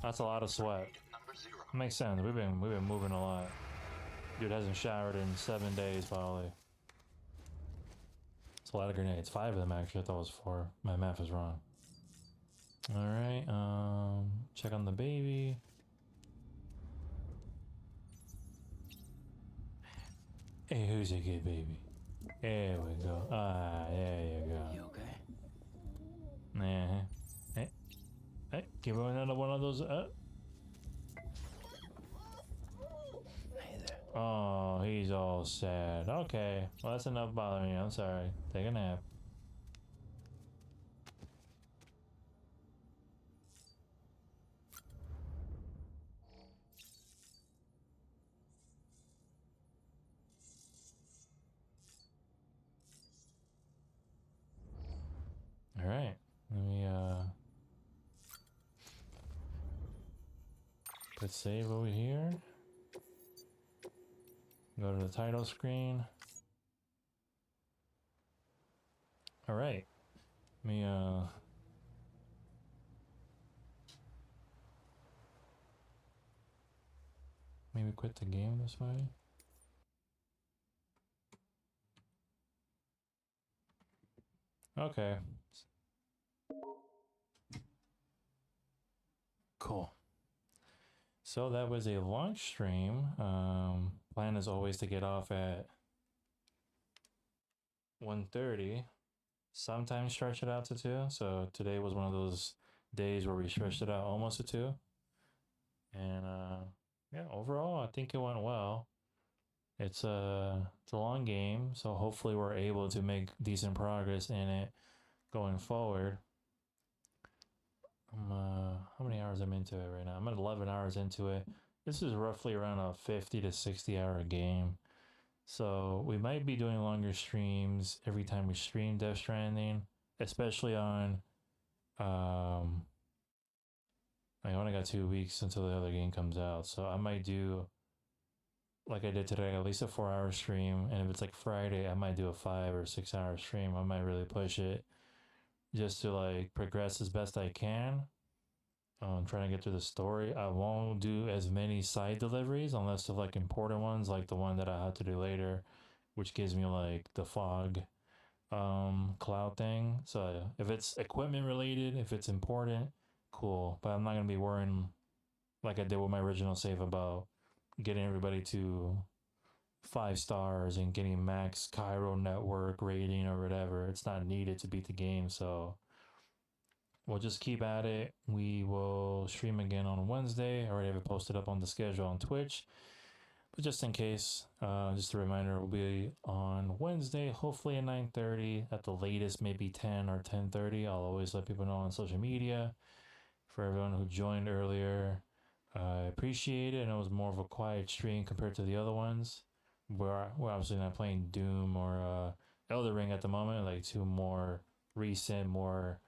That's a lot of sweat. Makes sense. We've been moving a lot. Dude hasn't showered in 7 days probably. It's a lot of grenades. 5 of them actually. I thought it was 4. My math is wrong. Alright, check on the baby. Hey, who's a good baby? There we go. Ah, there you go. You okay? Yeah. Hey, hey, give him another one of those. Hey there. Oh, he's all sad. Okay, well that's enough bothering you. I'm sorry. Take a nap. All right, let me put save over here. Go to the title screen. All right, let me maybe quit the game this way. Okay. Cool. So that was a launch stream. Plan is always to get off at 1:30. Sometimes stretch it out to 2. So today was one of those days where we stretched it out almost to 2. And yeah, overall, I think it went well. It's a long game, so hopefully we're able to make decent progress in it going forward. How many hours I'm into it right now? I'm at 11 hours into it. This is roughly around a 50 to 60 hour game. So we might be doing longer streams every time we stream Death Stranding, especially on, I only got 2 weeks until the other game comes out. So I might do, like I did today, at least a 4-hour stream. And if it's like Friday, I might do a 5 or 6 hour stream. I might really push it just to like progress as best I can. Trying to get through the story. I won't do as many side deliveries unless they're like important ones, like the one that I have to do later, which gives me like the fog cloud thing. So if it's equipment related, if it's important, cool. But I'm not gonna be worrying like I did with my original save about getting everybody to 5 stars and getting max Cairo network rating or whatever. It's not needed to beat the game, so we'll just keep at it. We will stream again on Wednesday. I already have it posted up on the schedule on Twitch. But just in case, just a reminder, will be on Wednesday, hopefully at 9:30, at the latest, maybe 10 or 10:30. I'll always let people know on social media. For everyone who joined earlier, I appreciate it. And it was more of a quiet stream compared to the other ones. We're obviously not playing Doom or Elder Ring at the moment, like two more recent, more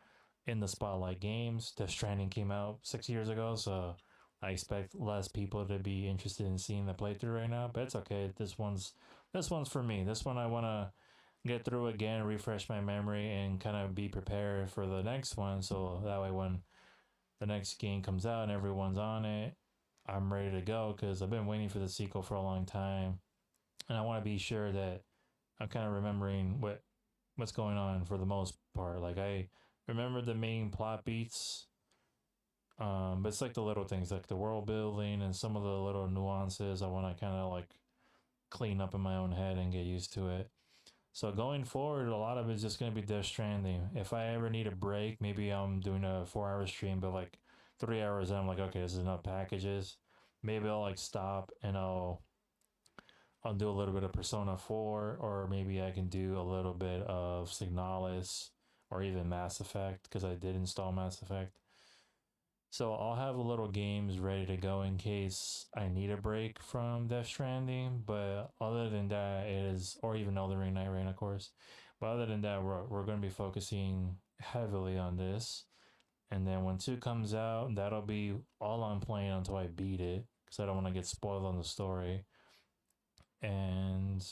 in the spotlight games. Death Stranding came out 6 years ago, so I expect less people to be interested in seeing the playthrough right now. But it's okay. This one's for me. This one I want to get through again, refresh my memory, and kind of be prepared for the next one. So that way, when the next game comes out and everyone's on it, I'm ready to go, because I've been waiting for the sequel for a long time, and I want to be sure that I'm kind of remembering what's going on for the most part. Like, I remember the main plot beats, but it's like the little things, like the world building and some of the little nuances I want to kind of like clean up in my own head and get used to it. So going forward, a lot of it's just going to be Death Stranding. If I ever need a break, maybe I'm doing a 4-hour stream, but like 3 hours in, I'm like, okay, this is enough packages. Maybe I'll like stop and I'll do a little bit of Persona 4, or maybe I can do a little bit of Signalis or even Mass Effect, because I did install Mass Effect. So I'll have a little games ready to go in case I need a break from Death Stranding. But other than that, or even Elden Ring Night Rain, of course. But other than that, we're going to be focusing heavily on this. And then when 2 comes out, that'll be all I'm playing until I beat it, because I don't want to get spoiled on the story. And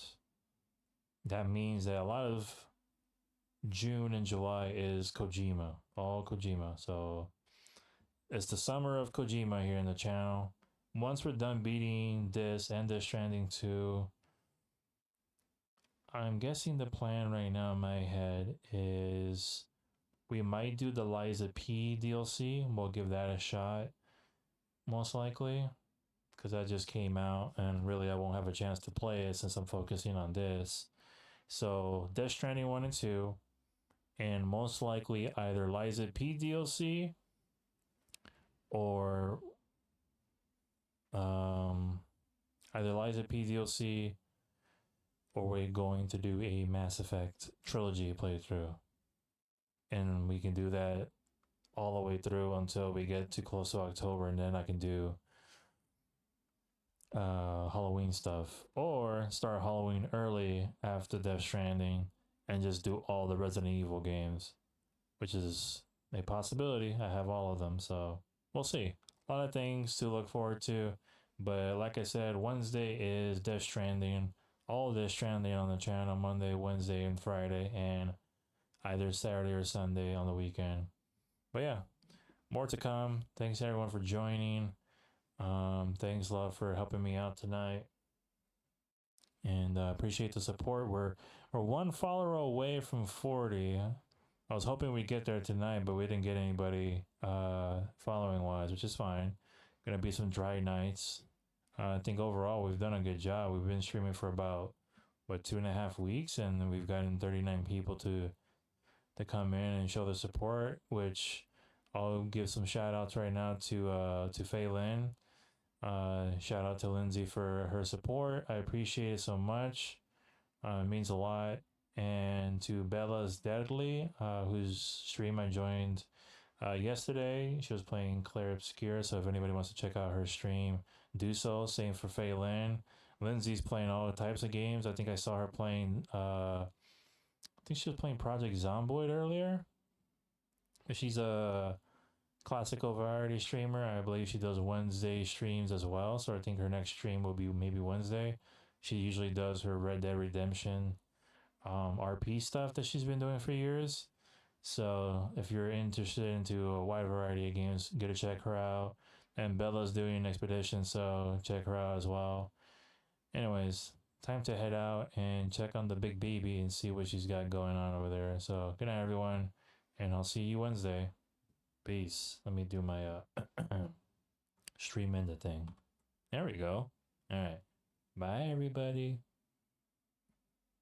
that means that a lot of June and July is Kojima, all Kojima. So it's the summer of Kojima here in the channel. Once we're done beating this and Death Stranding 2, I'm guessing the plan right now in my head is we might do the Liza P DLC. We'll give that a shot, most likely, because that just came out, and really I won't have a chance to play it since I'm focusing on this. So Death Stranding 1 and 2, and most likely either Liza P DLC or either Liza P DLC, or we're going to do a Mass Effect trilogy playthrough. And we can do that all the way through until we get too close to October, and then I can do Halloween stuff, or start Halloween early after Death Stranding and just do all the Resident Evil games, which is a possibility. I have all of them, so we'll see. A lot of things to look forward to, but like I said, Wednesday is Death Stranding, all Death Stranding on the channel, Monday, Wednesday, and Friday, and either Saturday or Sunday on the weekend. But yeah, more to come. Thanks everyone for joining. Thanks a lot for helping me out tonight, and appreciate the support. We're 1 follower away from 40. I was hoping we'd get there tonight, but we didn't get anybody following wise, which is fine. Gonna be some dry nights. I think overall we've done a good job. We've been streaming for about 2.5 weeks, and we've gotten 39 people to come in and show the support, which I'll give some shout outs right now to Fei Lin. Shout out to Lindsay for her support. I appreciate it so much. It means a lot. And to Bella's Deadly, whose stream I joined yesterday. She was playing Claire Obscure, so if anybody wants to check out her stream, do so. Same for Fei Lin. Lindsay's playing all types of games. I think I saw her playing, I think she was playing Project Zomboid earlier. She's a classical variety streamer. I believe she does Wednesday streams as well, so I think her next stream will be maybe Wednesday. She usually does her Red Dead Redemption RP stuff that she's been doing for years. So if you're interested into a wide variety of games, go to check her out. And Bella's doing an expedition, so check her out as well. Anyways, time to head out and check on the big baby and see what she's got going on over there. So good night everyone, and I'll see you Wednesday. Peace. Let me do my stream into thing. There we go. All right. Bye everybody.